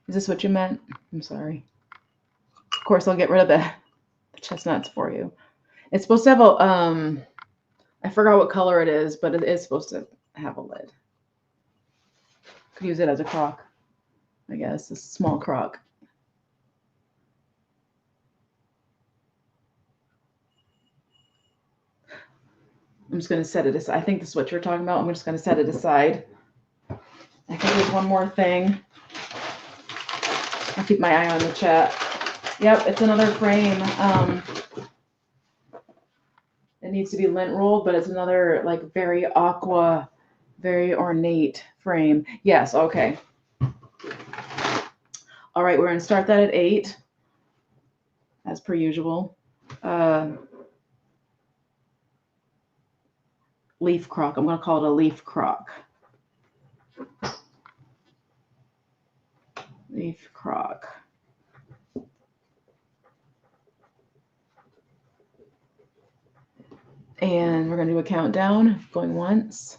Is this what you meant? I'm sorry. Of course, I'll get rid of the chestnuts for you. It's supposed to have a, I forgot what color it is, but it is supposed to have a lid. Could use it as a crock, I guess, a small crock. I'm just going to set it aside. I think this is what you're talking about. I'm just going to set it aside. I think there's one more thing. I'll keep my eye on the chat. Yep, it's another frame. It needs to be lint rolled, but it's another like very aqua, very ornate frame. Yes, okay. All right, we're going to start that at 8, as per usual. leaf crock. I'm going to call it a leaf crock. Leaf crock. And we're going to do a countdown, going once,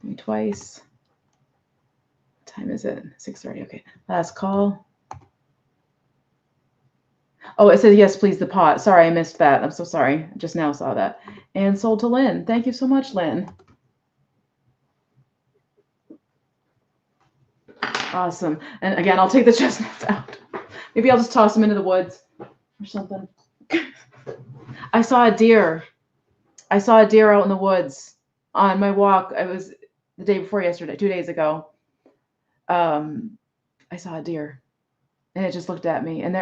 going twice. What time is it? 6:30. Okay. Last call. Oh, it says yes, please, the pot. Sorry, I missed that. I'm so sorry. I just now saw that. And sold to Lynn. Thank you so much, Lynn. Awesome. And again, I'll take the chestnuts out. Maybe I'll just toss them into the woods or something. I saw a deer. I saw a deer out in the woods on my walk. I was the day before yesterday, 2 days ago. I saw a deer, and it just looked at me. And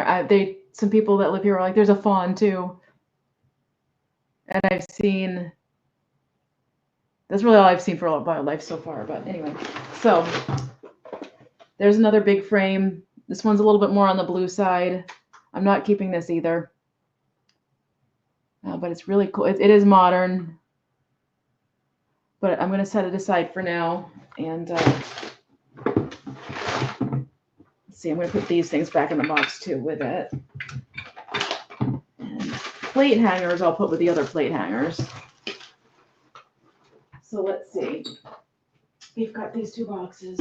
some people that live here were like, "There's a fawn too." And I've seen. That's really all I've seen for wildlife so far. But anyway, so there's another big frame. This one's a little bit more on the blue side. I'm not keeping this either. But it's really cool. It is modern, but I'm going to set it aside for now. And let's see, I'm going to put these things back in the box too with it. And plate hangers, I'll put with the other plate hangers. So let's see. We've got these two boxes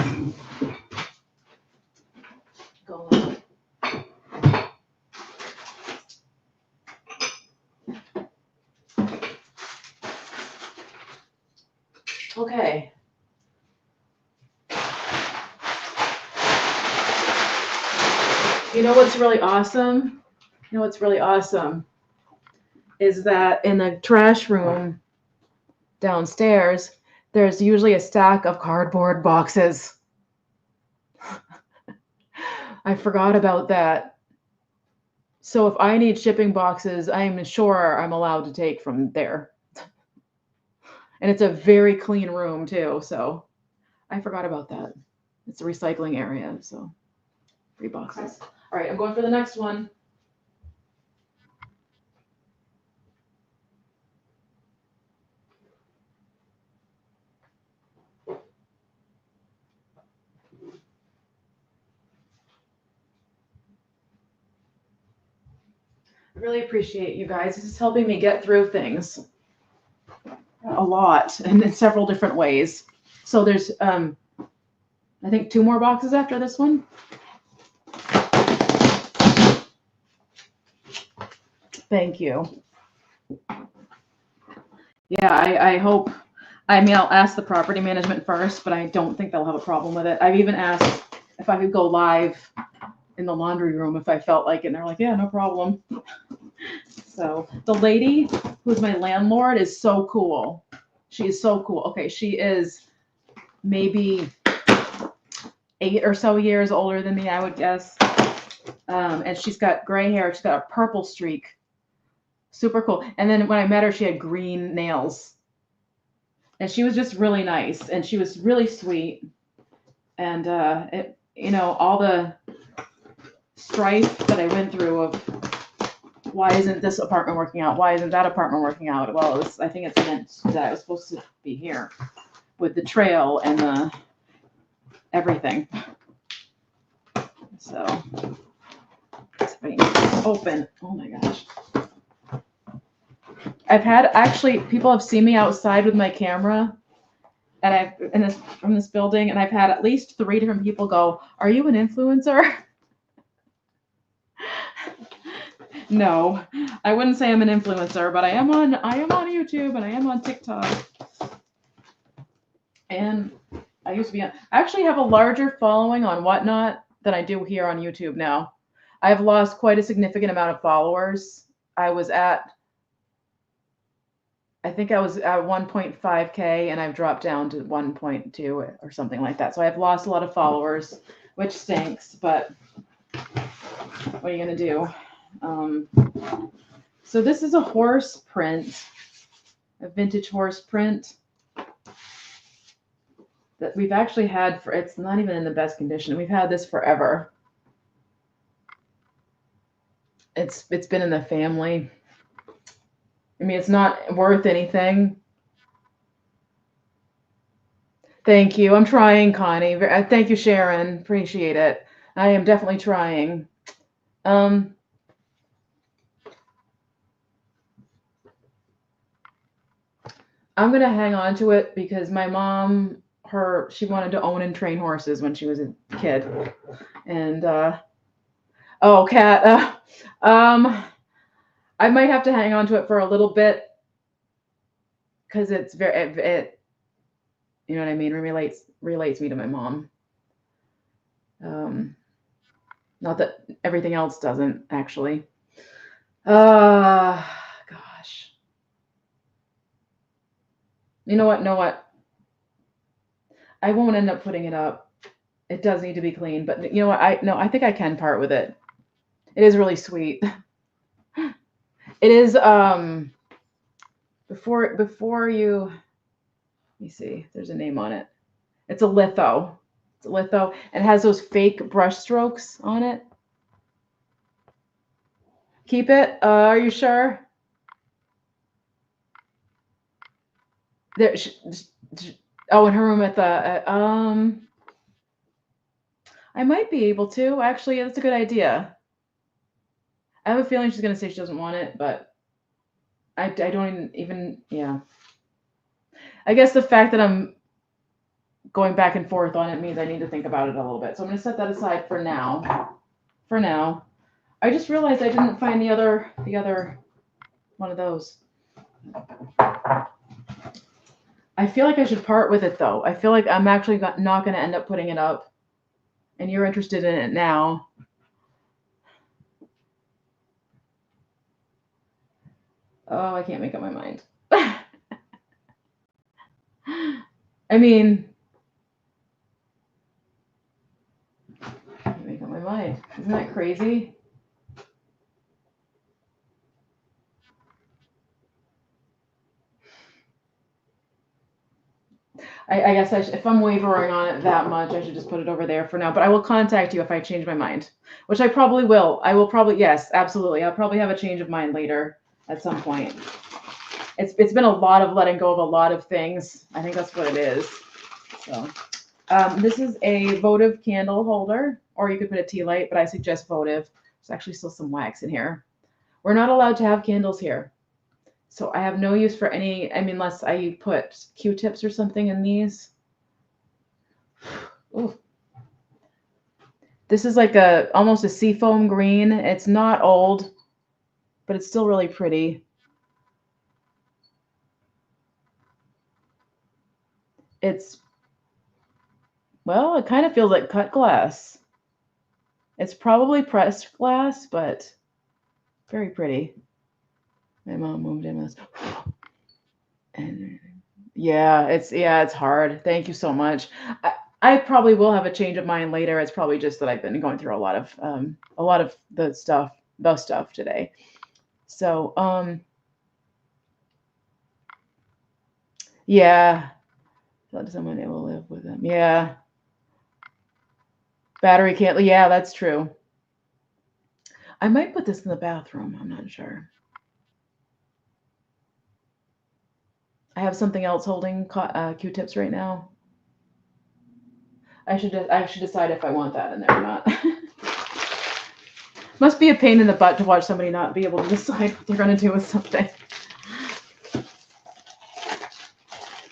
going. Okay. You know what's really awesome? You know what's really awesome is that in the trash room downstairs, there's usually a stack of cardboard boxes. I forgot about that. So if I need shipping boxes, I'm sure I'm allowed to take from there. And it's a very clean room too, so I forgot about that. It's a recycling area, so 3 boxes. All right, I'm going for the next one. I really appreciate you guys. This is helping me get through things a lot and in several different ways. So there's, I think 2 more boxes after this one. Thank you. Yeah, I hope. I mean, I'll ask the property management first, but I don't think they'll have a problem with it. I've even asked if I could go live in the laundry room if I felt like it, and they're like, yeah, no problem. So the lady who's my landlord is so cool. She is so cool. Okay, she is maybe 8 or so years older than me, I would guess. And she's got gray hair. She's got a purple streak. Super cool. And then when I met her, she had green nails. And she was just really nice. And she was really sweet. And, all the strife that I went through of why isn't this apartment working out? Why isn't that apartment working out? Well, I think it's meant that I was supposed to be here with the trail and the everything. So, let's see if I can open. Oh my gosh. I've had, actually, people have seen me outside with my camera and from this building, and I've had at least 3 different people go, "Are you an influencer?" No, I wouldn't say I'm an influencer, but I am on YouTube and I am on TikTok. And I used to be I actually have a larger following on Whatnot than I do here on YouTube now. I've lost quite a significant amount of followers. I think I was at 1.5K and I've dropped down to 1.2 or something like that. So I've lost a lot of followers, which stinks, but what are you going to do? So this is a horse print, a vintage horse print that we've actually had it's not even in the best condition. We've had this forever. It's been in the family. I mean, it's not worth anything. Thank you. I'm trying, Connie. Thank you, Sharon. Appreciate it. I am definitely trying. Um, I'm gonna hang on to it because my mom, she wanted to own and train horses when she was a kid, and oh, cat. I might have to hang on to it for a little bit because it's you know what I mean, relates me to my mom. Um, Not that everything else doesn't actually. Gosh. You know what? Know what? I won't end up putting it up. It does need to be clean, but you know what? I think I can part with it. It is really sweet. It is before you let me see. There's a name on it. It's a litho. It's a litho. And it has those fake brush strokes on it. Keep it. Are you sure? There. Oh, in her room at the. I might be able to. Actually, that's a good idea. I have a feeling she's gonna say she doesn't want it, but I don't even yeah. I guess the fact that I'm going back and forth on it means I need to think about it a little bit. So I'm gonna set that aside for now. For now. I just realized I didn't find the other one of those. I feel like I should part with it though. I feel like I'm actually not going to end up putting it up, and you're interested in it now. Oh, I can't make up my mind. I mean, I can't make up my mind. Isn't that crazy? I guess if I'm wavering on it that much, I should just put it over there for now. But I will contact you if I change my mind, which I probably will. I will probably, yes, absolutely. I'll probably have a change of mind later at some point. It's been a lot of letting go of a lot of things. I think that's what it is. So, this is a votive candle holder, or you could put a tea light, but I suggest votive. There's actually still some wax in here. We're not allowed to have candles here. So I have no use for any, I mean, unless I put Q-tips or something in these. Ooh. This is like almost a seafoam green. It's not old, but it's still really pretty. Well, it kind of feels like cut glass. It's probably pressed glass, but very pretty. My mom moved in with us. And yeah, it's hard. Thank you so much. I probably will have a change of mind later. It's probably just that I've been going through a lot of the stuff today. So yeah, let someone able to live with them. Yeah, battery can't. Yeah, that's true. I might put this in the bathroom. I'm not sure. I have something else holding Q-tips right now. I should decide if I want that in there or not. Must be a pain in the butt to watch somebody not be able to decide what they're going to do with something.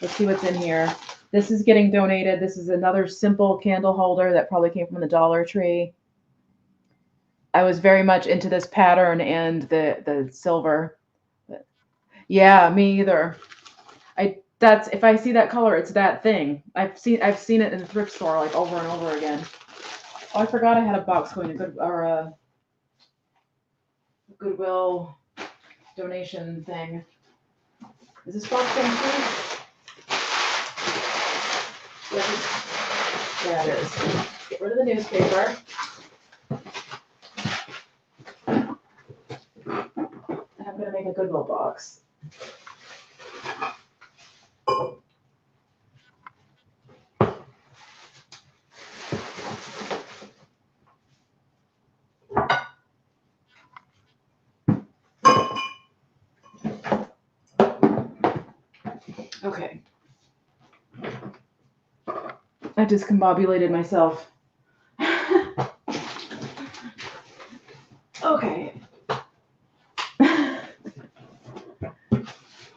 Let's see what's in here. This is getting donated. This is another simple candle holder that probably came from the Dollar Tree. I was very much into this pattern and the silver. But yeah, me either. That's if I see that color, it's that thing. I've seen it in the thrift store like over and over again. Oh, I forgot I had a box going to a Goodwill donation thing. Is this box empty? Yeah, it is. Get rid of the newspaper. I'm gonna make a Goodwill box. Okay. I discombobulated myself. Okay.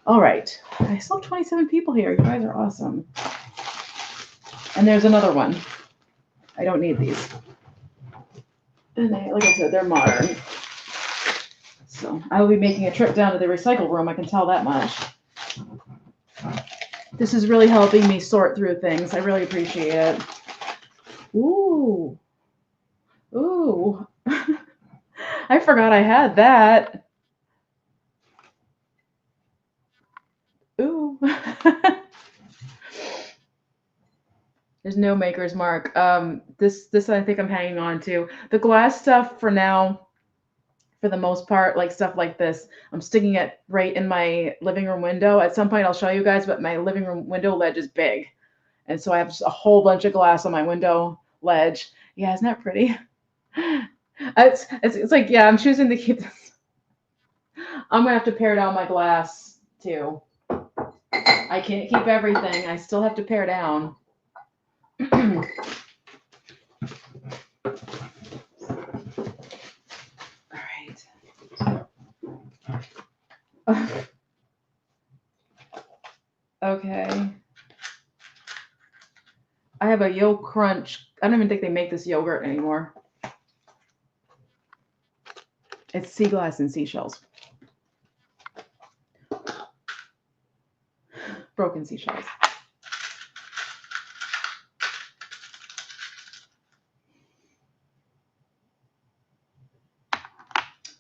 All right. I still have 27 people here. You guys are awesome. And there's another one. I don't need these. And they, like I said, they're modern. So I will be making a trip down to the recycle room. I can tell that much. This is really helping me sort through things. I really appreciate it. Ooh. Ooh. I forgot I had that. Ooh. There's no maker's mark. This I think I'm hanging on to. The glass stuff for now, for the most part, like stuff like this, I'm sticking it right in my living room window. At some point I'll show you guys, but my living room window ledge is big. And so I have just a whole bunch of glass on my window ledge. Yeah, isn't that pretty? It's like, yeah, I'm choosing to keep this. I'm gonna have to pare down my glass too. I can't keep everything. I still have to pare down. Okay. I have a Yo Crunch. I don't even think they make this yogurt anymore. It's sea glass and seashells. Broken seashells.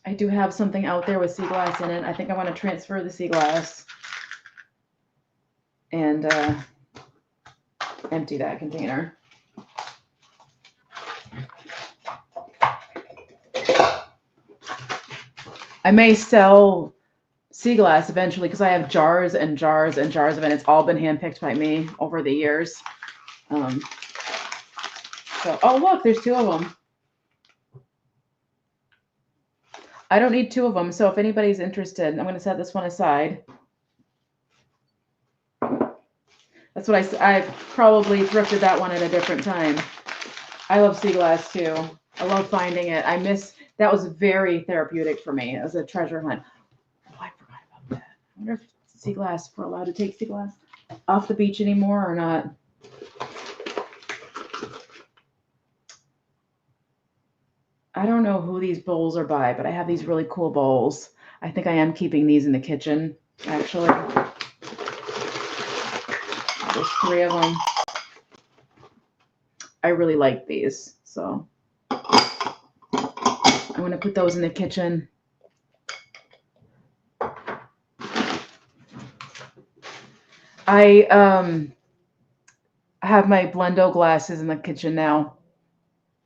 I do have something out there with sea glass in it. I think I want to transfer the sea glass and empty that container. I may sell sea glass eventually because I have jars and jars and jars of it. It's all been handpicked by me over the years. So, oh look, there's two of them. I don't need two of them, so if anybody's interested, I'm going to set this one aside. That's what I probably thrifted that one at a different time. I love sea glass too. I love finding it. That was very therapeutic for me. It was a treasure hunt. Oh, I forgot about that. I wonder if sea glass, if we're allowed to take sea glass off the beach anymore or not. I don't know who these bowls are by, but I have these really cool bowls. I think I am keeping these in the kitchen, actually. There's 3 of them. I really like these, so I'm going to put those in the kitchen. I have my Blendo glasses in the kitchen now.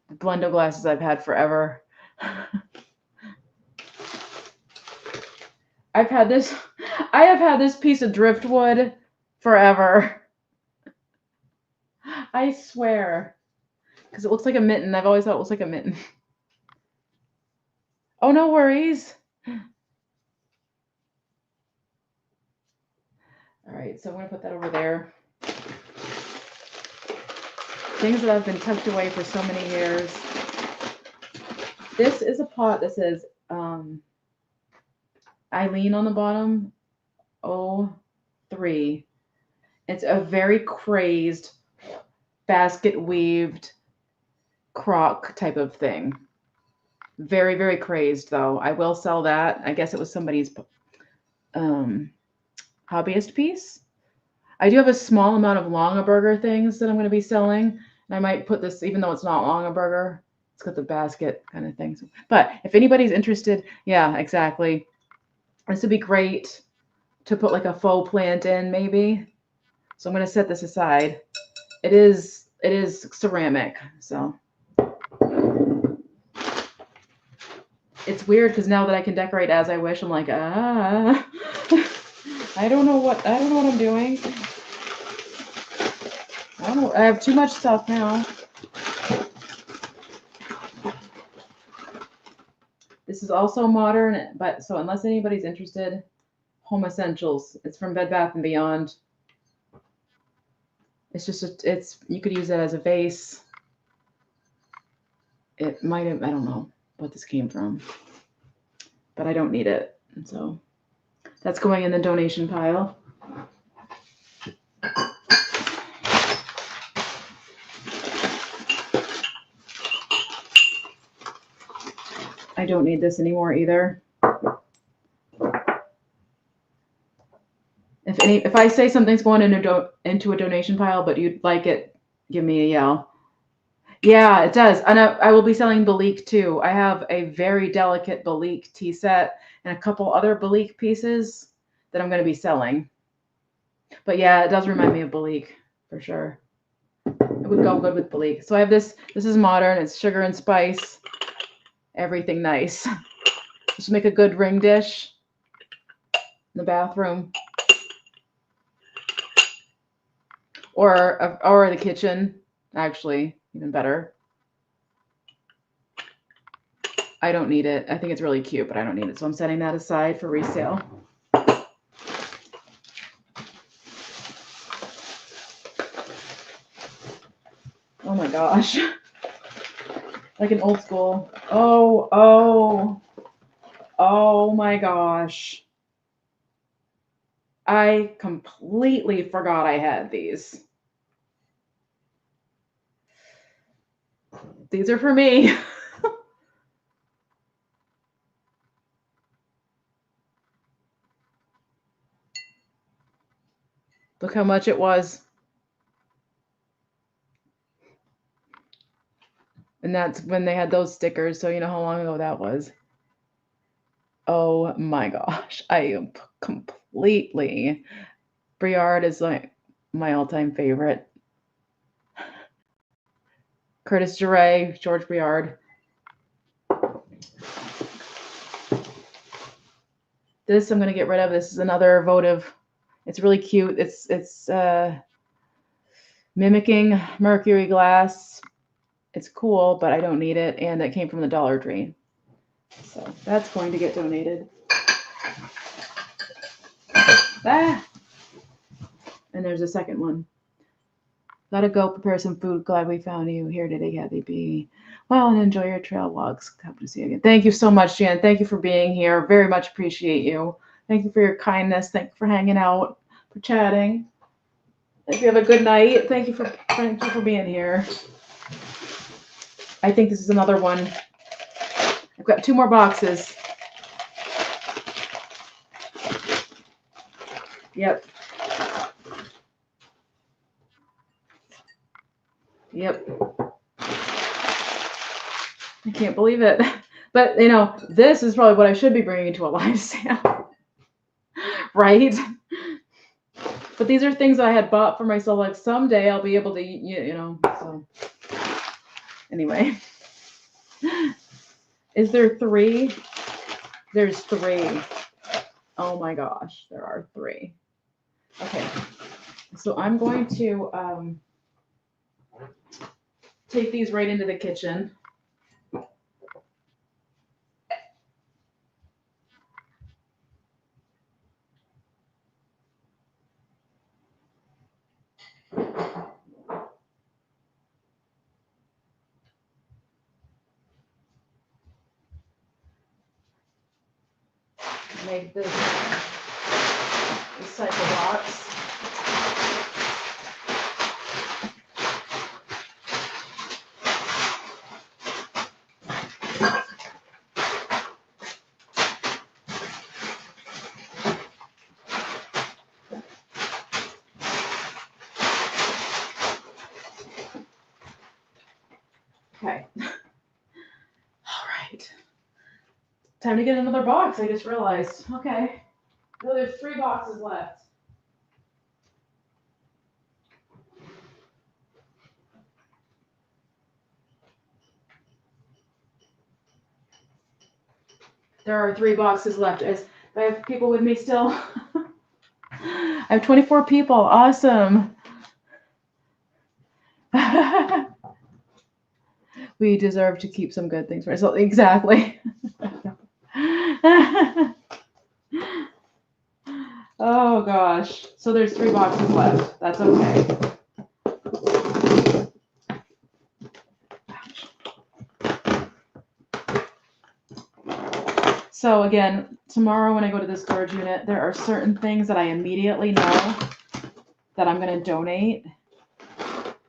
The Blendo glasses I've had forever. I have had this piece of driftwood forever. I swear. Because it looks like a mitten. I've always thought it looks like a mitten. Oh, no worries. All right, so I'm going to put that over there. Things that have been tucked away for so many years. This is a pot that says Eileen on the bottom. 03. It's a very crazed basket weaved crock type of thing. Very, very crazed though. I will sell that. I guess it was somebody's hobbyist piece. I do have a small amount of Longaberger things that I'm going to be selling. And I might put this, even though it's not Longaberger, it's got the basket kind of thing. But if anybody's interested, yeah, exactly. This would be great to put like a faux plant in maybe. So I'm going to set this aside. It is ceramic, so. It's weird because now that I can decorate as I wish, I'm like, I don't know what I'm doing. I have too much stuff now. This is also modern, but so unless anybody's interested, Home Essentials. It's from Bed Bath & Beyond. It's just, you could use it as a vase. It might have, I don't know what this came from, but I don't need it. And so that's going in the donation pile. I don't need this anymore either. If I say something's going into a donation pile, but you'd like it, give me a yell. Yeah, it does. And I will be selling Balik too. I have a very delicate Balik tea set and a couple other Balik pieces that I'm going to be selling. But yeah, it does remind me of Balik for sure. It would go good with Balik. So I have this. This is modern. It's sugar and spice. Everything nice. Just make a good ring dish in the bathroom. Or the kitchen, actually, even better. I don't need it. I think it's really cute, but I don't need it. So I'm setting that aside for resale. Oh my gosh. Like an old school. Oh my gosh. I completely forgot I had these. These are for me. Look how much it was. And that's when they had those stickers, so you know how long ago that was. Oh my gosh. I am completely... Briard is like my all-time favorite. Curtis Duray, George Briard. This I'm going to get rid of. This is another votive. It's really cute. It's mimicking mercury glass. It's cool, but I don't need it. And it came from the Dollar Tree. So that's going to get donated. Ah! And there's a second one. Gotta go prepare some food. Glad we found you here today, Kathy B. Well, and enjoy your trail walks. Hope to see you again. Thank you so much, Jan. Thank you for being here. Very much appreciate you. Thank you for your kindness. Thank you for hanging out, for chatting. If you have a good night, thank you for being here. I think this is another one. I've got 2 more boxes. Yep. I can't believe it. But, you know, this is probably what I should be bringing to a live sale. Right? But these are things I had bought for myself. Like, someday I'll be able to, you know, so. Anyway. Is there 3? There's 3. Oh my gosh, there are 3. Okay. So I'm going to take these right into the kitchen. Make this recycle box. Okay. All right. Time to get another box, I just realized. Okay. So there's 3 boxes left. There are 3 boxes left. I have people with me still. I have 24 people. Awesome. We deserve to keep some good things for ourselves. Exactly. Oh gosh. So there's 3 boxes left. That's okay. So again, tomorrow when I go to the storage unit, there are certain things that I immediately know that I'm going to donate.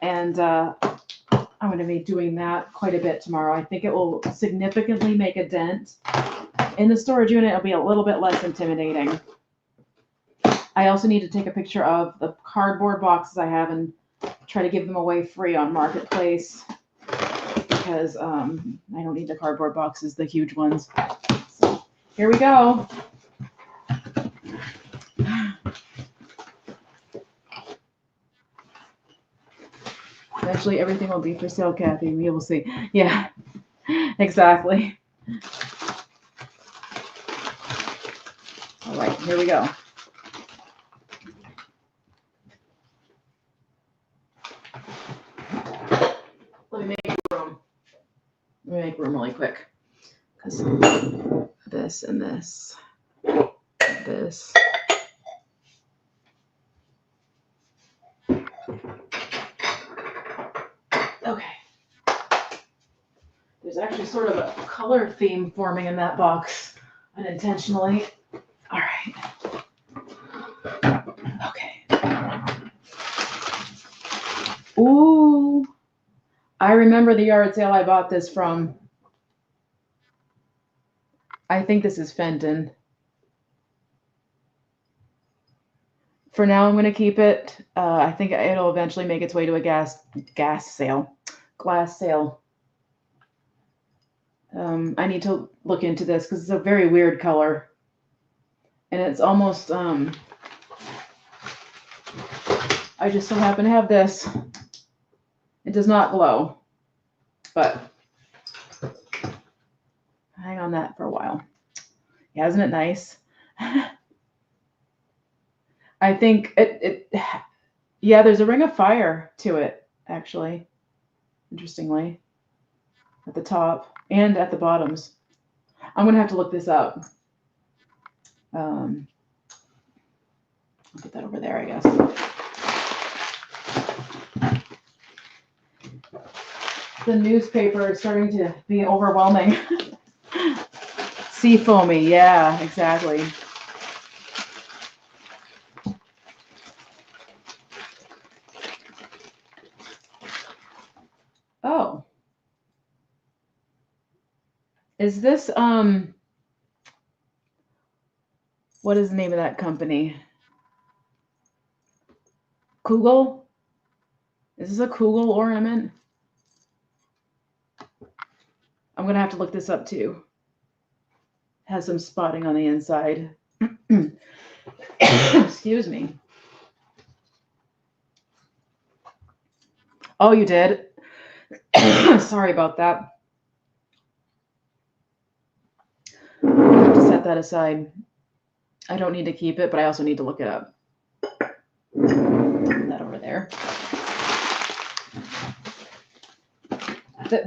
And I'm going to be doing that quite a bit tomorrow. I think it will significantly make a dent. In the storage unit, it'll be a little bit less intimidating. I also need to take a picture of the cardboard boxes I have and try to give them away free on Marketplace because I don't need the cardboard boxes, the huge ones. So here we go. Eventually everything will be for sale, Kathy. We will see. Yeah, exactly. All right, here we go. Let me make room. Let me make room really quick. Because this and this, this. Okay. There's actually sort of a color theme forming in that box unintentionally. All right. Okay. Ooh. I remember the yard sale I bought this from. I think this is Fenton. For now, I'm going to keep it. I think it'll eventually make its way to a glass sale. I need to look into this because it's a very weird color. And it's almost, I just so happen to have this. It does not glow, but hang on that for a while. Yeah, isn't it nice? I think yeah, there's a ring of fire to it, actually, interestingly, at the top and at the bottoms. I'm going to have to look this up. I'll put that over there, I guess. The newspaper is starting to be overwhelming. Sea foamy, yeah, exactly. Oh. Is this, what is the name of that company? Kugel? Is this a Kugel ornament? I'm going to have to look this up too. It has some spotting on the inside. Excuse me. Oh, you did? Sorry about that. I have to set that aside. I don't need to keep it, but I also need to look it up. Put that over there.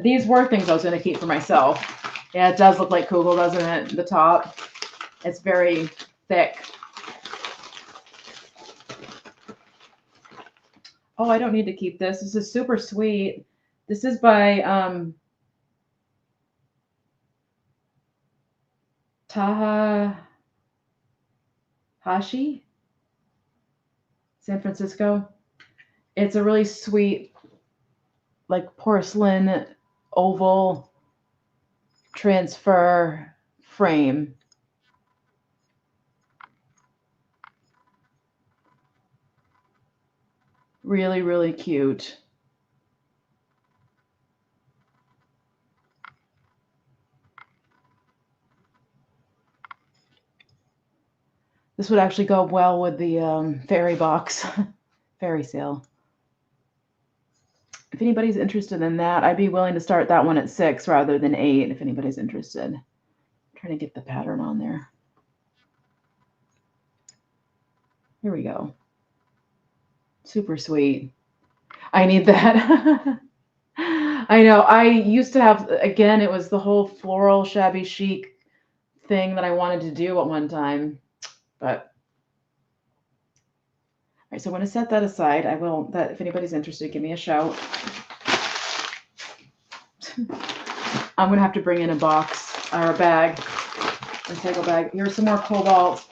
These were things I was going to keep for myself. Yeah, it does look like Kugel, doesn't it? The top. It's very thick. Oh, I don't need to keep this. This is super sweet. This is by Tahashi, San Francisco. It's a really sweet, like porcelain oval transfer frame. Really, really cute. This would actually go well with the fairy box, fairy sale. If anybody's interested in that, I'd be willing to start that one at 6 rather than 8 if anybody's interested. I'm trying to get the pattern on there. Here we go. Super sweet. I need that. I know. I used to have, again, it was the whole floral shabby chic thing that I wanted to do at one time. But, all right, so I'm going to set that aside. I will, that if anybody's interested, give me a shout. I'm going to have to bring in a box or a bag recycle bag. Here's some more cobalt.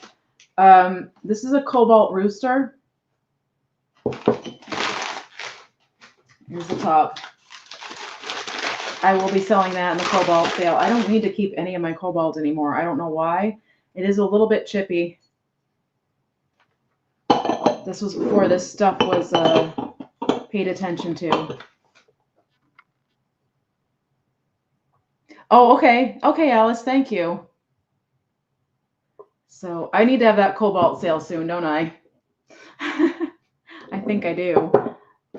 This is a cobalt rooster. Here's the top. I will be selling that in the cobalt sale. I don't need to keep any of my cobalt anymore. I don't know why. It is a little bit chippy. This was before this stuff was paid attention to. Oh, okay. Okay, Alice, thank you. So I need to have that cobalt sale soon, don't I? I think I do.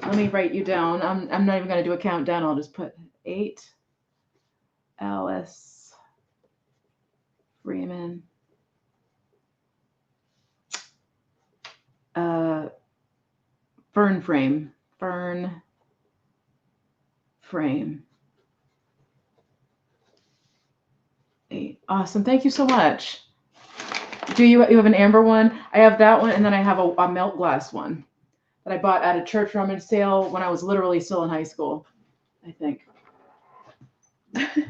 Let me write you down. I'm not even going to do a countdown. I'll just put 8. Alice Freeman. Fern frame. Fern frame. 8. Awesome. Thank you so much. Do you have an amber one? I have that one, and then I have a melt glass one that I bought at a church rummage sale when I was literally still in high school, I think. I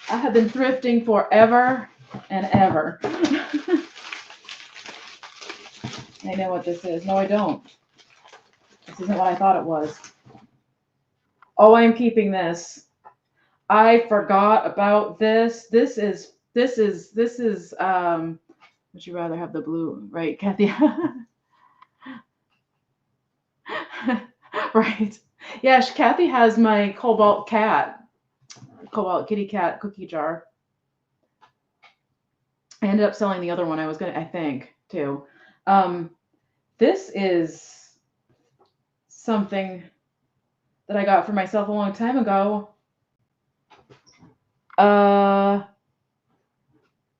have been thrifting forever and ever. I know what this is. No, I don't. This isn't what I thought it was. Oh, I'm keeping this. I forgot about this. This is would you rather have the blue, right, Kathy? Right. Yeah, Kathy has my cobalt kitty cat cookie jar. I ended up selling the other one. I think, too. This is something that I got for myself a long time ago.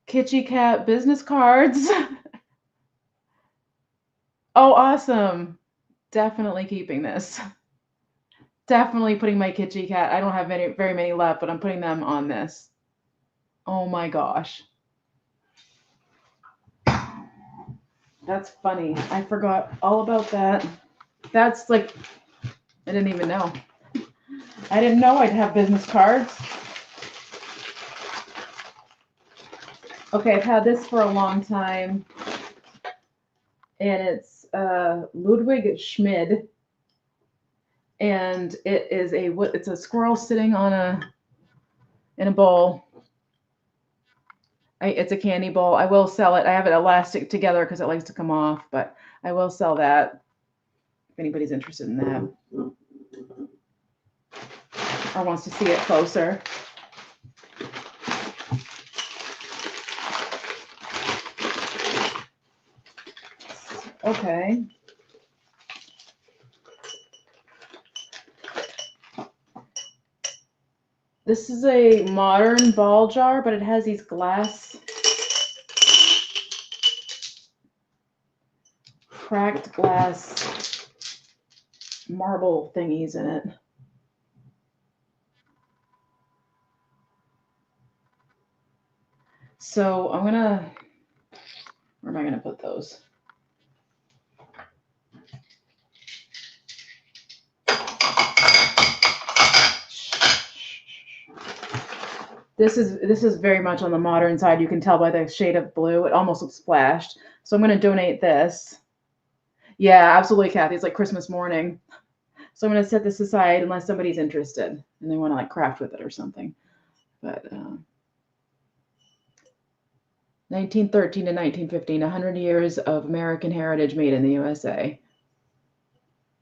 Kitty cat business cards. Oh, awesome. Definitely keeping this. Definitely putting my kitty cat. I don't have very many left, but I'm putting them on this. Oh my gosh. That's funny. I forgot all about that. That's like, I didn't even know. I didn't know I'd have business cards. Okay, I've had this for a long time. And it's Ludwig Schmid. And it's a squirrel sitting in a bowl. It's a candy bowl. I will sell it. I have it elastic together because it likes to come off, but I will sell that if anybody's interested in that or wants to see it closer. Okay. This is a modern ball jar, but it has these cracked glass marble thingies in it. So where am I gonna put those? This is very much on the modern side. You can tell by the shade of blue. It almost looks splashed. So I'm going to donate this. Yeah, absolutely, Kathy. It's like Christmas morning. So I'm going to set this aside unless somebody's interested and they want to like craft with it or something. But 1913 to 1915, 100 years of American heritage made in the USA.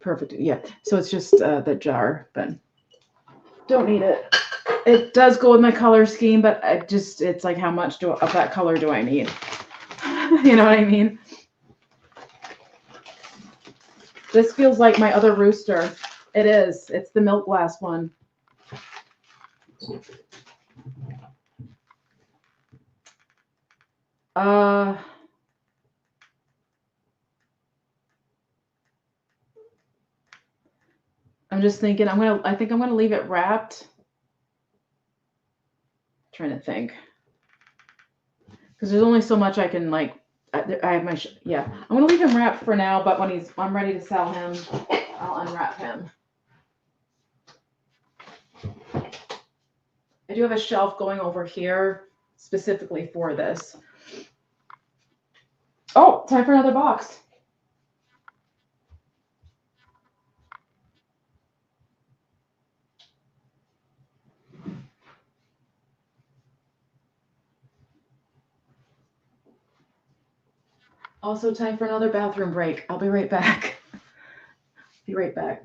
Perfect. Yeah. So it's just the jar, but don't need it. It does go with my color scheme, but it's like how much of that color do I need? You know what I mean? This feels like my other rooster. It is. It's the milk glass one. I'm just thinking I think I'm gonna leave it wrapped. Trying to think. Because there's only so much I can like. I have my yeah. I'm gonna leave him wrapped for now, but when I'm ready to sell him, I'll unwrap him. I do have a shelf going over here specifically for this. Oh, time for another box. Also time for another bathroom break. I'll be right back. Be right back.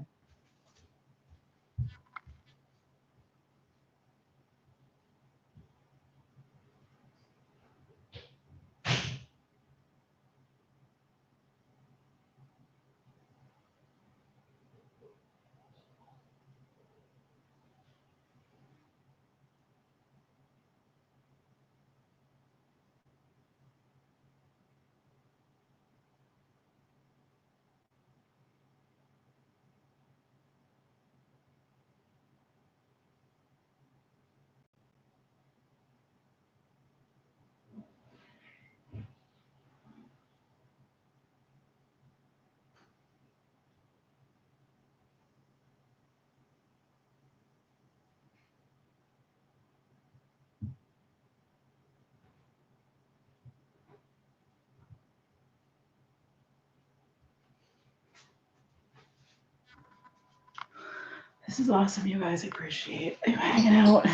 This is awesome, you guys. I appreciate you hanging out.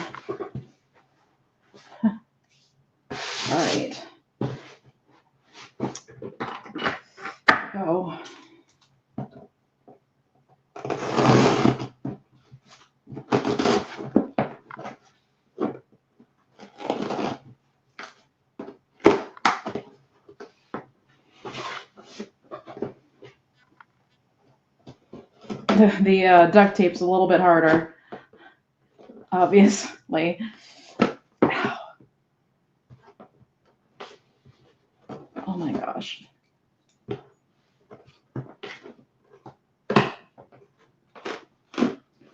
All right. Go. The duct tape's a little bit harder, obviously. Ow. Oh my gosh.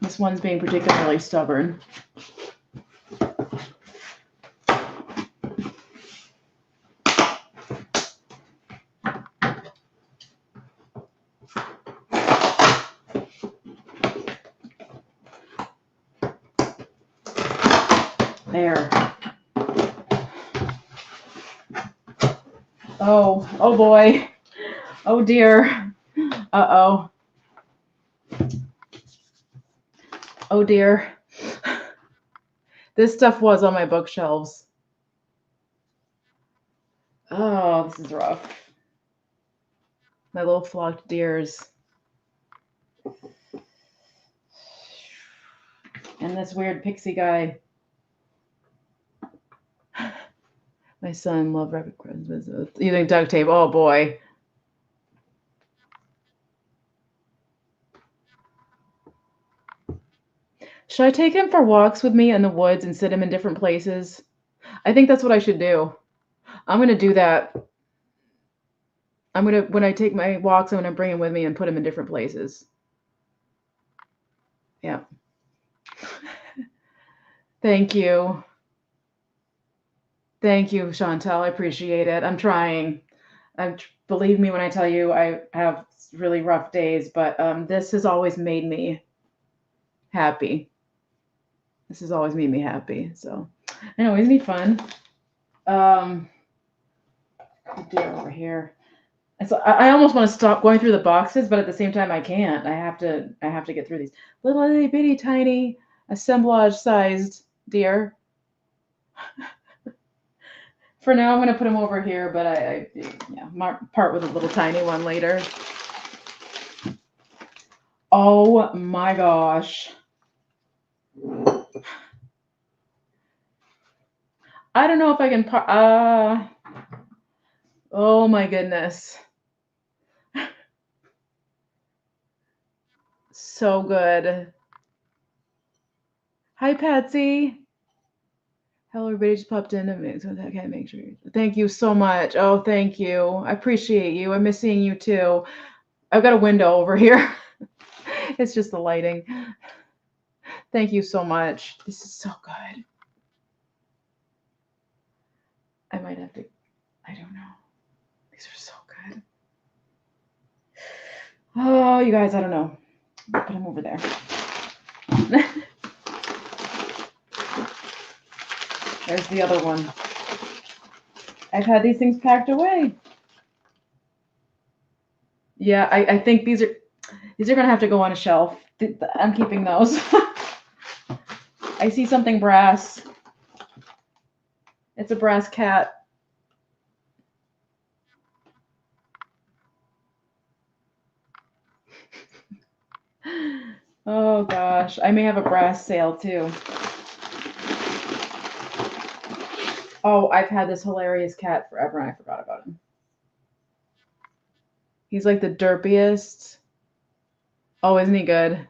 This one's being particularly stubborn. There. Oh boy. Oh dear. Uh-oh. Oh dear. This stuff was on my bookshelves. Oh, this is rough. My little flocked deers. And this weird pixie guy. My son loved rapid Christmas. Using duct tape. Oh boy. Should I take him for walks with me in the woods and sit him in different places? I think that's what I should do. I'm gonna do that. When I take my walks, I'm gonna bring him with me and put him in different places. Yeah. Thank you. Thank you, Chantel. I appreciate it. I'm trying. Believe me when I tell you I have really rough days, but this has always made me happy. This has always made me happy. So, I know, isn't he fun? Deer over here. And so I almost want to stop going through the boxes, but at the same time I can't. I have to get through these little itty bitty tiny assemblage sized deer. For now, I'm going to put him over here, but I part with a little tiny one later. Oh my gosh. I don't know if I can oh my goodness. So good. Hi, Patsy. Hello, everybody just popped in. I can't make sure. Thank you so much. Oh, thank you. I appreciate you. I miss seeing you too. I've got a window over here. It's just the lighting. Thank you so much. This is so good. I might have to, I don't know. These are so good. Oh, you guys, I don't know. Put them over there. There's the other one. I've had these things packed away. Yeah, I think these are gonna have to go on a shelf. I'm keeping those. I see something brass. It's a brass cat. Oh gosh, I may have a brass sail too. Oh, I've had this hilarious cat forever and I forgot about him. He's like the derpiest. Oh, isn't he good?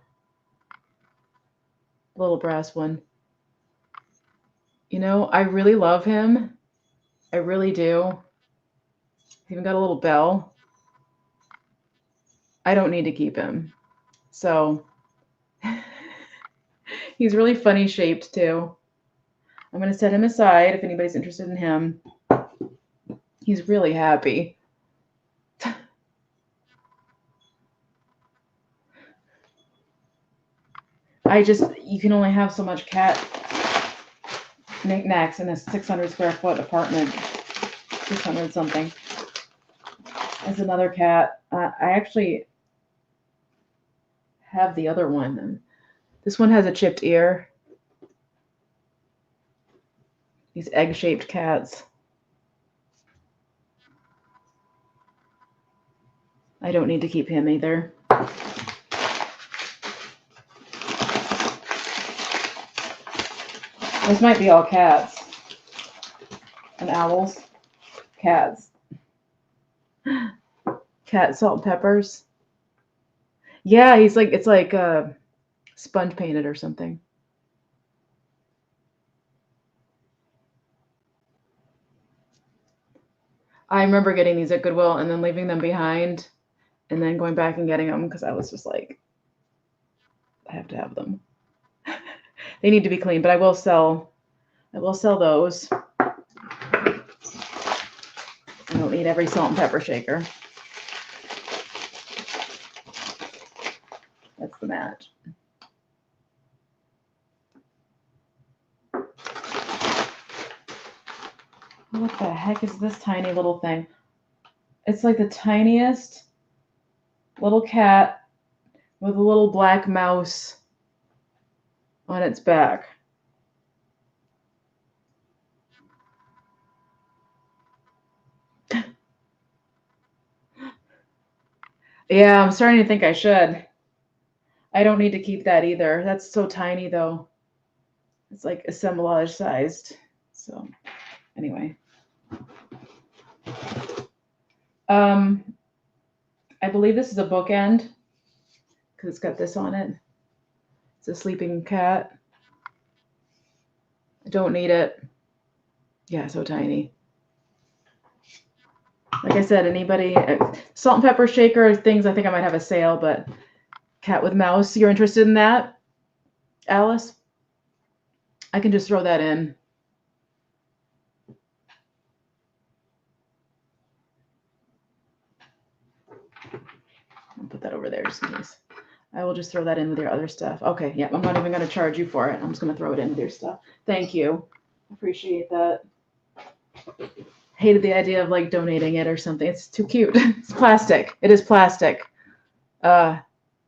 Little brass one. You know, I really love him. I really do. He's even got a little bell. I don't need to keep him. So he's really funny shaped too. I'm going to set him aside if anybody's interested in him. He's really happy. You can only have so much cat knickknacks in a 600 square foot apartment. 600 something. There's another cat. I actually have the other one. This one has a chipped ear. These egg-shaped cats. I don't need to keep him either. This might be all cats. And owls. Cats. Cat salt and peppers. Yeah, it's like sponge painted or something. I remember getting these at Goodwill and then leaving them behind and then going back and getting them because I was just like, I have to have them. They need to be clean, but I will sell those. I don't need every salt and pepper shaker. That's the match. What the heck is this tiny little thing? It's like the tiniest little cat with a little black mouse on its back. Yeah, I'm starting to think I should. I don't need to keep that either. That's so tiny though. It's like assemblage sized. So anyway. I believe this is a bookend because it's got this on it. It's a sleeping cat. I don't need it. Yeah, so tiny. Like I said, anybody, salt and pepper shaker things, I think I might have a sale, but cat with mouse, you're interested in that, Alice? I can just throw that in. I'll put that over there just in case. I will just throw that in with your other stuff. Okay, yeah, I'm not even going to charge you for it. I'm just going to throw it in with your stuff. Thank you. Appreciate that. Hated the idea of like donating it or something. It's too cute. It's plastic. It is plastic. Don't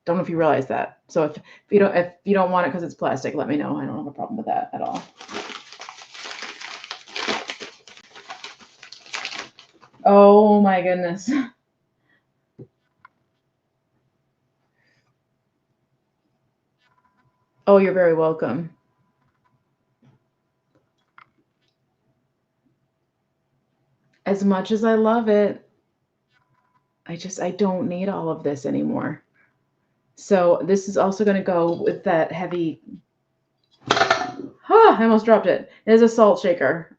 know if you realize that. So if you don't want it because it's plastic, let me know. I don't have a problem with that at all. Oh my goodness. Oh, you're very welcome. As much as I love it, I don't need all of this anymore. So this is also going to go with that heavy. I almost dropped it. It is a salt shaker.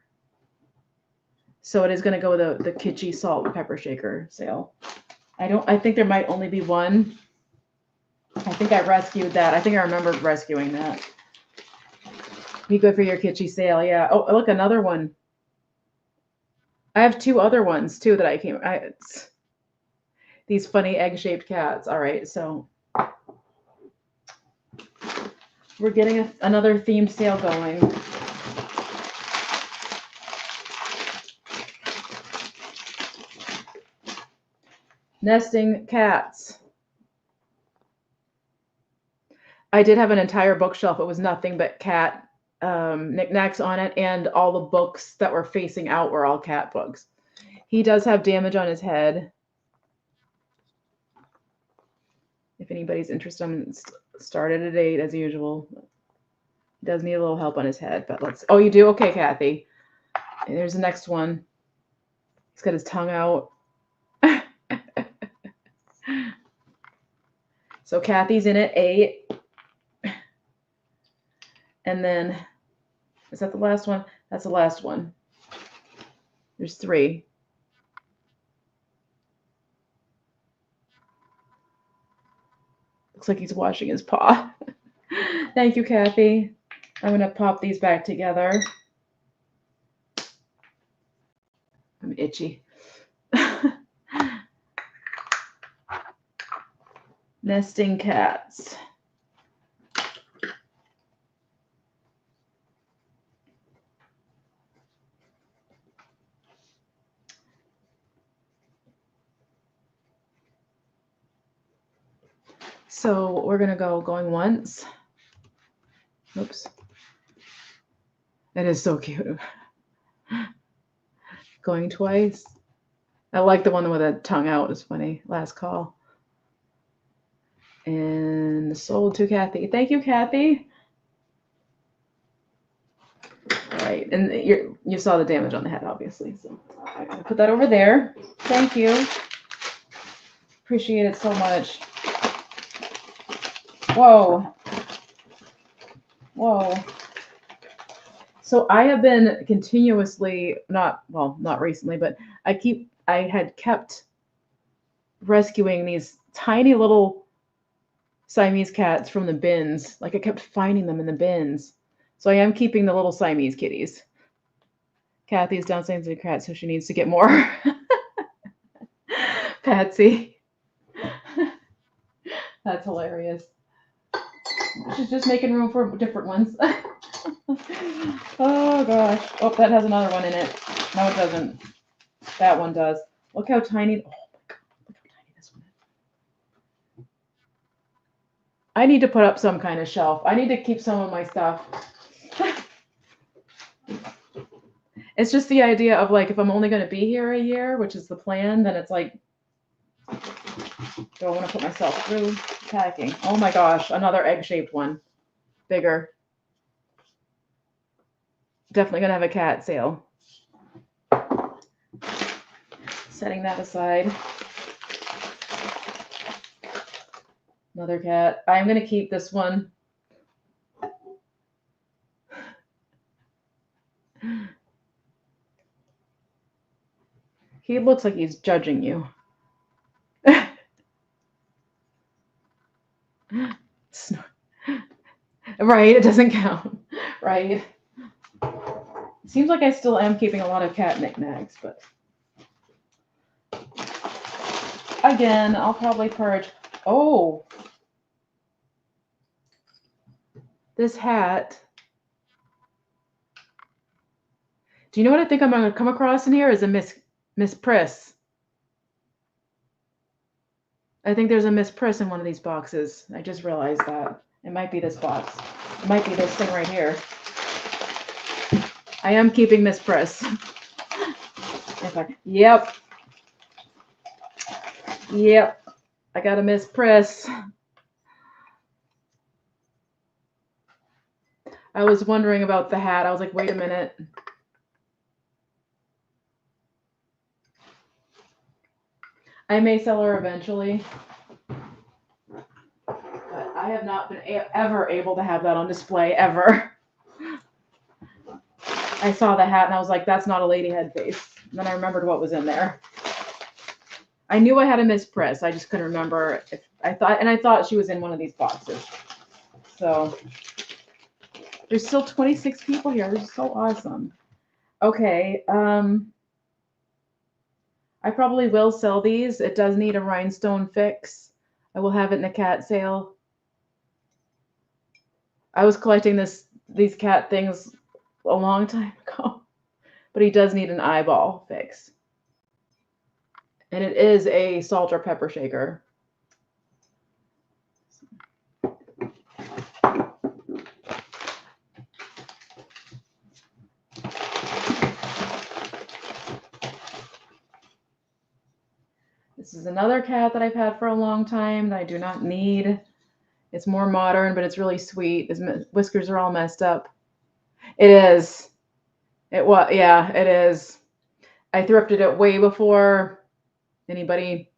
So it is going to go with the kitschy salt and pepper shaker sale. I think there might only be one. I think I rescued that. I think I remember rescuing that. Be good for your kitschy sale, yeah. Oh, look, another one. I have two other ones too that I came. These funny egg-shaped cats. All right, so we're getting another themed sale going. Nesting cats. I did have an entire bookshelf. It was nothing but cat knickknacks on it, and all the books that were facing out were all cat books. He does have damage on his head. If anybody's interested, I'm started at 8 as usual. He does need a little help on his head, but let's. Oh, you do? Okay, Kathy. And there's the next one. He's got his tongue out. So Kathy's in at 8. And then, is that the last one? That's the last one. There's 3. Looks like he's washing his paw. Thank you, Kathy. I'm going to pop these back together. I'm itchy. Nesting cats. So we're going to going once. Oops. That is so cute. Going twice. I like the one with the tongue out. It's funny. Last call. And sold to Kathy. Thank you, Kathy. All right. And you saw the damage on the head, obviously. So I'm going to put that over there. Thank you. Appreciate it so much. Whoa. Whoa. So I have been continuously, not recently, but I had kept rescuing these tiny little Siamese cats from the bins. Like I kept finding them in the bins. So I am keeping the little Siamese kitties. Kathy's downstairs to the cat, so she needs to get more. Patsy. That's hilarious. She's just making room for different ones. Oh gosh. Oh, that has another one in it. No, it doesn't. That one does. Look how tiny. Oh my God. Look how tiny this one is. I need to put up some kind of shelf. I need to keep some of my stuff. It's just the idea of like, if I'm only going to be here a year, which is the plan, then it's like, do I want to put myself through packing? Oh my gosh, another egg-shaped one. Bigger. Definitely going to have a cat sale. Setting that aside. Another cat. I'm going to keep this one. He looks like he's judging you. Right, it doesn't count. Right. It seems like I still am keeping a lot of cat knickknacks, but again, I'll probably purge. Oh, this hat. Do you know what I think I'm going to come across in here? Is a Miss Priss. I think there's a Miss Priss in one of these boxes. I just realized that. It might be this box. It might be this thing right here. I am keeping Miss Priss. Yep. Yep. I got a Miss Priss. I was wondering about the hat. I was like, wait a minute. I may sell her eventually. But I have not been ever able to have that on display, ever. I saw the hat and I was like, that's not a lady head face. And then I remembered what was in there. I knew I had a Miss Priss. I just couldn't remember if I thought she was in one of these boxes. So there's still 26 people here. This is so awesome. Okay. I probably will sell these. It does need a rhinestone fix. I will have it in a cat sale. I was collecting these cat things a long time ago, but he does need an eyeball fix. And it is a salt or pepper shaker. This is another cat that I've had for a long time that I do not need. It's more modern, but it's really sweet. His whiskers are all messed up. It is. Yeah, it is. I thrifted it way before anybody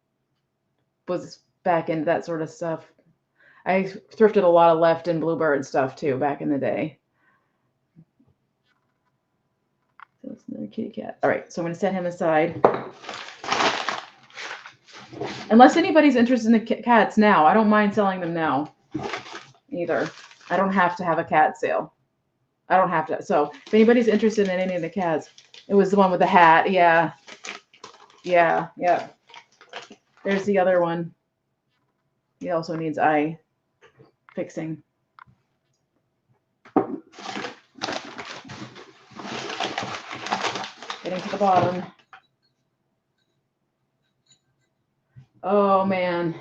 was back into that sort of stuff. I thrifted a lot of Left and Bluebird stuff too back in the day. So it's another kitty cat. All right, so I'm going to set him aside. Unless anybody's interested in the cats now, I don't mind selling them now either. I don't have to have a cat sale. I don't have to. So if anybody's interested in any of the cats, it was the one with the hat. Yeah. Yeah. Yeah. There's the other one. He also needs eye fixing. Getting to the bottom. Oh, man.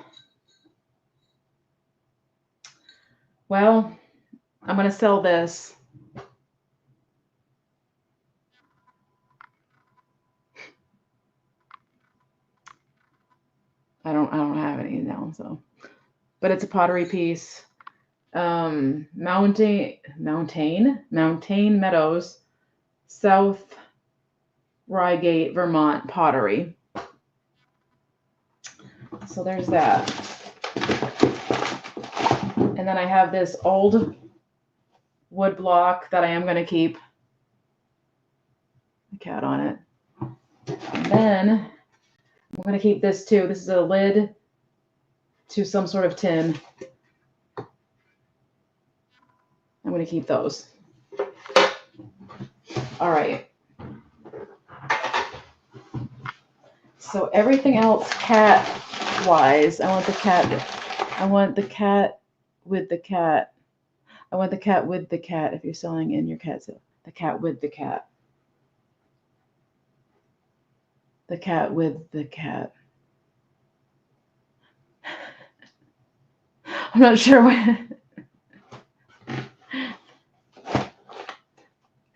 Well, I'm going to sell this. I don't have any now, so. But it's a pottery piece. Mountain Meadows, South Reigate, Vermont pottery. So there's that. And then I have this old wood block that I am going to keep the cat on it. And then I'm going to keep this too. This is a lid to some sort of tin. I'm going to keep those. All right. So everything else cat-wise, I want the cat with the cat. I want the cat with the cat if you're selling in your cat sale. The cat with the cat. The cat with the cat. I'm not sure what.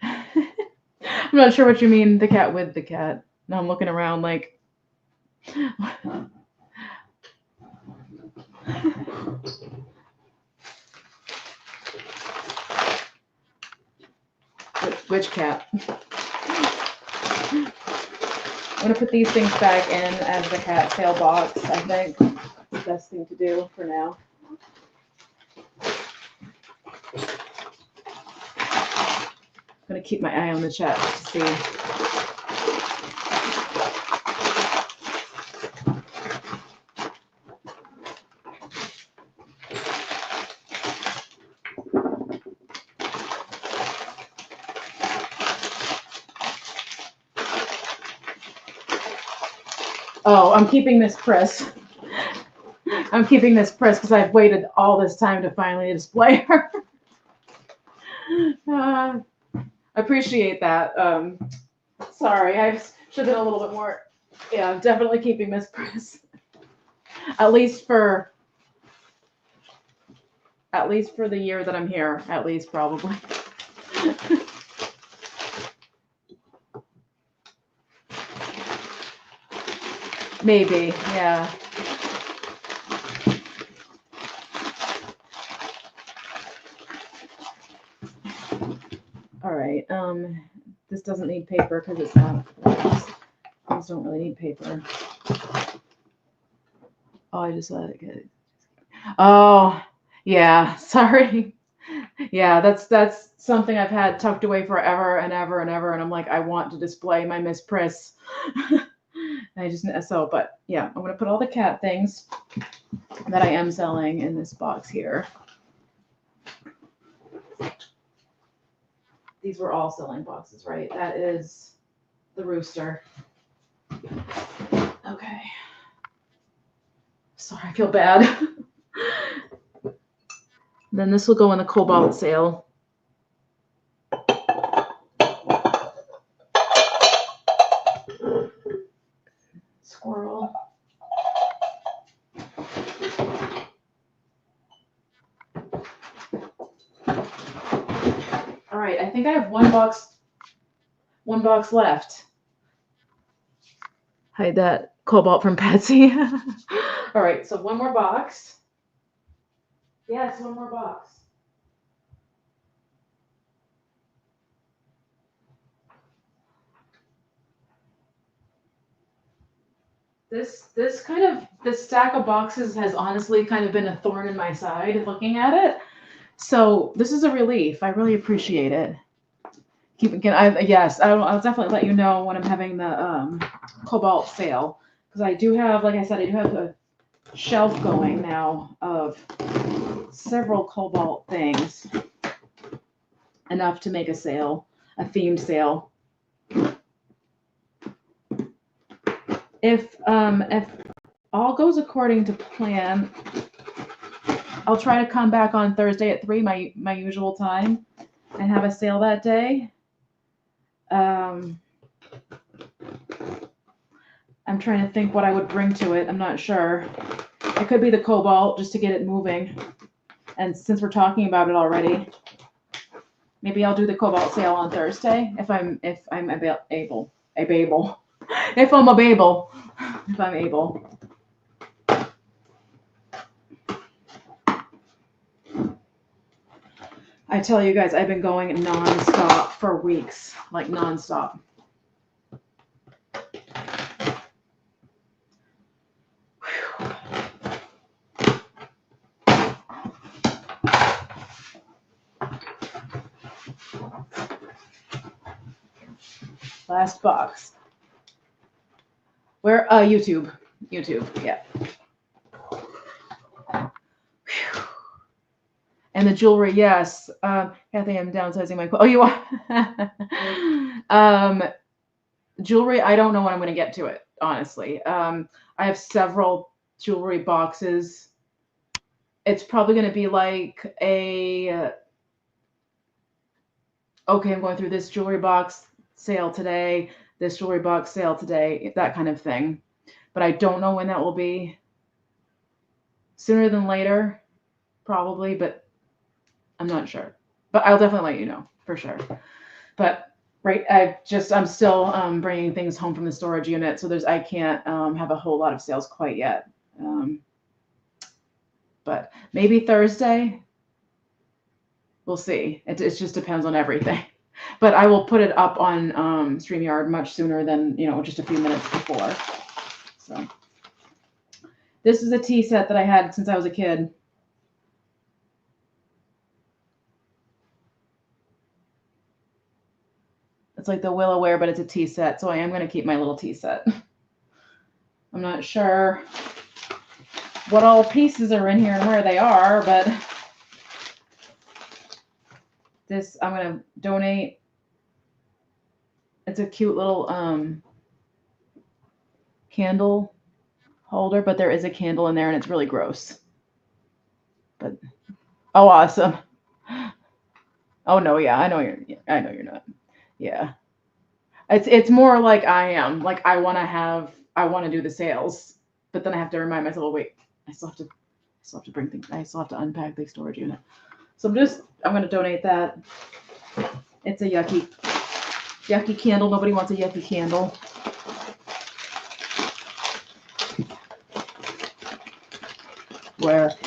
I'm not sure what you mean, the cat with the cat. Now I'm looking around like. Which cat? I'm going to put these things back in as the cat sale box. I think it's the best thing to do for now. I'm going to keep my eye on the chat to see. Oh, I'm keeping this press. I'm keeping this press because I've waited all this time to finally display her. I appreciate that. Sorry, I should have been a little bit more. Yeah, I'm definitely keeping this press. At least for the year that I'm here. At least, probably. Maybe, yeah. All right. This doesn't need paper because it's not. These don't really need paper. Oh, I just let it get. Oh, yeah. Sorry. Yeah, that's something I've had tucked away forever and ever and ever, and I'm like, I want to display my Miss Priss. But yeah, I'm gonna put all the cat things that I am selling in this box here. These were all selling boxes, right? That is the rooster. Okay. Sorry, I feel bad. Then this will go in the cobalt sale. squirrel. All right, I think I have one box left. Hide that cobalt from Patsy. All right, so one more box. Yes, one more box. This stack of boxes has honestly kind of been a thorn in my side looking at it. So this is a relief. I really appreciate it. Yes, I'll definitely let you know when I'm having the cobalt sale, because I do have, like I said, I do have a shelf going now of several cobalt things, enough to make a sale, a themed sale. If all goes according to plan, I'll try to come back on Thursday at 3, my usual time, and have a sale that day. I'm trying to think what I would bring to it. I'm not sure. It could be the cobalt, just to get it moving. And since we're talking about it already, maybe I'll do the cobalt sale on Thursday if I'm able. If I'm able. I tell you guys, I've been going nonstop for weeks, like nonstop. Last box. Where? YouTube, yeah. And the jewelry, yes. Kathy, I'm downsizing my. Oh, you are. Jewelry, I don't know when I'm going to get to it, honestly. I have several jewelry boxes. It's probably going to be like a. Okay, I'm going through this jewelry box sale today, this jewelry box sale today, that kind of thing. But I don't know when that will be. Sooner than later, probably, but I'm not sure. But I'll definitely let you know for sure. But right, I'm still bringing things home from the storage unit, so I can't have a whole lot of sales quite yet. But maybe Thursday. We'll see. It just depends on everything. But I will put it up on StreamYard much sooner than, just a few minutes before. So this is a tea set that I had since I was a kid. It's like the Will-O-Ware, but it's a tea set. So I am going to keep my little tea set. I'm not sure what all pieces are in here and where they are, but this I'm going to donate. It's a cute little candle holder, but there is a candle in there and it's really gross. But oh, awesome. Oh no, yeah, I know you're not. Yeah. It's more like I am. Like I want to do the sales, but then I have to remind myself, oh, wait, I still have to bring things. I still have to unpack the storage unit. So I'm going to donate that. It's a yucky candle. Nobody wants a yucky candle.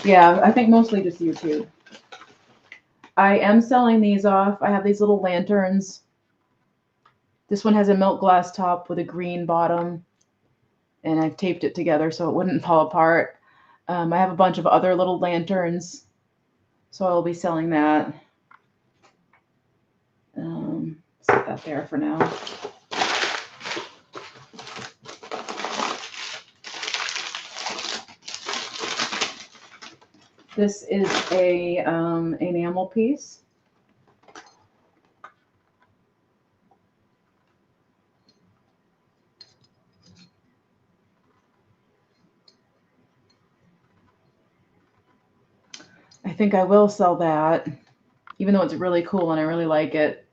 Yeah, I think mostly just YouTube. I am selling these off. I have these little lanterns. This one has a milk glass top with a green bottom, and I've taped it together so it wouldn't fall apart. I have a bunch of other little lanterns, so I'll be selling that. Set that there for now. This is a enamel piece. I think I will sell that, even though it's really cool and I really like it.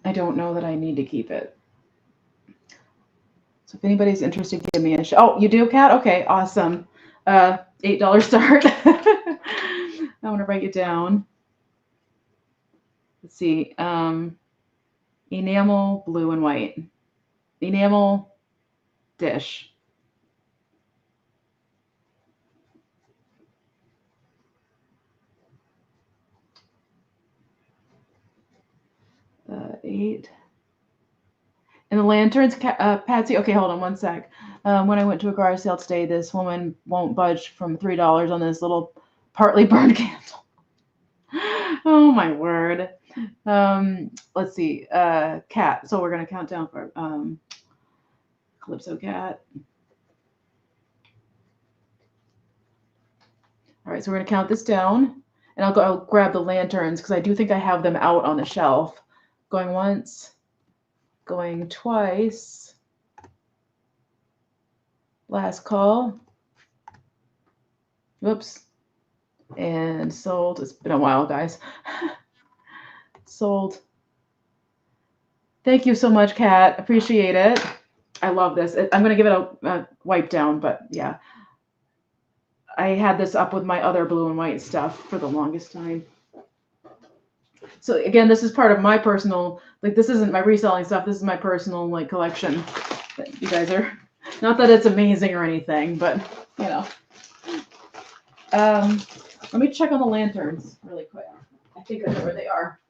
I don't know that I need to keep it. So if anybody's interested, give me a shout. Oh, you do, Kat? Okay, awesome. $8 start. I want to write it down. Let's see. Enamel, blue and white. Enamel, dish. Eight. And the lanterns, Patsy. Okay, hold on one sec. When I went to a garage sale today, this woman won't budge from $3 on this little partly burned candle. Oh my word. Let's see. Cat. So we're gonna count down for Calypso Cat. All right, so we're gonna count this down, and I'll grab the lanterns because I do think I have them out on the shelf. Going once, going twice. Last call. Whoops. And sold. It's been a while, guys. Sold. Thank you so much, Kat. Appreciate it. I love this. I'm going to give it a wipe down, but yeah. I had this up with my other blue and white stuff for the longest time. So again, this is part of my personal, like this isn't my reselling stuff. This is my personal like collection that you guys are, not that it's amazing or anything, but you know. Let me check on the lanterns really quick. I think I know where they are.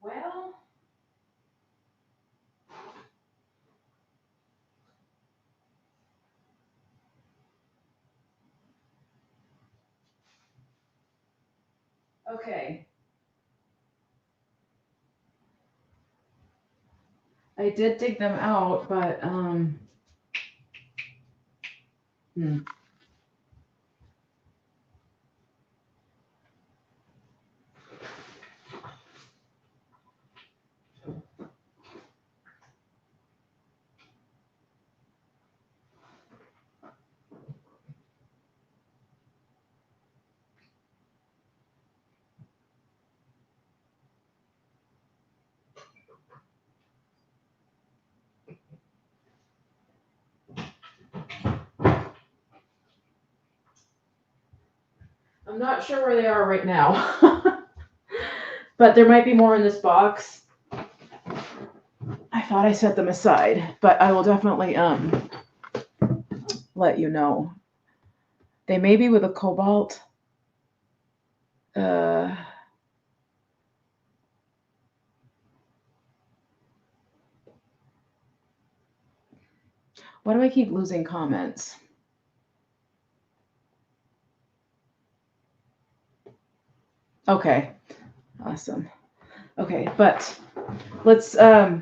Well, okay. I did dig them out, but I'm not sure where they are right now. But there might be more in this box. I thought I set them aside, but I will definitely let you know. They may be with a cobalt. Why do I keep losing comments? Okay, awesome. Okay, but let's, I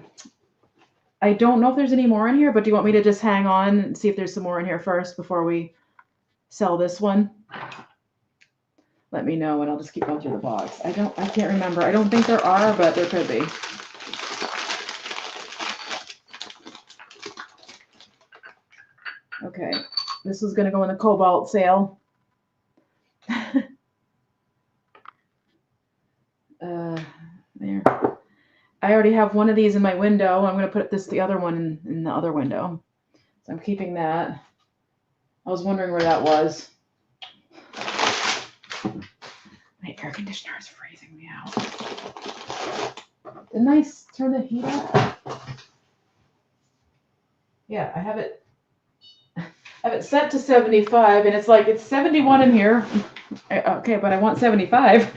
don't know if there's any more in here, but do you want me to just hang on and see if there's some more in here first before we sell this one? Let me know and I'll just keep going through the box. I can't remember. I don't think there are, but there could be. Okay, this is gonna go in the cobalt sale. There. I already have one of these in my window. I'm gonna put the other one in the other window. So I'm keeping that. I was wondering where that was. My air conditioner is freezing me out. Didn't I turn the heat up? Yeah, I have it set to 75, and it's like it's 71 in here. Okay, but I want 75.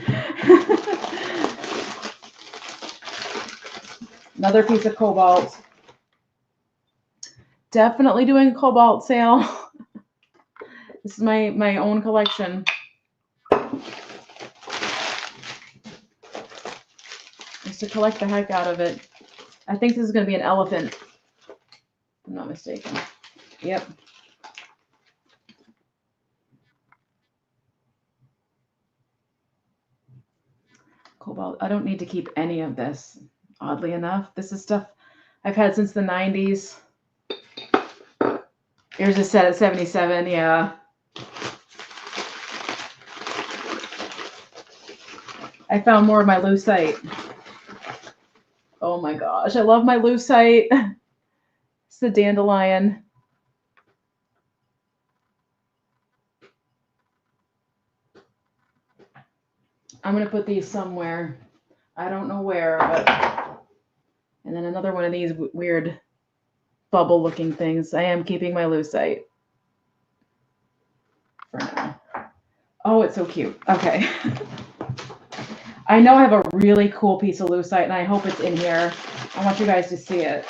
Another piece of cobalt. Definitely doing a cobalt sale. This is my own collection. to collect the heck out of it. I think this is going to be an elephant. If I'm not mistaken. Yep. Cobalt. I don't need to keep any of this, oddly enough. This is stuff I've had since the 90s. Here's a set at 77, yeah. I found more of my lucite. Oh my gosh, I love my lucite. It's the dandelion. I'm going to put these somewhere. I don't know where, but... And then another one of these weird bubble-looking things. I am keeping my lucite for now. Oh, it's so cute. Okay. I know I have a really cool piece of lucite, and I hope it's in here. I want you guys to see it.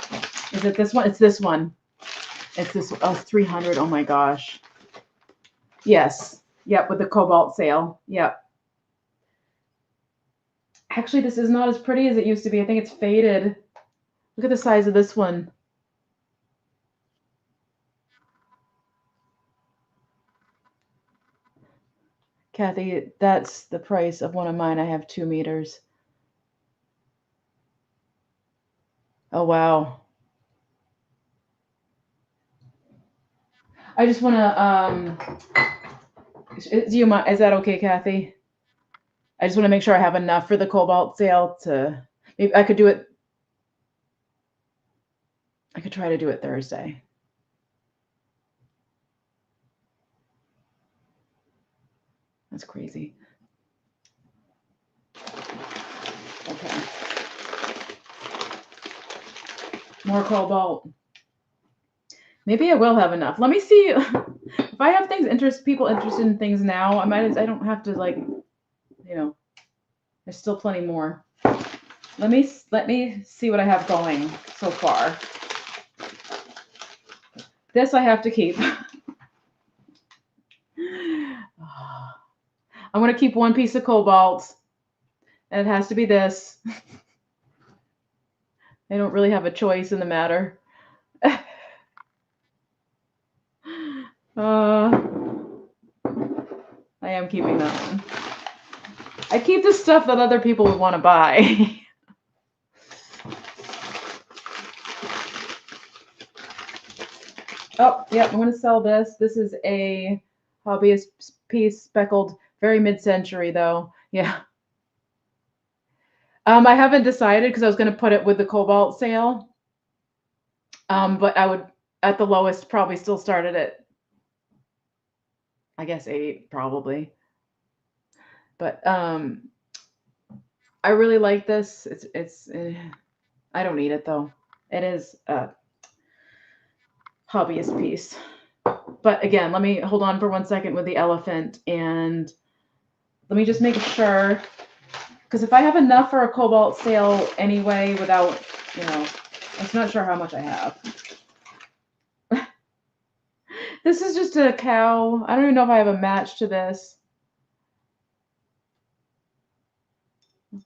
Is it this one? It's this one. It's this. Oh, 300. Oh my gosh. Yes. Yep, with the cobalt sale. Yep. Actually, this is not as pretty as it used to be. I think it's faded. Look at the size of this one. Kathy, that's the price of one of mine. I have 2 meters. Oh, wow. I just want to, is that okay, Kathy? I just want to make sure I have enough for the cobalt sale to, maybe I could do it. I could try to do it Thursday. That's crazy. Okay. More cobalt. Maybe I will have enough. Let me see if I have people interested in things now. I don't have to, like, you know, there's still plenty more. Let me see what I have going so far. This I have to keep. I'm going to keep one piece of cobalt, and it has to be this. I don't really have a choice in the matter. I am keeping that one. I keep the stuff that other people would want to buy. Oh, yeah, I'm going to sell this. This is a hobbyist piece, speckled, very mid-century though. Yeah. I haven't decided because I was going to put it with the cobalt sale. But I would, at the lowest, probably still start it at, I guess, 8, probably. But I really like this. It's I don't need it though. It is a hobbyist piece. But again, let me hold on for 1 second with the elephant, and let me just make sure, because if I have enough for a cobalt sale anyway, without, you know, I'm not sure how much I have. This is just a cow. I don't even know if I have a match to this.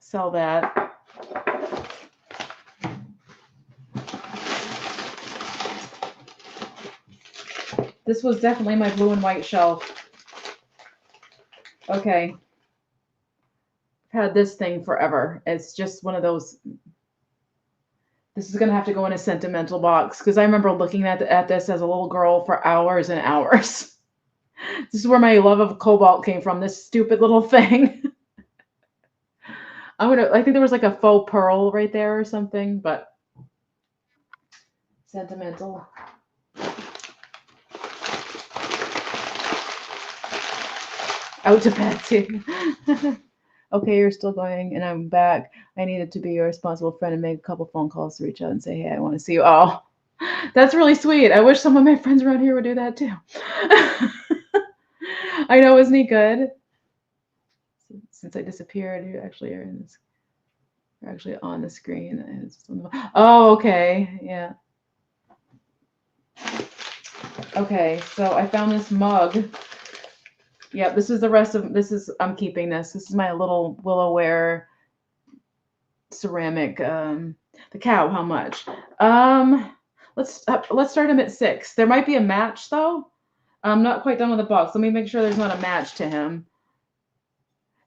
Sell that. This was definitely my blue and white shelf. Okay. I've had this thing forever. It's just one of those. This is going to have to go in a sentimental box, because I remember looking at this as a little girl for hours and hours. This is where my love of cobalt came from, this stupid little thing. I think there was like a faux pearl right there or something, but sentimental. Out to Betsy. Okay, you're still going, and I'm back. I needed to be your responsible friend and make a couple phone calls to reach out and say, hey, I want to see you. Oh, that's really sweet. I wish some of my friends around here would do that too. I know, isn't he good? Since I disappeared, you actually are in this. You're actually on the screen. Oh, okay, yeah. Okay, so I found this mug. Yeah, this is the rest of this is I'm keeping this. This is my little Willowware ceramic, the cow, how much? Let's start him at 6. There might be a match though. I'm not quite done with the box. Let me make sure there's not a match to him.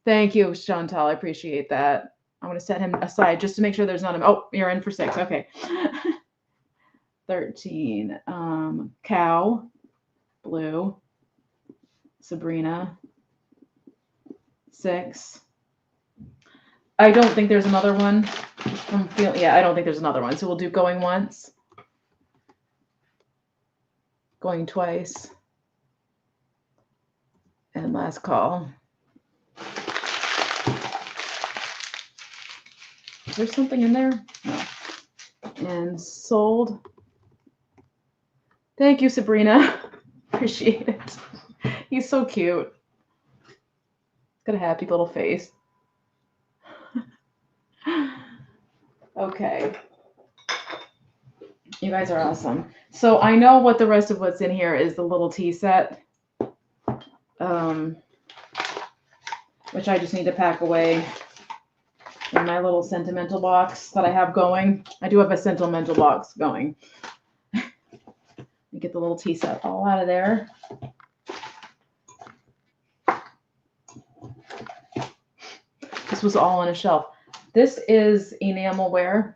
Thank you, Chantal. I appreciate that. I'm going to set him aside just to make sure there's not a... Oh, you're in for 6. Okay. 13. Cow. Blue. Sabrina. 6. I don't think there's another one. Yeah, I don't think there's another one. So we'll do going once. Going twice. And last call. Is there something in there? No. And sold. Thank you, Sabrina. Appreciate it. He's so cute. He's got a happy little face. Okay. You guys are awesome. So I know what the rest of what's in here is the little tea set, which I just need to pack away in my little sentimental box that I have going. I do have a sentimental box going. Get the little tea set all out of there. This was all on a shelf. This is enamelware.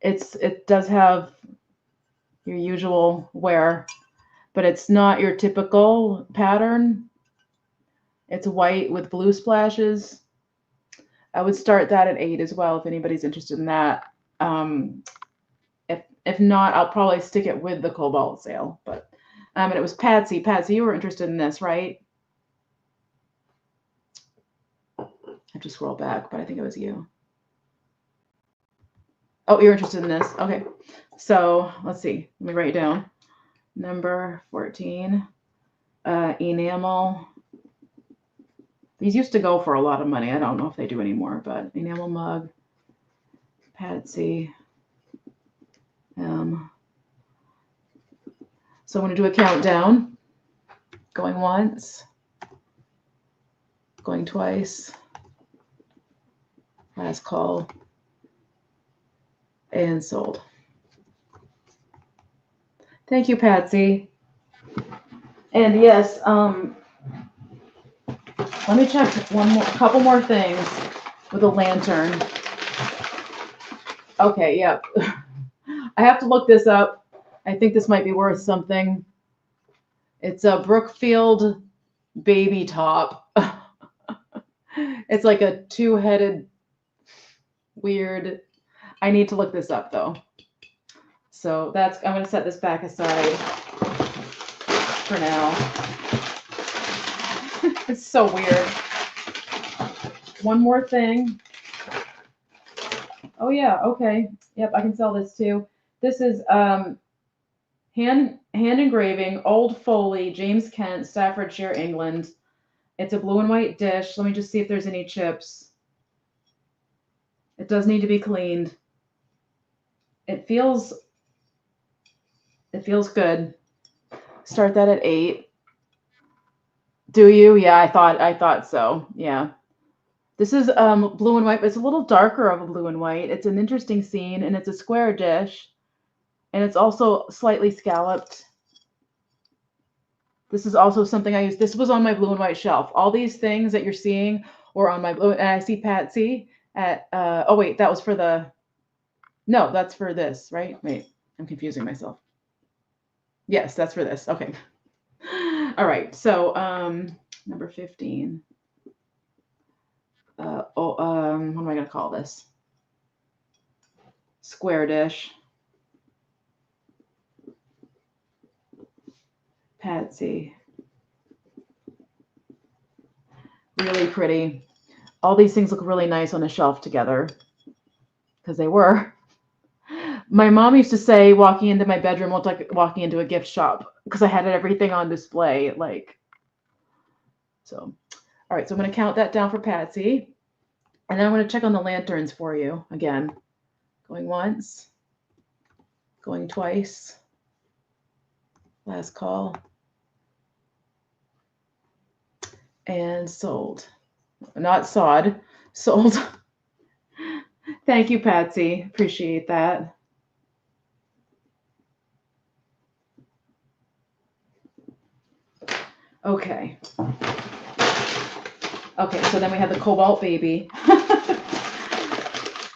It does have your usual wear, but it's not your typical pattern. It's white with blue splashes. I would start that at 8 as well if anybody's interested in that. If not, I'll probably stick it with the Cobalt sale. But and it was Patsy. Patsy, you were interested in this, right? I have to scroll back, but I think it was you. Oh, you're interested in this. Okay. So let's see. Let me write it down. Number 14. Enamel. These used to go for a lot of money. I don't know if they do anymore, but enamel mug. Patsy. So I'm going to do a countdown. Going once. Going twice. Last call. And sold. Thank you, Patsy. And yes, let me check couple more things with a lantern. Okay, yep. I have to look this up. I think this might be worth something. It's a Brookfield baby top. It's like a 2-headed weird. I need to look this up though. So I'm going to set this back aside for now. It's so weird. One more thing. Oh yeah, okay. Yep, I can sell this too. This is hand engraving, Old Foley, James Kent, Staffordshire, England. It's a blue and white dish. Let me just see if there's any chips. It does need to be cleaned. It feels good. Start that at 8. Do you? Yeah, I thought so. Yeah. This is blue and white, but it's a little darker of a blue and white. It's an interesting scene, and it's a square dish, and it's also slightly scalloped. This is also something I used. This was on my blue and white shelf. All these things that you're seeing were on my blue. And I see Patsy at. Oh wait, that was for the. No, that's for this, right? Wait, I'm confusing myself. Yes, that's for this. Okay. All right. So number 15. What am I going to call this? Square dish. Patsy. Really pretty. All these things look really nice on a shelf together because they were. My mom used to say walking into my bedroom looked like walking into a gift shop because I had everything on display. So, all right, so I'm going to count that down for Patsy. And then I'm going to check on the lanterns for you again. Going once. Going twice. Last call. And sold. Not sawed. Sold. Thank you, Patsy. Appreciate that. Okay. Okay, so then we have the cobalt baby. I'm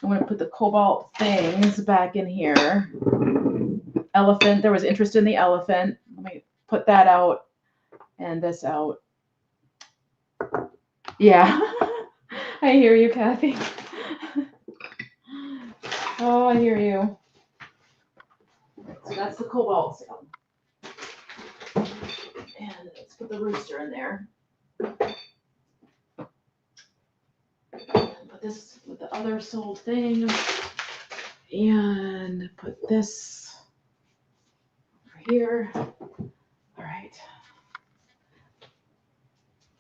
going to put the cobalt things back in here. Elephant, there was interest in the elephant. Let me put that out and this out. Yeah. I hear you, Kathy. Oh, I hear you. So that's the cobalt sale. And let's put the rooster in there. Put this with the other sold thing. And put this over here. All right.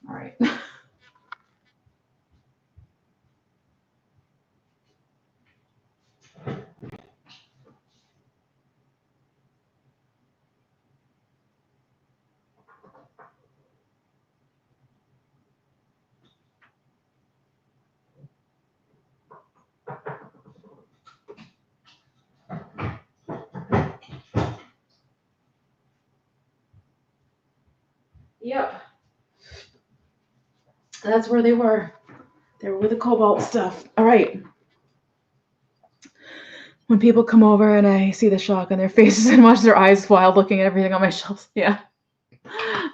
All right. Yep. That's where they were. They were with the cobalt stuff. All right. When people come over and I see the shock on their faces and watch their eyes wild looking at everything on my shelves. Yeah.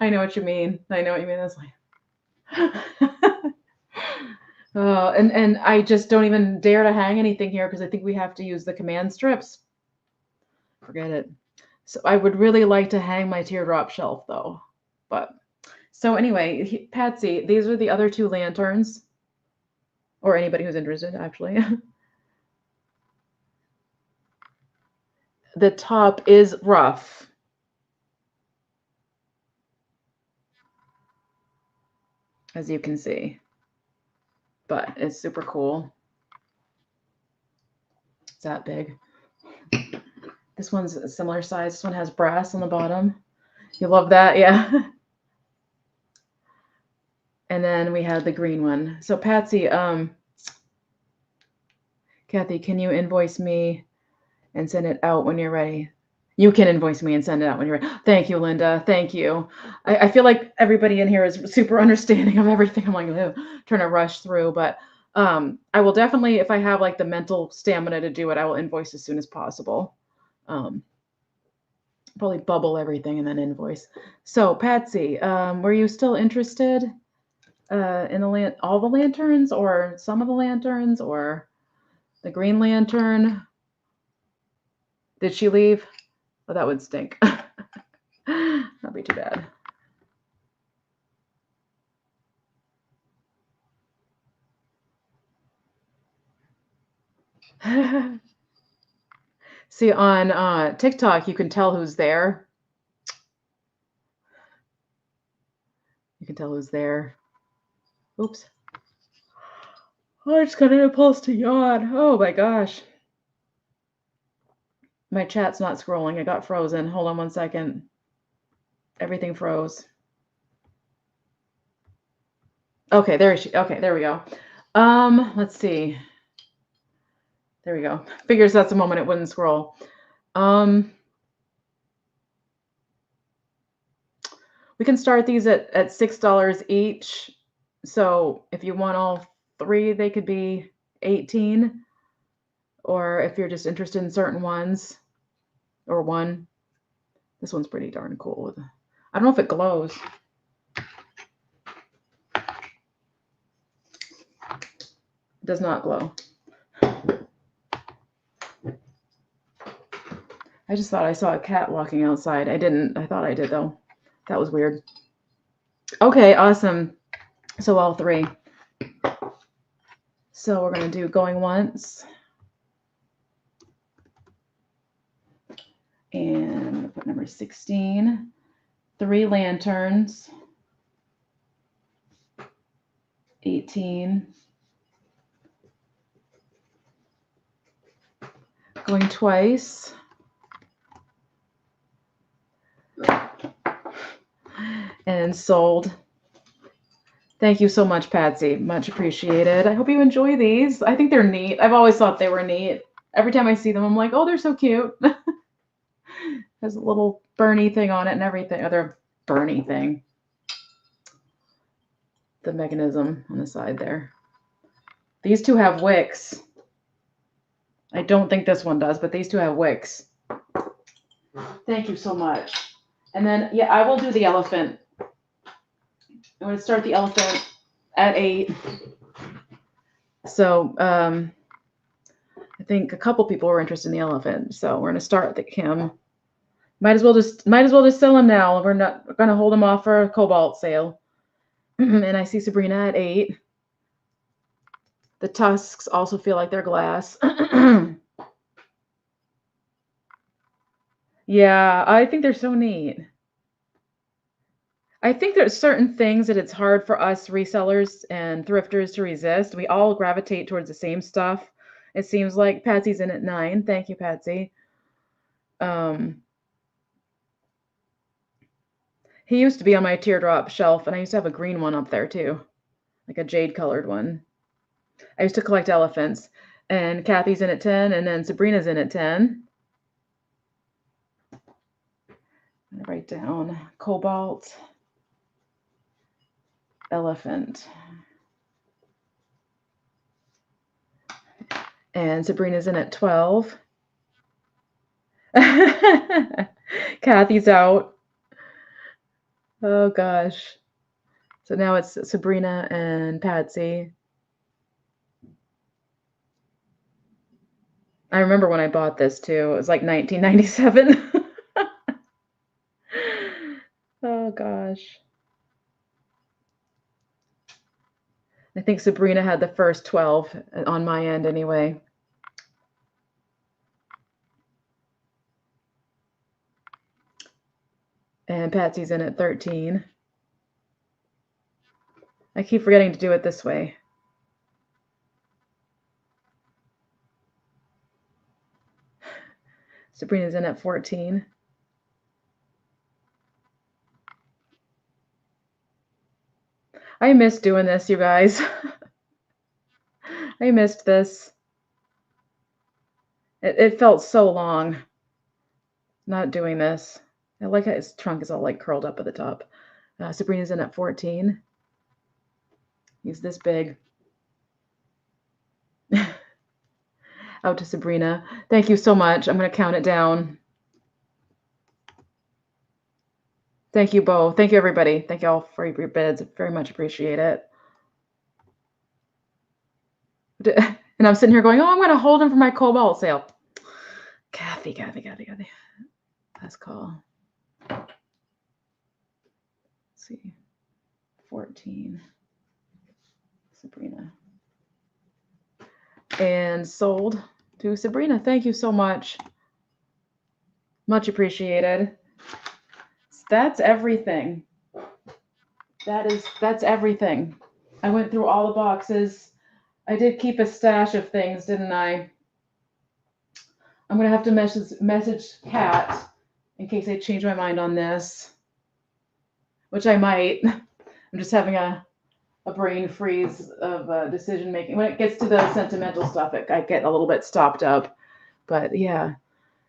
I know what you mean. I know what you mean. That's like and I just don't even dare to hang anything here because I think we have to use the command strips. Forget it. So I would really like to hang my teardrop shelf though. But so anyway, Patsy, these are the other two lanterns. Or anybody who's interested, actually. The top is rough. As you can see. But it's super cool. It's that big. This one's a similar size. This one has brass on the bottom. You love that? Yeah. And then we have the green one. So Patsy, Kathy, can you invoice me and send it out when you're ready? You can invoice me and send it out when you're ready. Thank you, Linda. Thank you. I feel like everybody in here is super understanding of everything. I'm like, trying to rush through, but I will definitely, if I have like the mental stamina to do it, I will invoice as soon as possible. Probably bubble everything and then invoice. So Patsy, were you still interested in all the lanterns or some of the lanterns or the green lantern? Did she leave? Oh, that would stink. That'd be too bad. See, on TikTok, you can tell who's there. You can tell who's there. Oops. Oh, I just got an impulse to yawn. Oh my gosh. My chat's not scrolling. It got frozen. Hold on one second. Everything froze. Okay, there she. Okay, there we go. Let's see. There we go. Figures that's the moment it wouldn't scroll. We can start these at $6 each. So if you want all three, they could be 18. Or if you're just interested in certain ones, or one. This one's pretty darn cool. I don't know if it glows. It does not glow. I just thought I saw a cat walking outside. I didn't. I thought I did, though. That was weird. Okay, awesome. So all three. So we're going to do going once. And put number 16. 3 lanterns. 18. Going twice. And sold. Thank you so much, Patsy. Much appreciated. I hope you enjoy these. I think they're neat. I've always thought they were neat. Every time I see them, I'm like, oh, they're so cute. Has a little Bernie thing on it and everything. Other Bernie thing. The mechanism on the side there. These two have wicks. I don't think this one does, but these two have wicks. Thank you so much. And then, yeah, I will do the elephant. I'm going to start the elephant at 8. So I think a couple people were interested in the elephant. So we're going to start with him. Might as well just sell him now. We're not going to hold him off for a cobalt sale. And I see Sabrina at 8. The tusks also feel like they're glass. Yeah, I think they're so neat. I think there's certain things that it's hard for us resellers and thrifters to resist. We all gravitate towards the same stuff. It seems like Patsy's in at 9. Thank you, Patsy. He used to be on my teardrop shelf, and I used to have a green one up there too, like a jade colored one. I used to collect elephants, and Kathy's in at 10, and then Sabrina's in at 10. I'm gonna write down cobalt elephant. And Sabrina's in at 12. Kathy's out. Oh gosh. So now it's Sabrina and Patsy. I remember when I bought this too. It was like 1997. Oh gosh. I think Sabrina had the first 12 on my end anyway. And Patsy's in at 13. I keep forgetting to do it this way. Sabrina's in at 14. I missed doing this, you guys. I missed this. It felt so long not doing this. I like how his trunk is all like curled up at the top. Sabrina's in at 14. He's this big. Out to Sabrina. Thank you so much. I'm going to count it down. Thank you both. Thank you, everybody. Thank you all for your bids. Very much appreciate it. And I'm sitting here going, oh, I'm going to hold him for my cobalt sale. Kathy. Last call. Let's see. 14. Sabrina. And sold to Sabrina. Thank you so much. Much appreciated. That's everything. That's everything. I went through all the boxes. I did keep a stash of things, didn't I? I'm gonna have to message Kat in case I change my mind on this, which I might. I'm just having a brain freeze of decision making. When it gets to the sentimental stuff, I get a little bit stopped up. But yeah,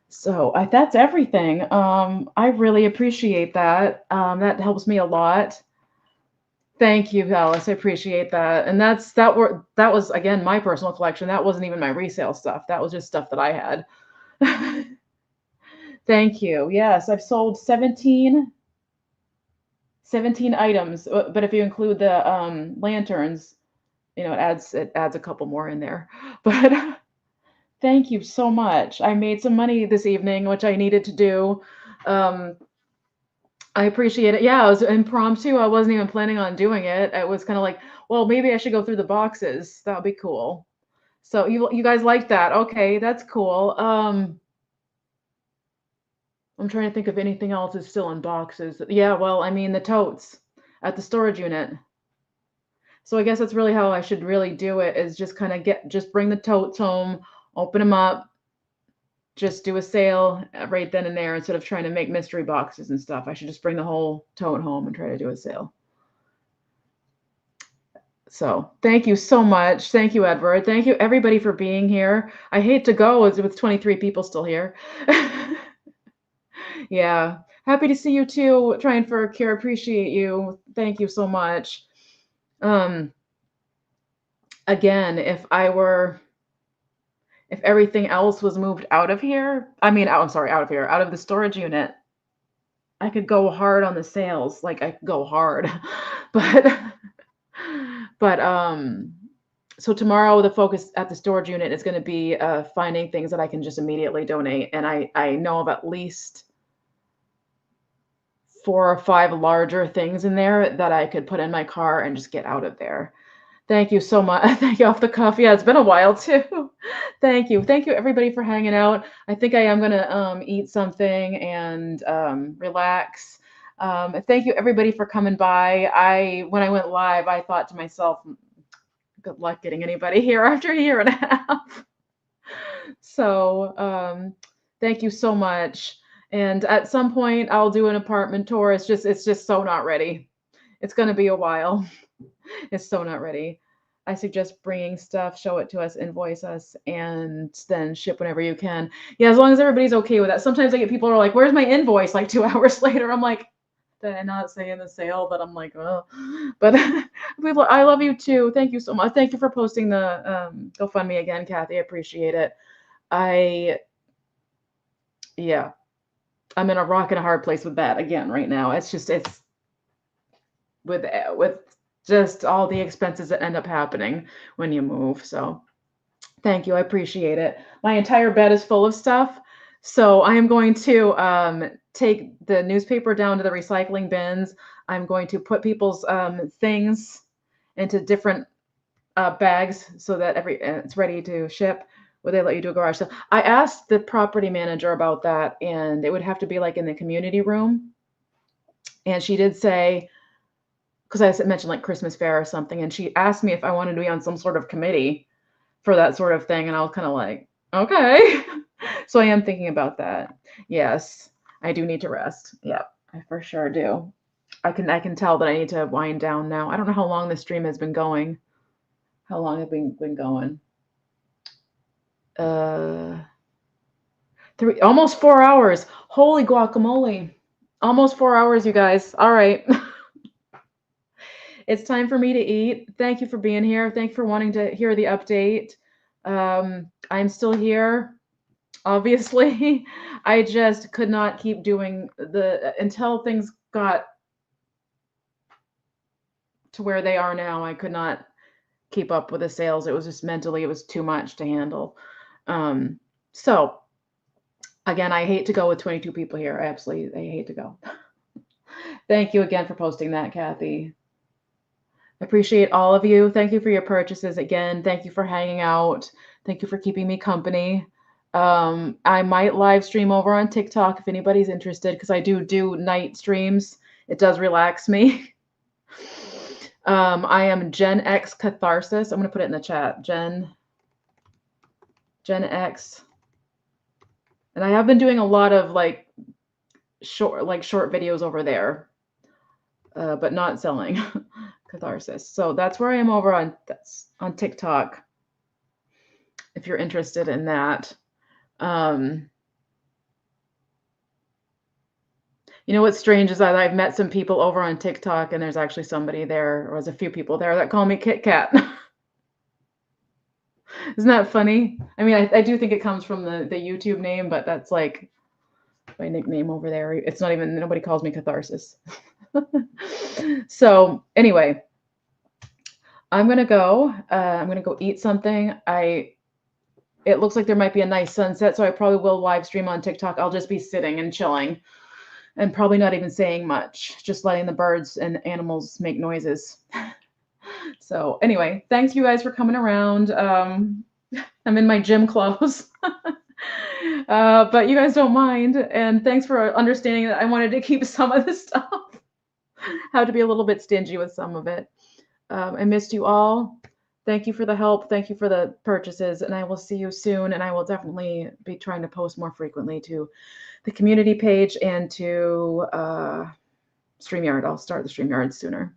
so that's everything. I really appreciate that. That helps me a lot. Thank you, Alice. I appreciate that. And that was again my personal collection. That wasn't even my resale stuff. That was just stuff that I had. Thank you. Yes, I've sold 17 items, but if you include the lanterns, you know, it adds a couple more in there. But thank you so much. I made some money this evening, which I needed to do. I appreciate it. Yeah, it was impromptu. I wasn't even planning on doing it. It was kind of like, well, maybe I should go through the boxes. That would be cool. So you guys like that? Okay, that's cool. I'm trying to think if anything else is still in boxes. Yeah, well, I mean the totes at the storage unit. So I guess that's really how I should really do it, is just kind of just bring the totes home, open them up, just do a sale right then and there instead of trying to make mystery boxes and stuff. I should just bring the whole tote home and try to do a sale. So thank you so much. Thank you, Edward. Thank you, everybody, for being here. I hate to go with 23 people still here. Yeah. Happy to see you too. Trying for Cure. Appreciate you. Thank you so much. Um, Again, if everything else was moved out of here, I mean, I'm sorry, out of here, out of the storage unit, I could go hard on the sales. Like I could go hard. But but so tomorrow the focus at the storage unit is going to be finding things that I can just immediately donate. And I know of at least 4 or 5 larger things in there that I could put in my car and just get out of there. Thank you so much. Thank you off the cuff. Yeah, it's been a while too. Thank you. Thank you everybody for hanging out. I think I am gonna eat something and relax. Thank you everybody for coming by. When I went live, I thought to myself, good luck getting anybody here after a year and a half. So thank you so much. And at some point, I'll do an apartment tour. It's just so not ready. It's gonna be a while. It's so not ready. I suggest bringing stuff, show it to us, invoice us, and then ship whenever you can. Yeah, as long as everybody's okay with that. Sometimes I get people who are like, "Where's my invoice?" Like 2 hours later, I'm like, "Did I not say in the sale?" But I'm like, "Oh," but people, I love you too. Thank you so much. Thank you for posting the GoFundMe again, Kathy. I appreciate it. I Yeah, I'm in a rock and a hard place with that again right now. It's with just all the expenses that end up happening when you move. So thank you. I appreciate it. My entire bed is full of stuff. So I am going to take the newspaper down to the recycling bins. I'm going to put people's things into different bags so that it's ready to ship. Would they let you do a garage sale? I asked the property manager about that, and it would have to be like in the community room. And she did say, because I mentioned like Christmas fair or something, and she asked me if I wanted to be on some sort of committee for that sort of thing, and I was kind of like, okay. So I am thinking about that. Yes, I do need to rest. Yeah, I for sure do. I can tell that I need to wind down now. I don't know how long this stream has been going. How long have been going? Uh, almost 4 hours. Holy guacamole! Almost 4 hours, you guys. All right. It's time for me to eat. Thank you for being here. Thank you for wanting to hear the update. I'm still here. Obviously, I just could not keep doing until things got to where they are now. I could not keep up with the sales. It was just mentally, it was too much to handle. So again, I hate to go with 22 people here. I hate to go. Thank you again for posting that, Kathy. Appreciate all of you. Thank you for your purchases again. Thank you for hanging out. Thank you for keeping me company. I might live stream over on TikTok if anybody's interested, because I do night streams. It does relax me. I am Gen X Catharsis. I'm going to put it in the chat. Gen X. And I have been doing a lot of short videos over there, but not selling. Catharsis. So that's where I am over on TikTok, if you're interested in that. You know what's strange is that I've met some people over on TikTok, and there's actually somebody there, or there's a few people there that call me Kit Kat. Isn't that funny? I mean, I do think it comes from the YouTube name, but that's like my nickname over there. It's not even, nobody calls me Catharsis. So anyway, I'm gonna go. I'm gonna go eat something. It looks like there might be a nice sunset, so I probably will live stream on TikTok. I'll just be sitting and chilling, and probably not even saying much, just letting the birds and animals make noises. So anyway, thanks you guys for coming around. I'm in my gym clothes. But you guys don't mind, and thanks for understanding that I wanted to keep some of this stuff. How to be a little bit stingy with some of it. I missed you all. Thank you for the help. Thank you for the purchases, and I will see you soon. And I will definitely be trying to post more frequently to the community page and to StreamYard. I'll start the StreamYard sooner.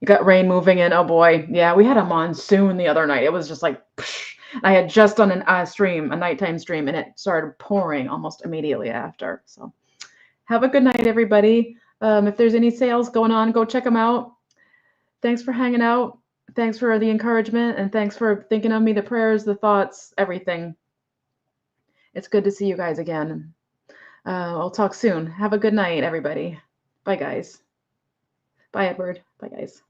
You got rain moving in. Oh boy. Yeah, we had a monsoon the other night. It was just like, psh. I had just done a nighttime stream, and it started pouring almost immediately after. So have a good night, everybody. If there's any sales going on, go check them out. Thanks for hanging out. Thanks for the encouragement, and thanks for thinking of me, the prayers, the thoughts, everything. It's good to see you guys again. I'll talk soon. Have a good night, everybody. Bye, guys. Bye, Edward. Bye, guys.